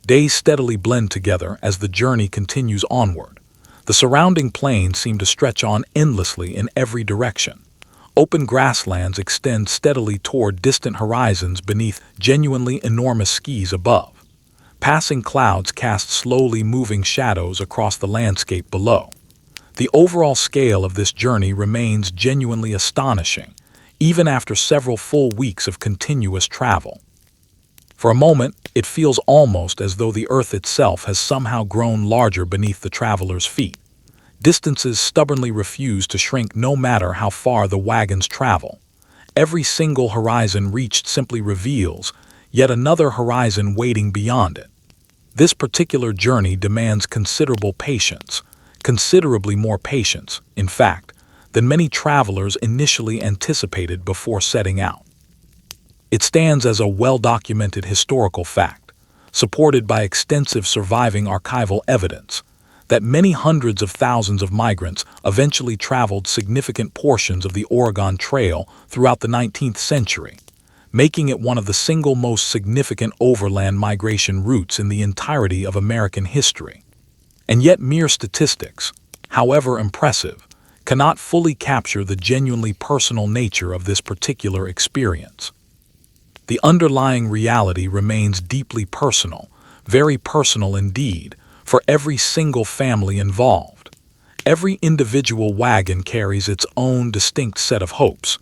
S1: Days steadily blend together as the journey continues onward. The surrounding plains seem to stretch on endlessly in every direction. Open grasslands extend steadily toward distant horizons beneath genuinely enormous skies above. Passing clouds cast slowly moving shadows across the landscape below. The overall scale of this journey remains genuinely astonishing, even after several full weeks of continuous travel. For a moment, it feels almost as though the earth itself has somehow grown larger beneath the traveler's feet. Distances stubbornly refuse to shrink no matter how far the wagons travel. Every single horizon reached simply reveals yet another horizon waiting beyond it. This particular journey demands considerable patience, considerably more patience, in fact, than many travelers initially anticipated before setting out. It stands as a well-documented historical fact, supported by extensive surviving archival evidence, that many hundreds of thousands of migrants eventually traveled significant portions of the Oregon Trail throughout the 19th century, making it one of the single most significant overland migration routes in the entirety of American history. And yet mere statistics, however impressive, cannot fully capture the genuinely personal nature of this particular experience. The underlying reality remains deeply personal, very personal indeed, for every single family involved. Every individual wagon carries its own distinct set of hopes.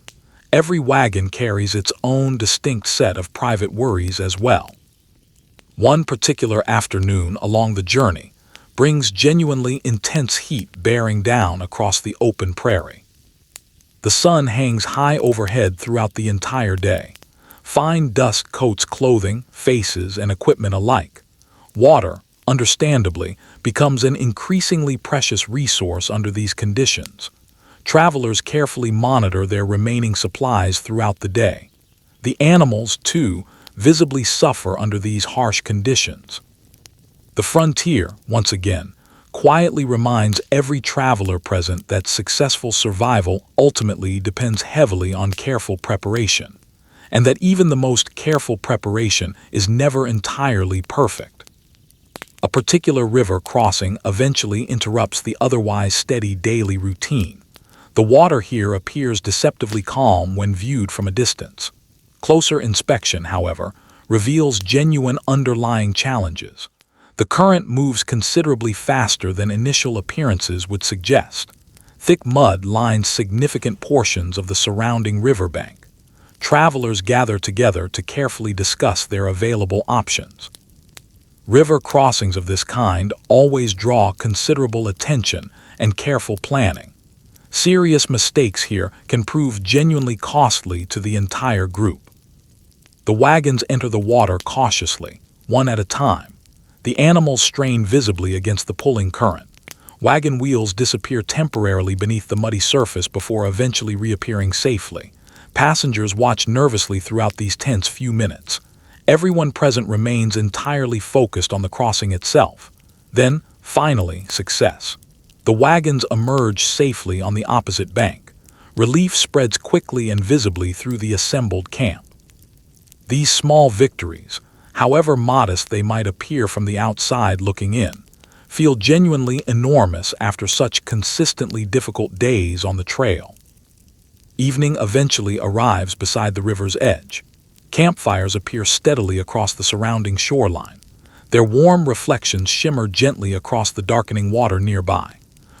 S1: Every wagon carries its own distinct set of private worries as well. One particular afternoon along the journey brings genuinely intense heat bearing down across the open prairie. The sun hangs high overhead throughout the entire day. Fine dust coats clothing, faces, and equipment alike. Water, understandably, becomes an increasingly precious resource under these conditions. Travelers carefully monitor their remaining supplies throughout the day. The animals, too, visibly suffer under these harsh conditions. The frontier, once again, quietly reminds every traveler present that successful survival ultimately depends heavily on careful preparation, and that even the most careful preparation is never entirely perfect. A particular river crossing eventually interrupts the otherwise steady daily routine. The water here appears deceptively calm when viewed from a distance. Closer inspection, however, reveals genuine underlying challenges. The current moves considerably faster than initial appearances would suggest. Thick mud lines significant portions of the surrounding riverbank. Travelers gather together to carefully discuss their available options. River crossings of this kind always draw considerable attention and careful planning. Serious mistakes here can prove genuinely costly to the entire group. The wagons enter the water cautiously, one at a time. The animals strain visibly against the pulling current. Wagon wheels disappear temporarily beneath the muddy surface before eventually reappearing safely. Passengers watch nervously throughout these tense few minutes. Everyone present remains entirely focused on the crossing itself. Then, finally, success. The wagons emerge safely on the opposite bank. Relief spreads quickly and visibly through the assembled camp. These small victories, however modest they might appear from the outside looking in, feel genuinely enormous after such consistently difficult days on the trail. Evening eventually arrives beside the river's edge. Campfires appear steadily across the surrounding shoreline. Their warm reflections shimmer gently across the darkening water nearby.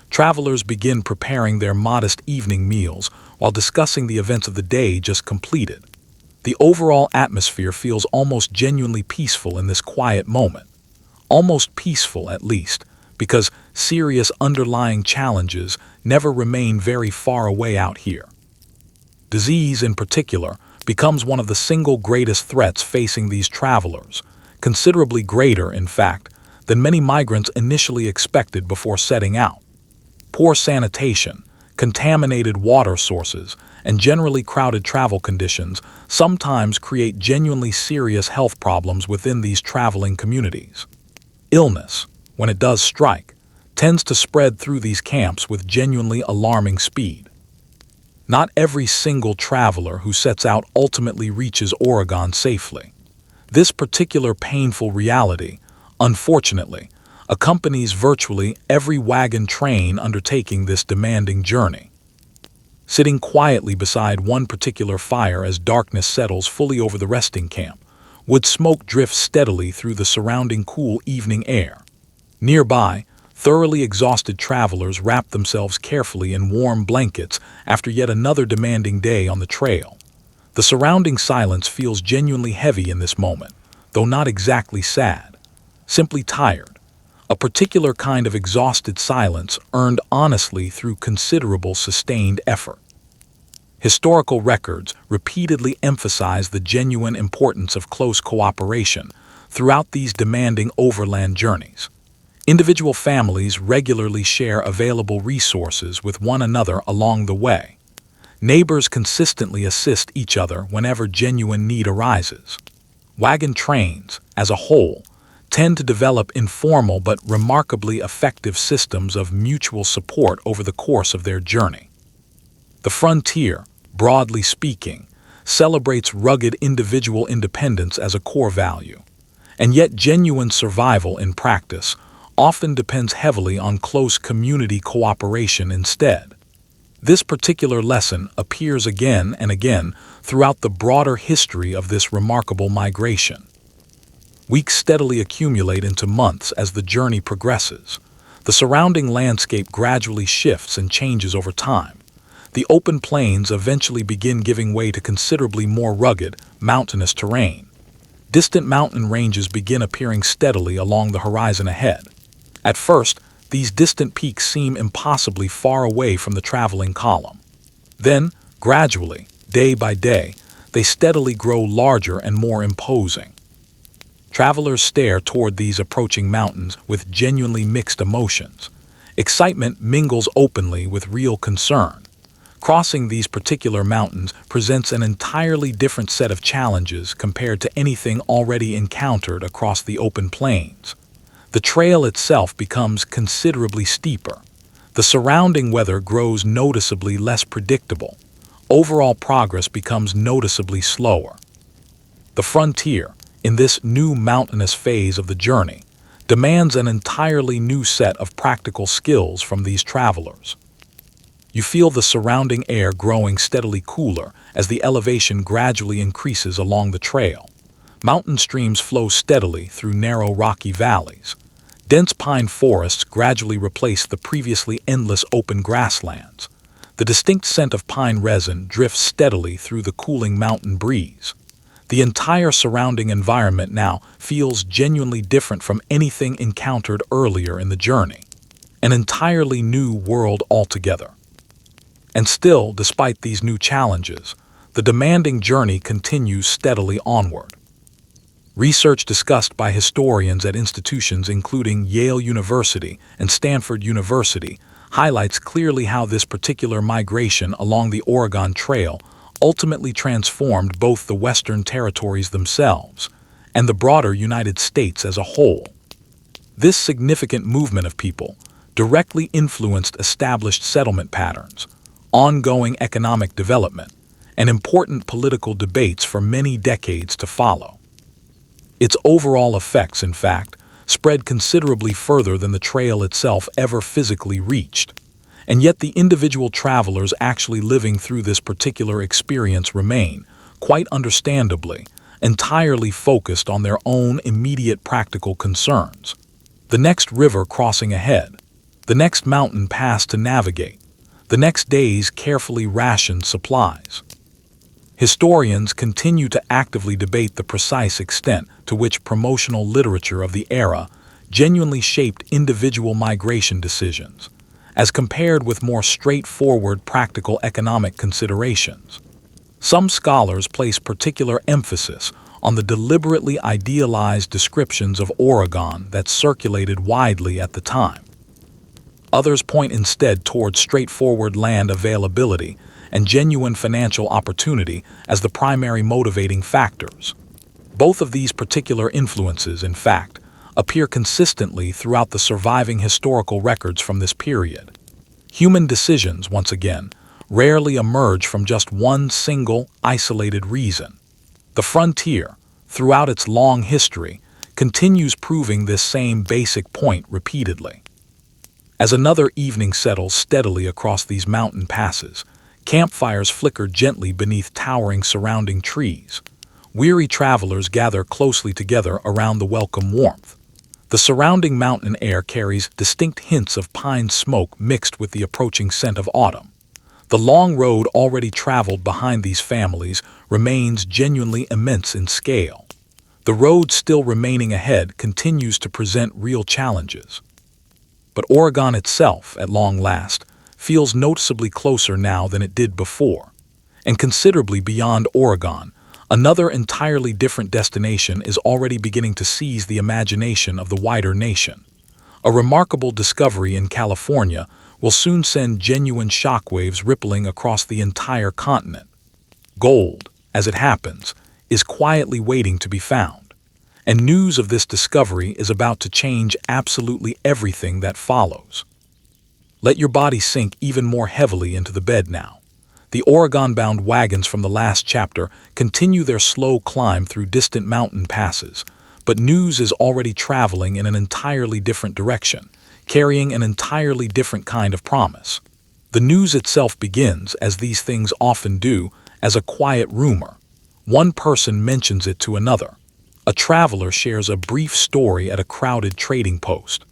S1: Travelers begin preparing their modest evening meals while discussing the events of the day just completed. The overall atmosphere feels almost genuinely peaceful in this quiet moment. Almost peaceful, at least, because serious underlying challenges never remain very far away out here. Disease, in particular, becomes one of the single greatest threats facing these travelers, considerably greater, in fact, than many migrants initially expected before setting out. Poor sanitation, contaminated water sources, and generally crowded travel conditions sometimes create genuinely serious health problems within these traveling communities. Illness, when it does strike, tends to spread through these camps with genuinely alarming speed. Not every single traveler who sets out ultimately reaches Oregon safely. This particular painful reality, unfortunately, accompanies virtually every wagon train undertaking this demanding journey. Sitting quietly beside one particular fire as darkness settles fully over the resting camp, wood smoke drifts steadily through the surrounding cool evening air. Nearby, thoroughly exhausted travelers wrap themselves carefully in warm blankets after yet another demanding day on the trail. The surrounding silence feels genuinely heavy in this moment, though not exactly sad, simply tired. A particular kind of exhausted silence earned honestly through considerable sustained effort. Historical records repeatedly emphasize the genuine importance of close cooperation throughout these demanding overland journeys. Individual families regularly share available resources with one another along the way. Neighbors consistently assist each other whenever genuine need arises. Wagon trains, as a whole, tend to develop informal but remarkably effective systems of mutual support over the course of their journey. The frontier, broadly speaking, celebrates rugged individual independence as a core value, and yet genuine survival in practice often depends heavily on close community cooperation instead. This particular lesson appears again and again throughout the broader history of this remarkable migration. Weeks steadily accumulate into months as the journey progresses. The surrounding landscape gradually shifts and changes over time. The open plains eventually begin giving way to considerably more rugged, mountainous terrain. Distant mountain ranges begin appearing steadily along the horizon ahead. At first, these distant peaks seem impossibly far away from the traveling column. Then, gradually, day by day, they steadily grow larger and more imposing. Travelers stare toward these approaching mountains with genuinely mixed emotions. Excitement mingles openly with real concern. Crossing these particular mountains presents an entirely different set of challenges compared to anything already encountered across the open plains. The trail itself becomes considerably steeper. The surrounding weather grows noticeably less predictable. Overall progress becomes noticeably slower. The frontier, in this new mountainous phase of the journey, demands an entirely new set of practical skills from these travelers. You feel the surrounding air growing steadily cooler as the elevation gradually increases along the trail. Mountain streams flow steadily through narrow rocky valleys. Dense pine forests gradually replace the previously endless open grasslands. The distinct scent of pine resin drifts steadily through the cooling mountain breeze. The entire surrounding environment now feels genuinely different from anything encountered earlier in the journey. An entirely new world altogether. And still, despite these new challenges, the demanding journey continues steadily onward. Research discussed by historians at institutions including Yale University and Stanford University highlights clearly how this particular migration along the Oregon Trail ultimately transformed both the Western territories themselves and the broader United States as a whole. This significant movement of people directly influenced established settlement patterns, ongoing economic development, and important political debates for many decades to follow. Its overall effects, in fact, spread considerably further than the trail itself ever physically reached, and yet the individual travelers actually living through this particular experience remain, quite understandably, entirely focused on their own immediate practical concerns. The next river crossing ahead, the next mountain pass to navigate, the next day's carefully rationed supplies. Historians continue to actively debate the precise extent to which promotional literature of the era genuinely shaped individual migration decisions, as compared with more straightforward practical economic considerations. Some scholars place particular emphasis on the deliberately idealized descriptions of Oregon that circulated widely at the time. Others point instead toward straightforward land availability and genuine financial opportunity as the primary motivating factors. Both of these particular influences, in fact, appear consistently throughout the surviving historical records from this period. Human decisions, once again, rarely emerge from just one single, isolated reason. The frontier, throughout its long history, continues proving this same basic point repeatedly. As another evening settles steadily across these mountain passes, campfires flicker gently beneath towering surrounding trees. Weary travelers gather closely together around the welcome warmth. The surrounding mountain air carries distinct hints of pine smoke mixed with the approaching scent of autumn. The long road already traveled behind these families remains genuinely immense in scale. The road still remaining ahead continues to present real challenges. But Oregon itself, at long last, feels noticeably closer now than it did before. And considerably beyond Oregon, another entirely different destination is already beginning to seize the imagination of the wider nation. A remarkable discovery in California will soon send genuine shockwaves rippling across the entire continent. Gold, as it happens, is quietly waiting to be found, and news of this discovery is about to change absolutely everything that follows. Let your body sink even more heavily into the bed now. The Oregon-bound wagons from the last chapter continue their slow climb through distant mountain passes, but news is already traveling in an entirely different direction, carrying an entirely different kind of promise. The news itself begins, as these things often do, as a quiet rumor. One person mentions it to another. A traveler shares a brief story at a crowded trading post.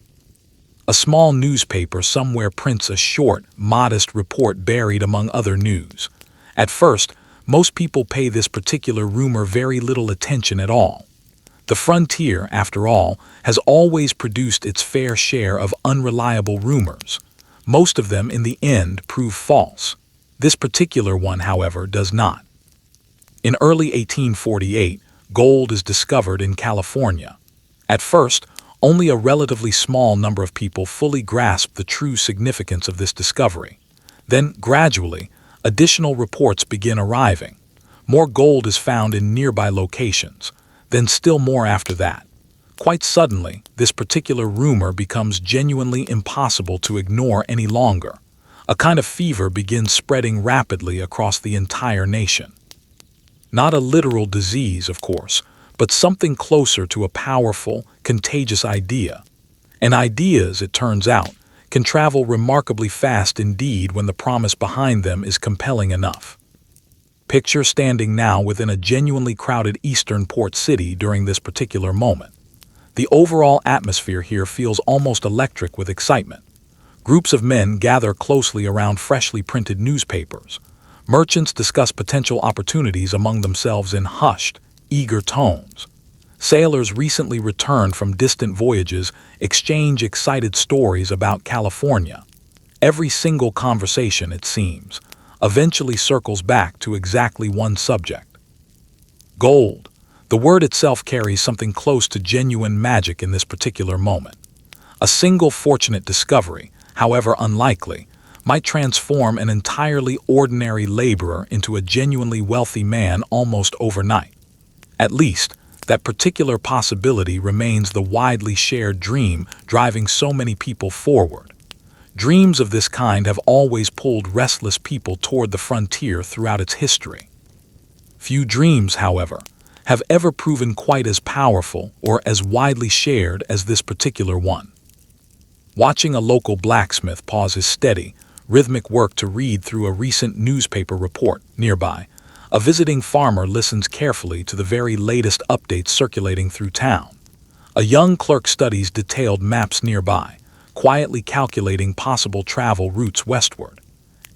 S1: A small newspaper somewhere prints a short, modest report buried among other news. At first, most people pay this particular rumor very little attention at all. The frontier, after all, has always produced its fair share of unreliable rumors. Most of them, in the end, prove false. This particular one, however, does not. In early 1848, gold is discovered in California. At first, only a relatively small number of people fully grasp the true significance of this discovery. Then, gradually, additional reports begin arriving. More gold is found in nearby locations, then still more after that. Quite suddenly, this particular rumor becomes genuinely impossible to ignore any longer. A kind of fever begins spreading rapidly across the entire nation. Not a literal disease, of course, but something closer to a powerful, contagious idea. And ideas, it turns out, can travel remarkably fast indeed when the promise behind them is compelling enough. Picture standing now within a genuinely crowded eastern port city during this particular moment. The overall atmosphere here feels almost electric with excitement. Groups of men gather closely around freshly printed newspapers. Merchants discuss potential opportunities among themselves in hushed, eager tones. Sailors recently returned from distant voyages exchange excited stories about California. Every single conversation, it seems, eventually circles back to exactly one subject. Gold. The word itself carries something close to genuine magic in this particular moment. A single fortunate discovery, however unlikely, might transform an entirely ordinary laborer into a genuinely wealthy man almost overnight. At least, That particular possibility remains the widely shared dream driving so many people forward. Dreams of this kind have always pulled restless people toward the frontier throughout its history. Few dreams, however, have ever proven quite as powerful or as widely shared as this particular one. Watching a local blacksmith pause his steady, rhythmic work to read through a recent newspaper report nearby, a visiting farmer listens carefully to the very latest updates circulating through town. A young clerk studies detailed maps nearby, quietly calculating possible travel routes westward.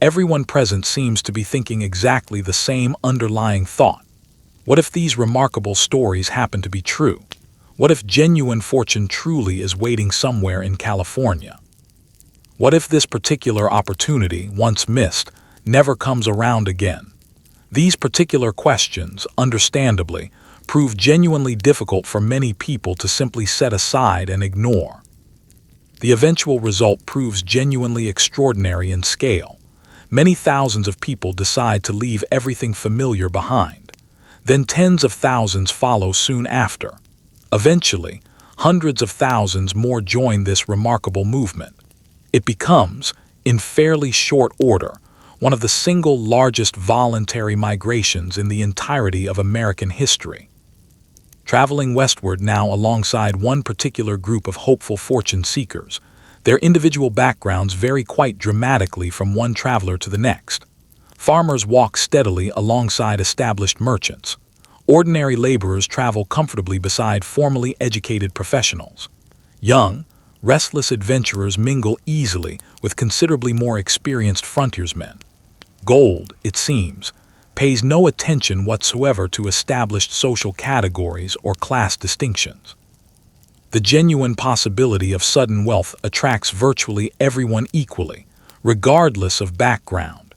S1: Everyone present seems to be thinking exactly the same underlying thought. What if these remarkable stories happen to be true? What if genuine fortune truly is waiting somewhere in California? What if this particular opportunity, once missed, never comes around again? These particular questions, understandably, prove genuinely difficult for many people to simply set aside and ignore. The eventual result proves genuinely extraordinary in scale. Many thousands of people decide to leave everything familiar behind. Then tens of thousands follow soon after. Eventually, hundreds of thousands more join this remarkable movement. It becomes, in fairly short order, one of the single largest voluntary migrations in the entirety of American history. Traveling westward now alongside one particular group of hopeful fortune seekers, their individual backgrounds vary quite dramatically from one traveler to the next. Farmers walk steadily alongside established merchants. Ordinary laborers travel comfortably beside formally educated professionals. Young, restless adventurers mingle easily with considerably more experienced frontiersmen. Gold, it seems, pays no attention whatsoever to established social categories or class distinctions. The genuine possibility of sudden wealth attracts virtually everyone equally, regardless of background.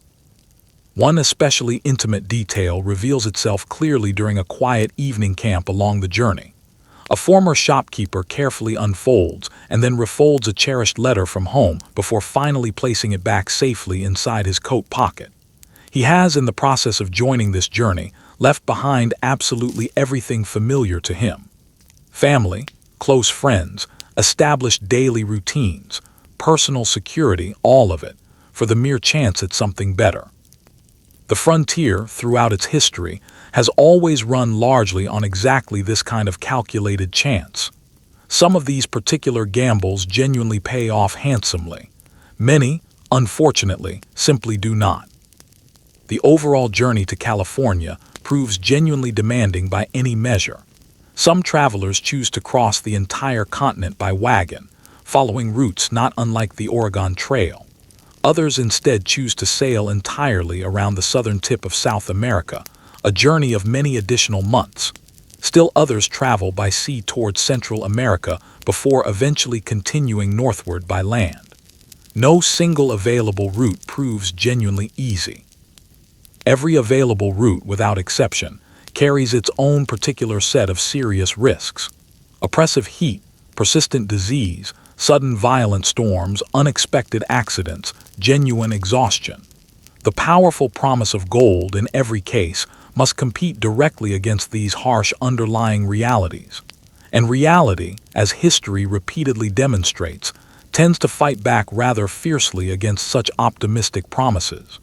S1: One especially intimate detail reveals itself clearly during a quiet evening camp along the journey. A former shopkeeper carefully unfolds and then refolds a cherished letter from home before finally placing it back safely inside his coat pocket. He has, in the process of joining this journey, left behind absolutely everything familiar to him. Family, close friends, established daily routines, personal security, all of it, for the mere chance at something better. The frontier, throughout its history, has always run largely on exactly this kind of calculated chance. Some of these particular gambles genuinely pay off handsomely. Many, unfortunately, simply do not. The overall journey to California proves genuinely demanding by any measure. Some travelers choose to cross the entire continent by wagon, following routes not unlike the Oregon Trail. Others instead choose to sail entirely around the southern tip of South America, a journey of many additional months. Still others travel by sea towards Central America before eventually continuing northward by land. No single available route proves genuinely easy. Every available route, without exception, carries its own particular set of serious risks. Oppressive heat, persistent disease, sudden violent storms, unexpected accidents, genuine exhaustion. The powerful promise of gold in every case must compete directly against these harsh underlying realities. And reality, as history repeatedly demonstrates, tends to fight back rather fiercely against such optimistic promises.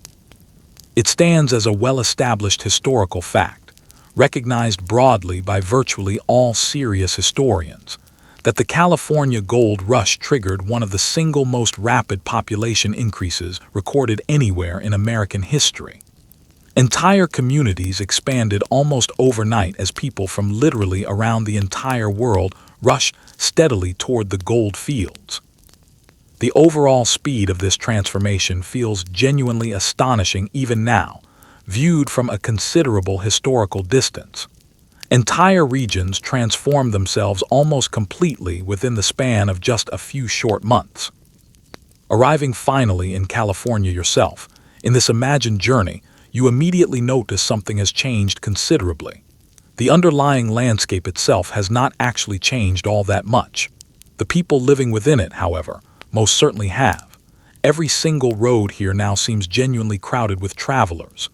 S1: It stands as a well-established historical fact, recognized broadly by virtually all serious historians, that the California gold rush triggered one of the single most rapid population increases recorded anywhere in American history. Entire communities expanded almost overnight as people from literally around the entire world rushed steadily toward the gold fields. The overall speed of this transformation feels genuinely astonishing even now, viewed from a considerable historical distance. Entire regions transform themselves almost completely within the span of just a few short months. Arriving finally in California yourself, in this imagined journey, you immediately notice something has changed considerably. The underlying landscape itself has not actually changed all that much. The people living within it, however, most certainly have. Every single road here now seems genuinely crowded with travelers.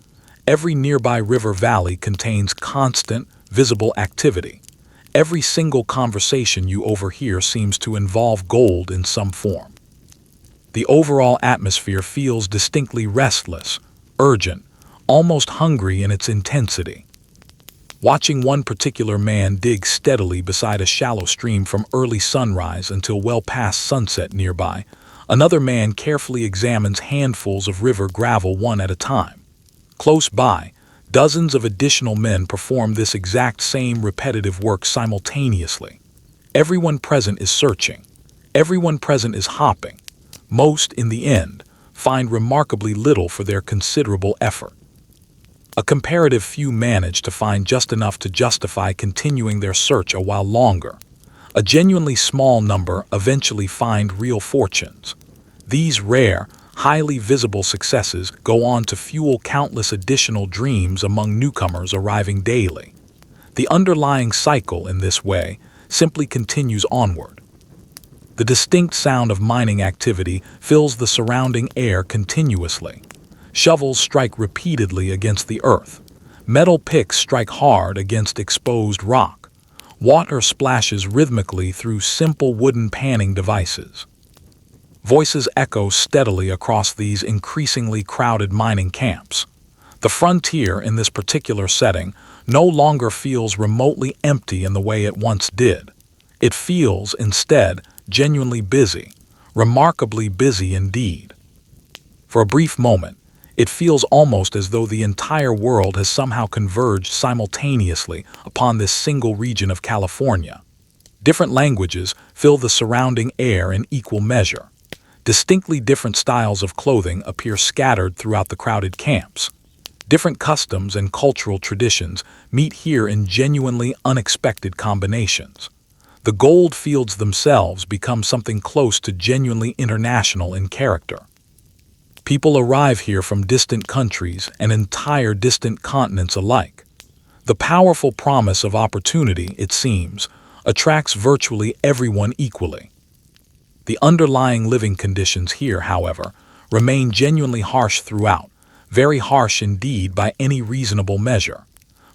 S1: Every nearby river valley contains constant, visible activity. Every single conversation you overhear seems to involve gold in some form. The overall atmosphere feels distinctly restless, urgent, almost hungry in its intensity. Watching one particular man dig steadily beside a shallow stream from early sunrise until well past sunset nearby, another man carefully examines handfuls of river gravel one at a time. Close by, dozens of additional men perform this exact same repetitive work simultaneously. Everyone present is searching. Everyone present is hopping. Most, in the end, find remarkably little for their considerable effort. A comparative few manage to find just enough to justify continuing their search a while longer. A genuinely small number eventually find real fortunes. These rare, highly visible successes go on to fuel countless additional dreams among newcomers arriving daily. The underlying cycle, in this way, simply continues onward. The distinct sound of mining activity fills the surrounding air continuously. Shovels strike repeatedly against the earth. Metal picks strike hard against exposed rock. Water splashes rhythmically through simple wooden panning devices. Voices echo steadily across these increasingly crowded mining camps. The frontier in this particular setting no longer feels remotely empty in the way it once did. It feels, instead, genuinely busy, remarkably busy indeed. For a brief moment, it feels almost as though the entire world has somehow converged simultaneously upon this single region of California. Different languages fill the surrounding air in equal measure. Distinctly different styles of clothing appear scattered throughout the crowded camps. Different customs and cultural traditions meet here in genuinely unexpected combinations. The gold fields themselves become something close to genuinely international in character. People arrive here from distant countries and entire distant continents alike. The powerful promise of opportunity, it seems, attracts virtually everyone equally. The underlying living conditions here, however, remain genuinely harsh throughout, very harsh indeed by any reasonable measure.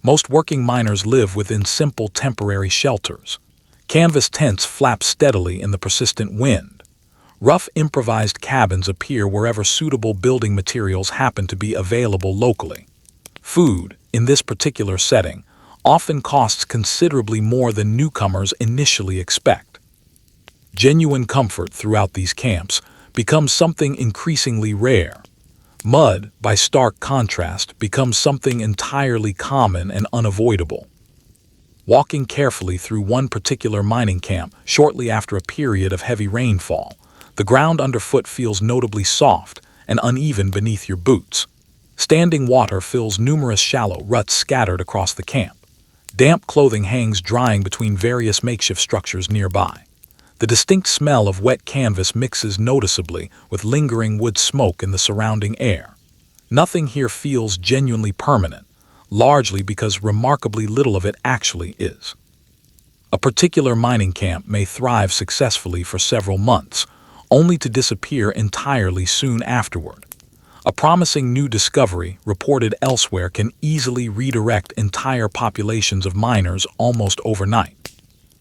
S1: Most working miners live within simple temporary shelters. Canvas tents flap steadily in the persistent wind. Rough improvised cabins appear wherever suitable building materials happen to be available locally. Food, in this particular setting, often costs considerably more than newcomers initially expect. Genuine comfort throughout these camps becomes something increasingly rare. Mud, by stark contrast, becomes something entirely common and unavoidable. Walking carefully through one particular mining camp shortly after a period of heavy rainfall, the ground underfoot feels notably soft and uneven beneath your boots. Standing water fills numerous shallow ruts scattered across the camp. Damp clothing hangs drying between various makeshift structures nearby. The distinct smell of wet canvas mixes noticeably with lingering wood smoke in the surrounding air. Nothing here feels genuinely permanent, largely because remarkably little of it actually is. A particular mining camp may thrive successfully for several months, only to disappear entirely soon afterward. A promising new discovery reported elsewhere can easily redirect entire populations of miners almost overnight.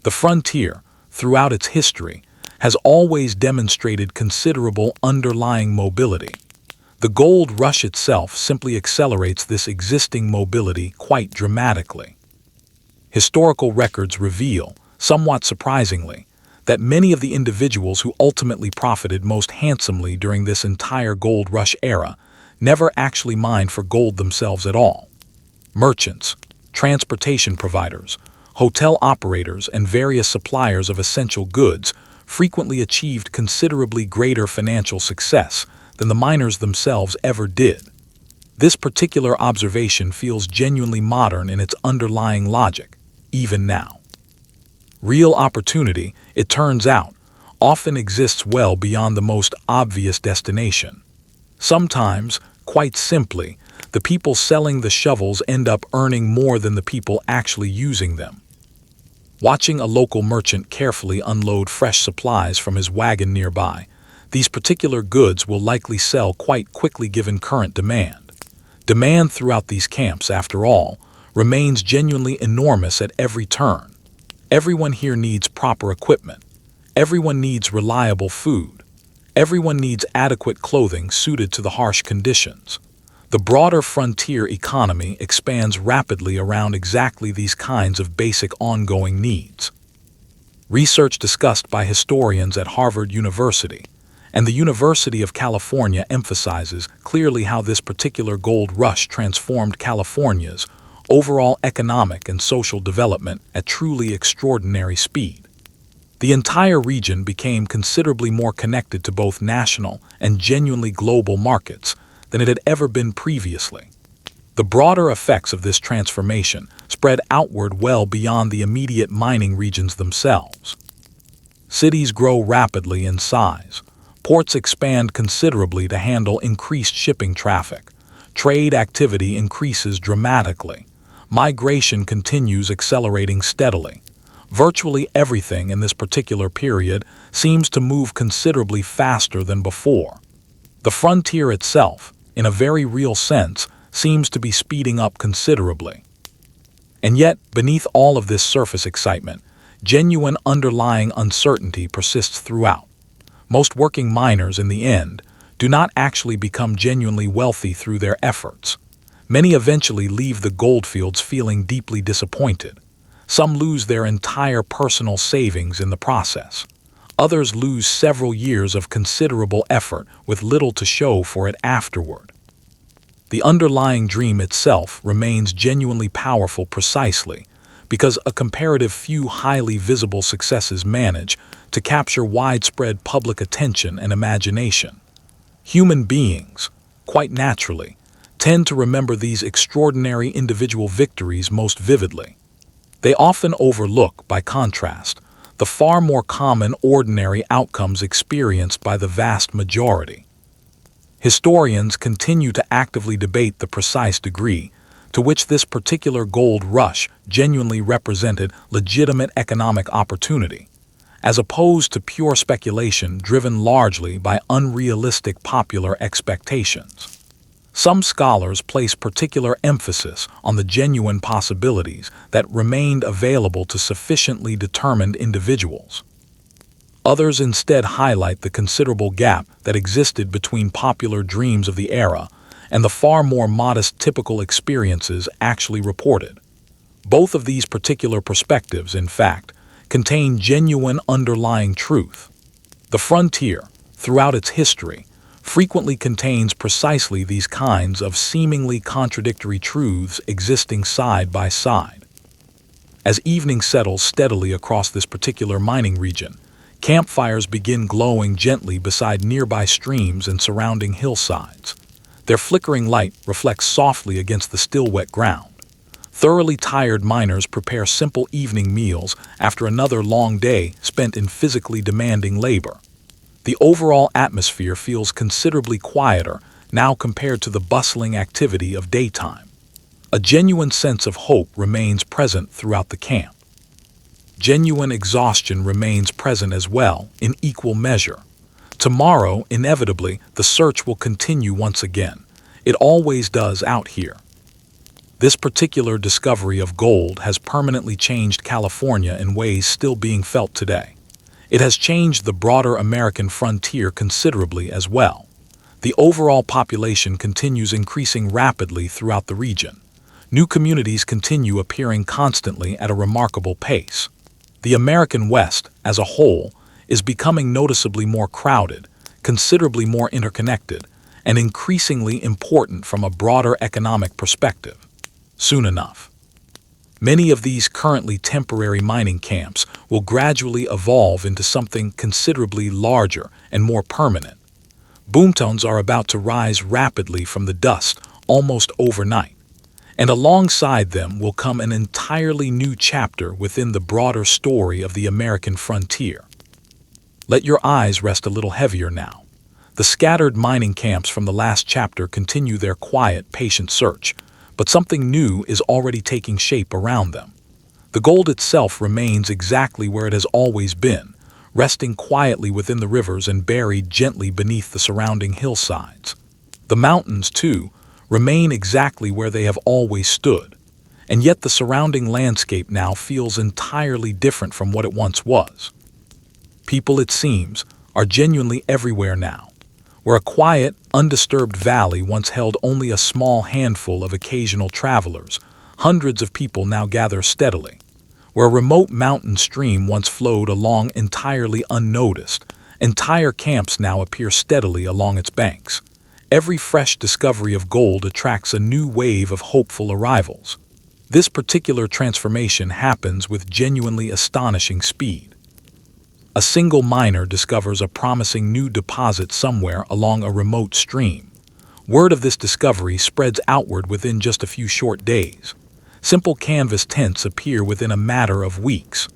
S1: The frontier, throughout its history, has always demonstrated considerable underlying mobility. The gold rush itself simply accelerates this existing mobility quite dramatically. Historical records reveal, somewhat surprisingly, that many of the individuals who ultimately profited most handsomely during this entire gold rush era never actually mined for gold themselves at all. Merchants, transportation providers, hotel operators, and various suppliers of essential goods frequently achieved considerably greater financial success than the miners themselves ever did. This particular observation feels genuinely modern in its underlying logic, even now. Real opportunity, it turns out, often exists well beyond the most obvious destination. Sometimes, quite simply, the people selling the shovels end up earning more than the people actually using them. Watching a local merchant carefully unload fresh supplies from his wagon nearby, these particular goods will likely sell quite quickly given current demand. Demand throughout these camps, after all, remains genuinely enormous at every turn. Everyone here needs proper equipment. Everyone needs reliable food. Everyone needs adequate clothing suited to the harsh conditions. The broader frontier economy expands rapidly around exactly these kinds of basic ongoing needs. Research discussed by historians at Harvard University and the University of California emphasizes clearly how this particular gold rush transformed California's overall economic and social development at truly extraordinary speed. The entire region became considerably more connected to both national and genuinely global markets than it had ever been previously. The broader effects of this transformation spread outward well beyond the immediate mining regions themselves. Cities grow rapidly in size. Ports expand considerably to handle increased shipping traffic. Trade activity increases dramatically. Migration continues accelerating steadily. Virtually everything in this particular period seems to move considerably faster than before. The frontier itself, in a very real sense, seems to be speeding up considerably. And yet, beneath all of this surface excitement, genuine underlying uncertainty persists throughout. Most working miners, in the end, do not actually become genuinely wealthy through their efforts. Many eventually leave the goldfields feeling deeply disappointed. Some lose their entire personal savings in the process. Others lose several years of considerable effort with little to show for it afterward. The underlying dream itself remains genuinely powerful precisely because a comparative few highly visible successes manage to capture widespread public attention and imagination. Human beings, quite naturally, tend to remember these extraordinary individual victories most vividly. They often overlook, by contrast, the far more common ordinary outcomes experienced by the vast majority. Historians continue to actively debate the precise degree to which this particular gold rush genuinely represented legitimate economic opportunity, as opposed to pure speculation driven largely by unrealistic popular expectations. Some scholars place particular emphasis on the genuine possibilities that remained available to sufficiently determined individuals. Others instead highlight the considerable gap that existed between popular dreams of the era and the far more modest typical experiences actually reported. Both of these particular perspectives, in fact, contain genuine underlying truth. The frontier, throughout its history, frequently contains precisely these kinds of seemingly contradictory truths existing side by side. As evening settles steadily across this particular mining region, campfires begin glowing gently beside nearby streams and surrounding hillsides. Their flickering light reflects softly against the still wet ground. Thoroughly tired miners prepare simple evening meals after another long day spent in physically demanding labor. The overall atmosphere feels considerably quieter now compared to the bustling activity of daytime. A genuine sense of hope remains present throughout the camp. Genuine exhaustion remains present as well, in equal measure. Tomorrow, inevitably, the search will continue once again. It always does out here. This particular discovery of gold has permanently changed California in ways still being felt today. It has changed the broader American frontier considerably as well. The overall population continues increasing rapidly throughout the region. New communities continue appearing constantly at a remarkable pace. The American West, as a whole, is becoming noticeably more crowded, considerably more interconnected, and increasingly important from a broader economic perspective. Soon enough, many of these currently temporary mining camps will gradually evolve into something considerably larger and more permanent. Boomtowns are about to rise rapidly from the dust almost overnight, and alongside them will come an entirely new chapter within the broader story of the American frontier. Let your eyes rest a little heavier now. The scattered mining camps from the last chapter continue their quiet, patient search, but something new is already taking shape around them. The gold itself remains exactly where it has always been, resting quietly within the rivers and buried gently beneath the surrounding hillsides. The mountains, too, remain exactly where they have always stood, and yet the surrounding landscape now feels entirely different from what it once was. People, it seems, are genuinely everywhere now. Where a quiet, undisturbed valley once held only a small handful of occasional travelers, hundreds of people now gather steadily. Where a remote mountain stream once flowed along entirely unnoticed, entire camps now appear steadily along its banks. Every fresh discovery of gold attracts a new wave of hopeful arrivals. This particular transformation happens with genuinely astonishing speed. A single miner discovers a promising new deposit somewhere along a remote stream. Word of this discovery spreads outward within just a few short days. Simple canvas tents appear within a matter of weeks.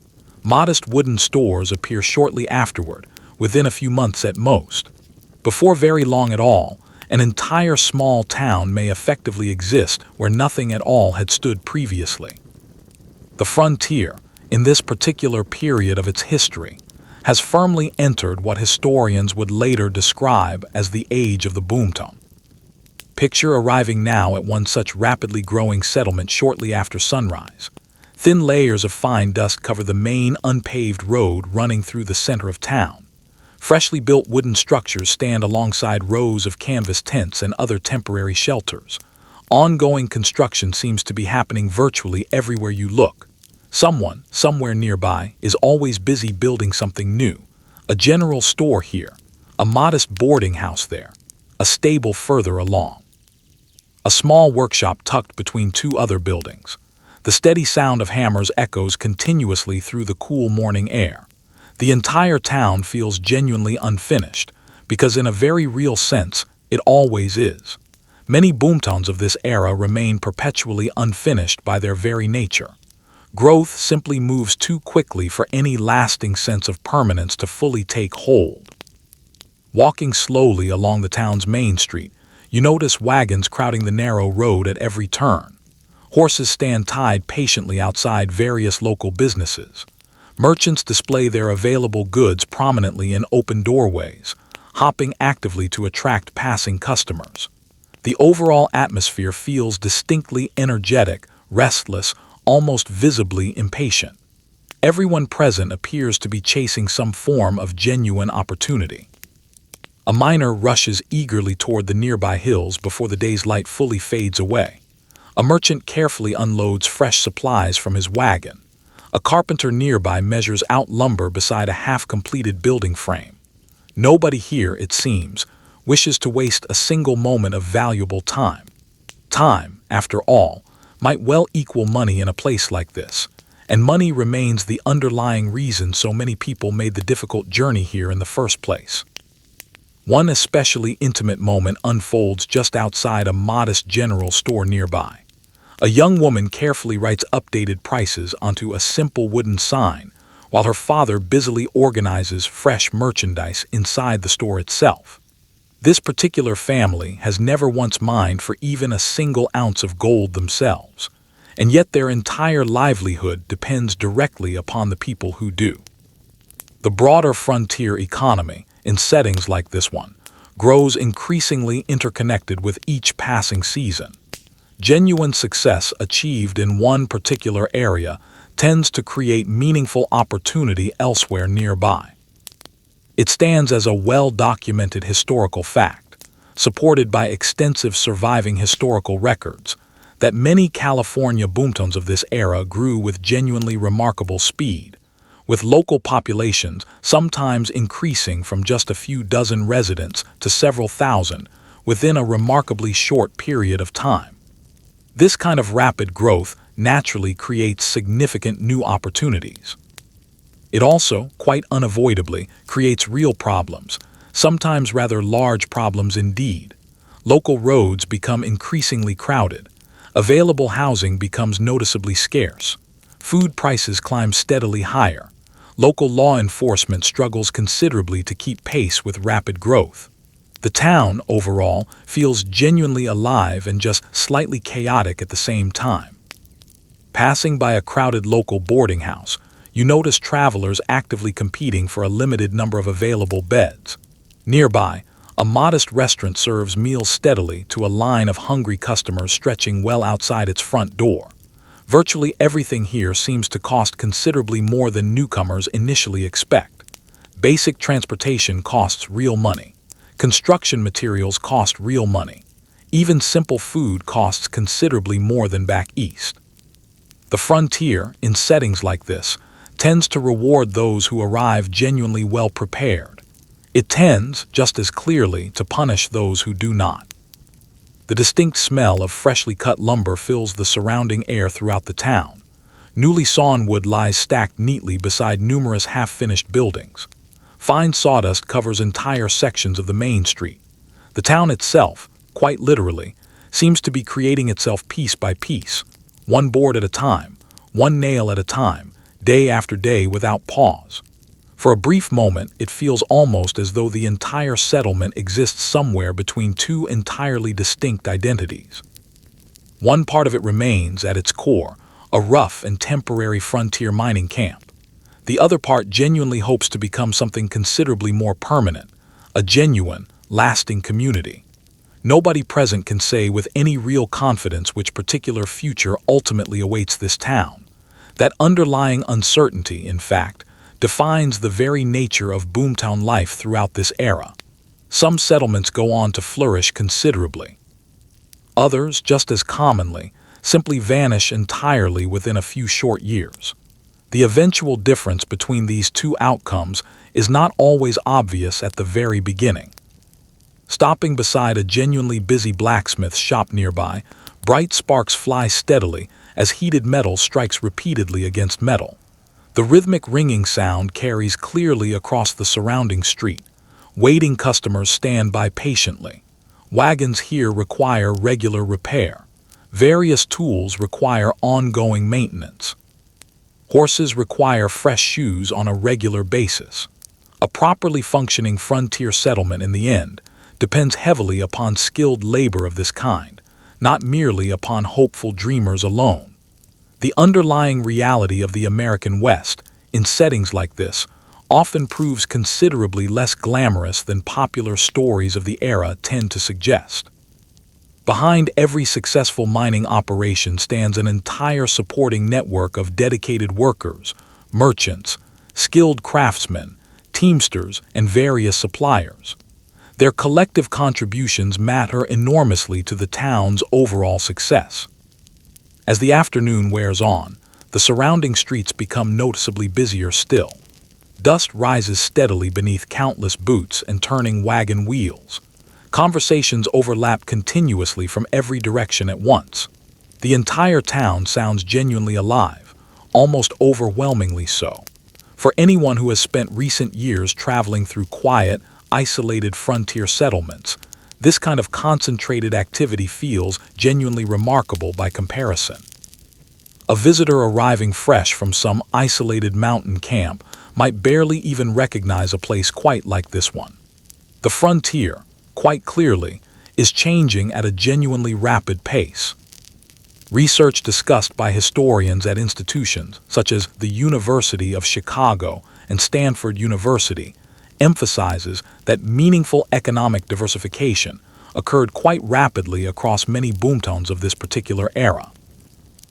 S1: Modest wooden stores appear shortly afterward, within a few months at most. Before very long at all, an entire small town may effectively exist where nothing at all had stood previously. The frontier, in this particular period of its history, has firmly entered what historians would later describe as the age of the boomtown. Picture arriving now at one such rapidly growing settlement shortly after sunrise. Thin layers of fine dust cover the main unpaved road running through the center of town. Freshly built wooden structures stand alongside rows of canvas tents and other temporary shelters. Ongoing construction seems to be happening virtually everywhere you look. Someone, somewhere nearby, is always busy building something new. A general store here, a modest boarding house there, a stable further along. A small workshop tucked between two other buildings. The steady sound of hammers echoes continuously through the cool morning air. The entire town feels genuinely unfinished, because in a very real sense, it always is. Many boomtowns of this era remain perpetually unfinished by their very nature. Growth simply moves too quickly for any lasting sense of permanence to fully take hold. Walking slowly along the town's main street, you notice wagons crowding the narrow road at every turn. Horses stand tied patiently outside various local businesses. Merchants display their available goods prominently in open doorways, hopping actively to attract passing customers. The overall atmosphere feels distinctly energetic, restless, almost visibly impatient. Everyone present appears to be chasing some form of genuine opportunity. A miner rushes eagerly toward the nearby hills before the day's light fully fades away. A merchant carefully unloads fresh supplies from his wagon. A carpenter nearby measures out lumber beside a half-completed building frame. Nobody here, it seems, wishes to waste a single moment of valuable time. Time, after all, might well equal money in a place like this, and money remains the underlying reason so many people made the difficult journey here in the first place. One especially intimate moment unfolds just outside a modest general store nearby. A young woman carefully writes updated prices onto a simple wooden sign, while her father busily organizes fresh merchandise inside the store itself. This particular family has never once mined for even a single ounce of gold themselves, and yet their entire livelihood depends directly upon the people who do. The broader frontier economy, in settings like this one, grows increasingly interconnected with each passing season. Genuine success achieved in one particular area tends to create meaningful opportunity elsewhere nearby. It stands as a well-documented historical fact, supported by extensive surviving historical records, that many California boomtowns of this era grew with genuinely remarkable speed, with local populations sometimes increasing from just a few dozen residents to several thousand within a remarkably short period of time. This kind of rapid growth naturally creates significant new opportunities. It also, quite unavoidably, creates real problems, sometimes rather large problems indeed. Local roads become increasingly crowded. Available housing becomes noticeably scarce. Food prices climb steadily higher. Local law enforcement struggles considerably to keep pace with rapid growth. The town, overall, feels genuinely alive and just slightly chaotic at the same time. Passing by a crowded local boarding house, you notice travelers actively competing for a limited number of available beds. Nearby, a modest restaurant serves meals steadily to a line of hungry customers stretching well outside its front door. Virtually everything here seems to cost considerably more than newcomers initially expect. Basic transportation costs real money. Construction materials cost real money. Even simple food costs considerably more than back east. The frontier, in settings like this, tends to reward those who arrive genuinely well prepared. It tends, just as clearly, to punish those who do not. The distinct smell of freshly cut lumber fills the surrounding air throughout the town. Newly sawn wood lies stacked neatly beside numerous half-finished buildings. Fine sawdust covers entire sections of the main street. The town itself, quite literally, seems to be creating itself piece by piece, one board at a time, one nail at a time, day after day without pause. For a brief moment, it feels almost as though the entire settlement exists somewhere between two entirely distinct identities. One part of it remains, at its core, a rough and temporary frontier mining camp. The other part genuinely hopes to become something considerably more permanent, a genuine, lasting community. Nobody present can say with any real confidence which particular future ultimately awaits this town. That underlying uncertainty, in fact, defines the very nature of boomtown life throughout this era. Some settlements go on to flourish considerably. Others, just as commonly, simply vanish entirely within a few short years. The eventual difference between these two outcomes is not always obvious at the very beginning. Stopping beside a genuinely busy blacksmith shop nearby, bright sparks fly steadily as heated metal strikes repeatedly against metal. The rhythmic ringing sound carries clearly across the surrounding street. Waiting customers stand by patiently. Wagons here require regular repair. Various tools require ongoing maintenance. Horses require fresh shoes on a regular basis. A properly functioning frontier settlement, in the end, depends heavily upon skilled labor of this kind, not merely upon hopeful dreamers alone. The underlying reality of the American West, in settings like this, often proves considerably less glamorous than popular stories of the era tend to suggest. Behind every successful mining operation stands an entire supporting network of dedicated workers, merchants, skilled craftsmen, teamsters, and various suppliers. Their collective contributions matter enormously to the town's overall success. As the afternoon wears on, the surrounding streets become noticeably busier still. Dust rises steadily beneath countless boots and turning wagon wheels. Conversations overlap continuously from every direction at once. The entire town sounds genuinely alive, almost overwhelmingly so. For anyone who has spent recent years traveling through quiet, isolated frontier settlements, this kind of concentrated activity feels genuinely remarkable by comparison. A visitor arriving fresh from some isolated mountain camp might barely even recognize a place quite like this one. The frontier, quite clearly, is changing at a genuinely rapid pace. Research discussed by historians at institutions such as the University of Chicago and Stanford University emphasizes that meaningful economic diversification occurred quite rapidly across many boomtowns of this particular era.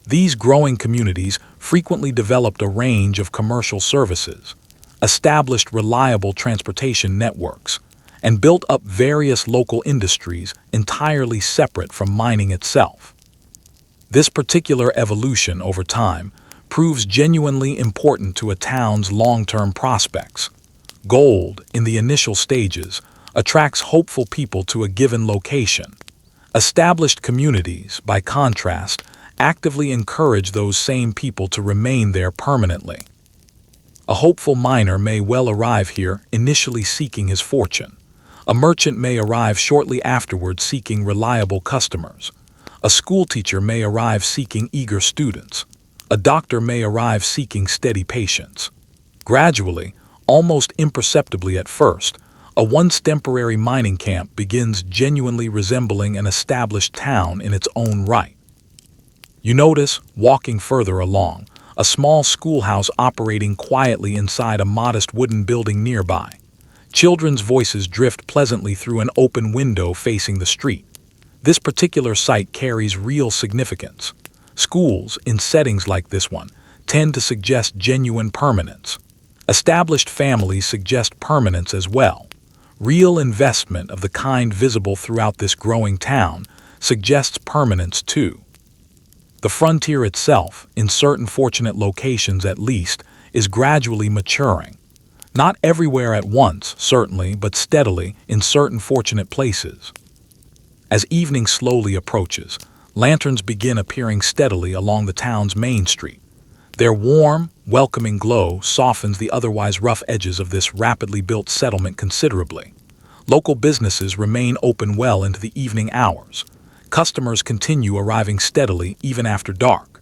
S1: These growing communities frequently developed a range of commercial services, established reliable transportation networks, and built up various local industries entirely separate from mining itself. This particular evolution over time proves genuinely important to a town's long-term prospects. Gold, in the initial stages, attracts hopeful people to a given location. Established communities, by contrast, actively encourage those same people to remain there permanently. A hopeful miner may well arrive here initially seeking his fortune. A merchant may arrive shortly afterward seeking reliable customers. A schoolteacher may arrive seeking eager students. A doctor may arrive seeking steady patients. Gradually, almost imperceptibly at first, a once temporary mining camp begins genuinely resembling an established town in its own right. You notice, walking further along, a small schoolhouse operating quietly inside a modest wooden building nearby. Children's voices drift pleasantly through an open window facing the street. This particular sight carries real significance. Schools, in settings like this one, tend to suggest genuine permanence. Established families suggest permanence as well. Real investment of the kind visible throughout this growing town suggests permanence too. The frontier itself, in certain fortunate locations at least, is gradually maturing. Not everywhere at once, certainly, but steadily in certain fortunate places. As evening slowly approaches, lanterns begin appearing steadily along the town's main street. Their warm, welcoming glow softens the otherwise rough edges of this rapidly built settlement considerably. Local businesses remain open well into the evening hours. Customers continue arriving steadily even after dark.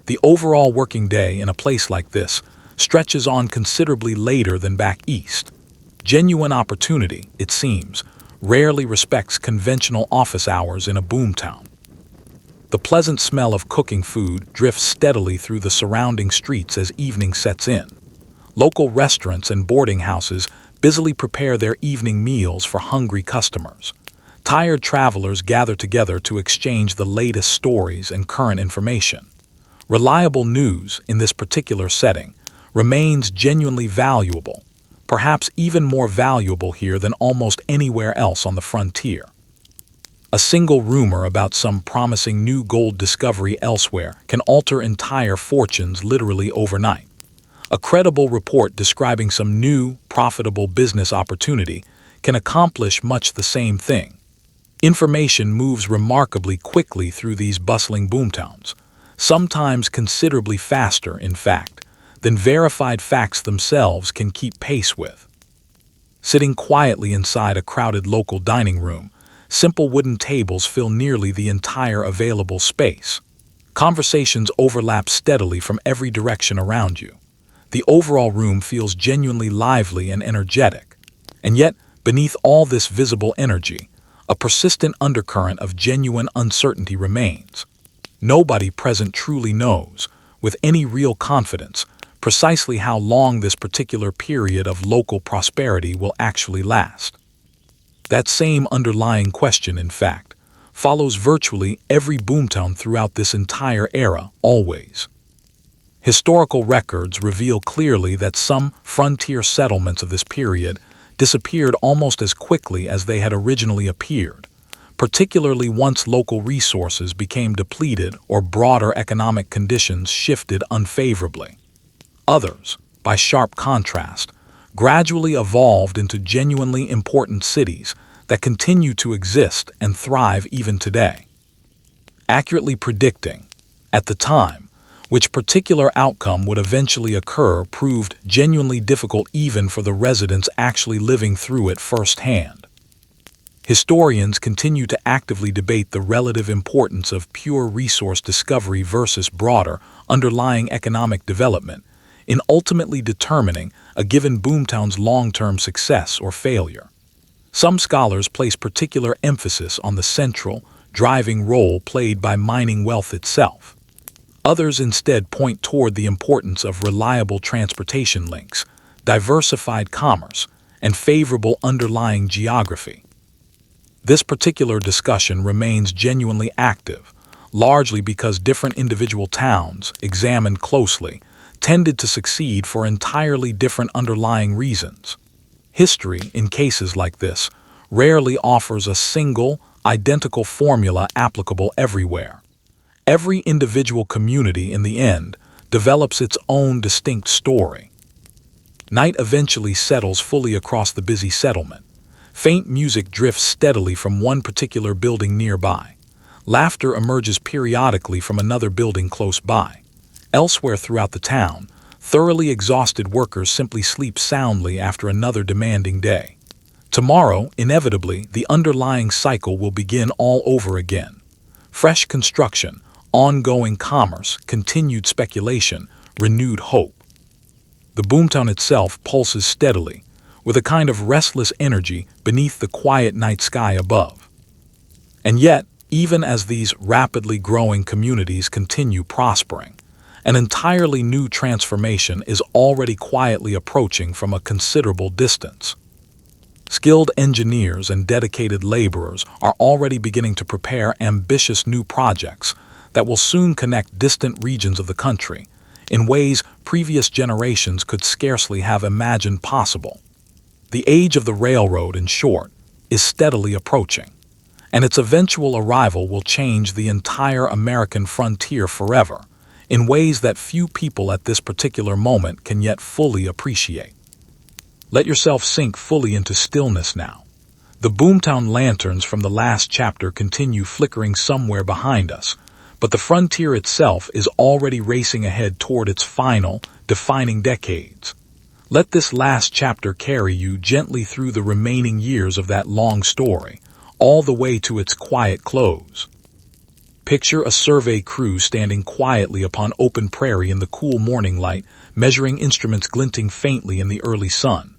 S1: The overall working day in a place like this stretches on considerably later than back east. Genuine opportunity, it seems, rarely respects conventional office hours in a boomtown. The pleasant smell of cooking food drifts steadily through the surrounding streets as evening sets in. Local restaurants and boarding houses busily prepare their evening meals for hungry customers. Tired travelers gather together to exchange the latest stories and current information. Reliable news, in this particular setting, remains genuinely valuable, perhaps even more valuable here than almost anywhere else on the frontier. A single rumor about some promising new gold discovery elsewhere can alter entire fortunes literally overnight. A credible report describing some new, profitable business opportunity can accomplish much the same thing. Information moves remarkably quickly through these bustling boomtowns, sometimes considerably faster, in fact, than verified facts themselves can keep pace with. Sitting quietly inside a crowded local dining room, simple wooden tables fill nearly the entire available space. Conversations overlap steadily from every direction around you. The overall room feels genuinely lively and energetic. And yet, beneath all this visible energy, a persistent undercurrent of genuine uncertainty remains. Nobody present truly knows, with any real confidence, precisely how long this particular period of local prosperity will actually last. That same underlying question, in fact, follows virtually every boomtown throughout this entire era, always. Historical records reveal clearly that some frontier settlements of this period disappeared almost as quickly as they had originally appeared, particularly once local resources became depleted or broader economic conditions shifted unfavorably. Others, by sharp contrast, gradually evolved into genuinely important cities that continue to exist and thrive even today. Accurately predicting, at the time, which particular outcome would eventually occur proved genuinely difficult even for the residents actually living through it firsthand. Historians continue to actively debate the relative importance of pure resource discovery versus broader, underlying economic development in ultimately determining a given boomtown's long-term success or failure. Some scholars place particular emphasis on the central, driving role played by mining wealth itself. Others instead point toward the importance of reliable transportation links, diversified commerce, and favorable underlying geography. This particular discussion remains genuinely active, largely because different individual towns, examined closely, tended to succeed for entirely different underlying reasons. History, in cases like this, rarely offers a single, identical formula applicable everywhere. Every individual community, in the end, develops its own distinct story. Night eventually settles fully across the busy settlement. Faint music drifts steadily from one particular building nearby. Laughter emerges periodically from another building close by. Elsewhere throughout the town, thoroughly exhausted workers simply sleep soundly after another demanding day. Tomorrow, inevitably, the underlying cycle will begin all over again. Fresh construction, ongoing commerce, continued speculation, renewed hope. The boomtown itself pulses steadily, with a kind of restless energy beneath the quiet night sky above. And yet, even as these rapidly growing communities continue prospering, an entirely new transformation is already quietly approaching from a considerable distance. Skilled engineers and dedicated laborers are already beginning to prepare ambitious new projects that will soon connect distant regions of the country in ways previous generations could scarcely have imagined possible. The age of the railroad, in short, is steadily approaching, and its eventual arrival will change the entire American frontier forever in ways that few people at this particular moment can yet fully appreciate. Let yourself sink fully into stillness now. The boomtown lanterns from the last chapter continue flickering somewhere behind us, but the frontier itself is already racing ahead toward its final, defining decades. Let this last chapter carry you gently through the remaining years of that long story, all the way to its quiet close. Picture a survey crew standing quietly upon open prairie in the cool morning light, measuring instruments glinting faintly in the early sun.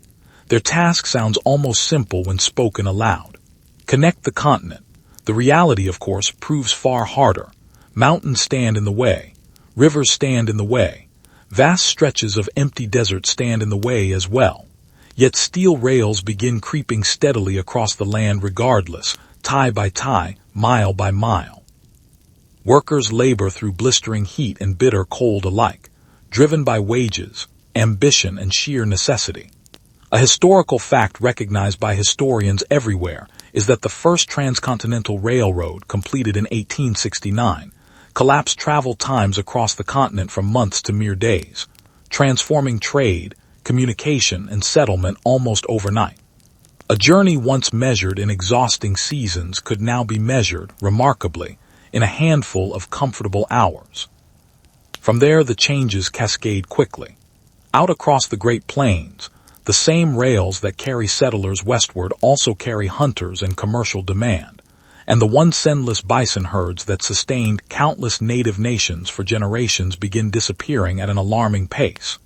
S1: Their task sounds almost simple when spoken aloud. Connect the continent. The reality, of course, proves far harder. Mountains stand in the way. Rivers stand in the way. Vast stretches of empty desert stand in the way as well. Yet steel rails begin creeping steadily across the land regardless, tie by tie, mile by mile. Workers labor through blistering heat and bitter cold alike, driven by wages, ambition, and sheer necessity. A historical fact recognized by historians everywhere is that the first transcontinental railroad, completed in 1869, collapsed travel times across the continent from months to mere days, transforming trade, communication, and settlement almost overnight. A journey once measured in exhausting seasons could now be measured, remarkably, in a handful of comfortable hours. From there, the changes cascade quickly. Out across the Great Plains, the same rails that carry settlers westward also carry hunters and commercial demand, and the once endless bison herds that sustained countless native nations for generations begin disappearing at an alarming pace.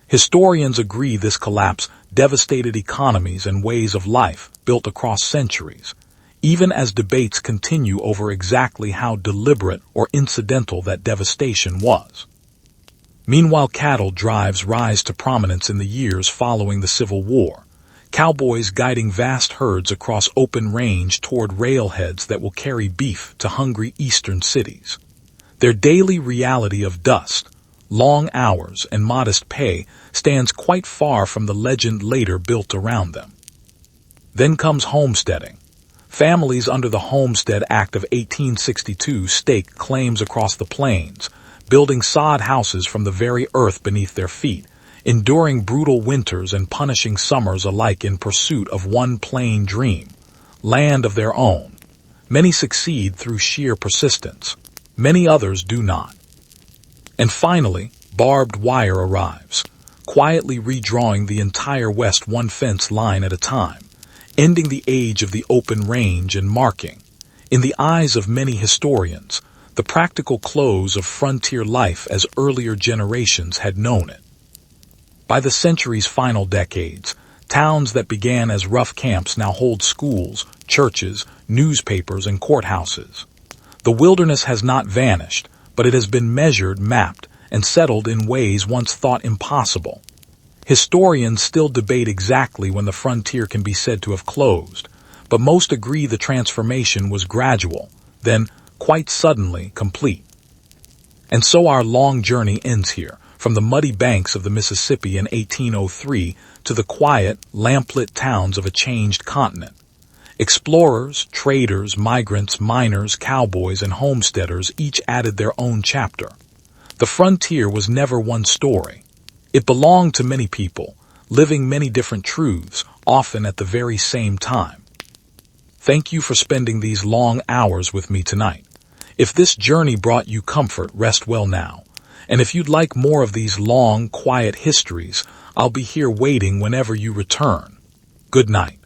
S1: Historians agree this collapse devastated economies and ways of life built across centuries, even as debates continue over exactly how deliberate or incidental that devastation was. Meanwhile, cattle drives rise to prominence in the years following the Civil War, cowboys guiding vast herds across open range toward railheads that will carry beef to hungry eastern cities. Their daily reality of dust, long hours, and modest pay stands quite far from the legend later built around them. Then comes homesteading. Families under the Homestead Act of 1862 stake claims across the plains, building sod houses from the very earth beneath their feet, enduring brutal winters and punishing summers alike in pursuit of one plain dream, land of their own. Many succeed through sheer persistence. Many others do not. And finally, barbed wire arrives, quietly redrawing the entire West one fence line at a time, ending the age of the open range and marking, in the eyes of many historians, the practical close of frontier life as earlier generations had known it. By the century's final decades, towns that began as rough camps now hold schools, churches, newspapers, and courthouses. The wilderness has not vanished, but it has been measured, mapped, and settled in ways once thought impossible. Historians still debate exactly when the frontier can be said to have closed, but most agree the transformation was gradual, then, quite suddenly, complete. And so our long journey ends here, from the muddy banks of the Mississippi in 1803 to the quiet, lamplit towns of a changed continent. Explorers, traders, migrants, miners, cowboys, and homesteaders each added their own chapter. The frontier was never one story. It belonged to many people, living many different truths, often at the very same time. Thank you for spending these long hours with me tonight. If this journey brought you comfort, rest well now. And if you'd like more of these long, quiet histories, I'll be here waiting whenever you return. Good night.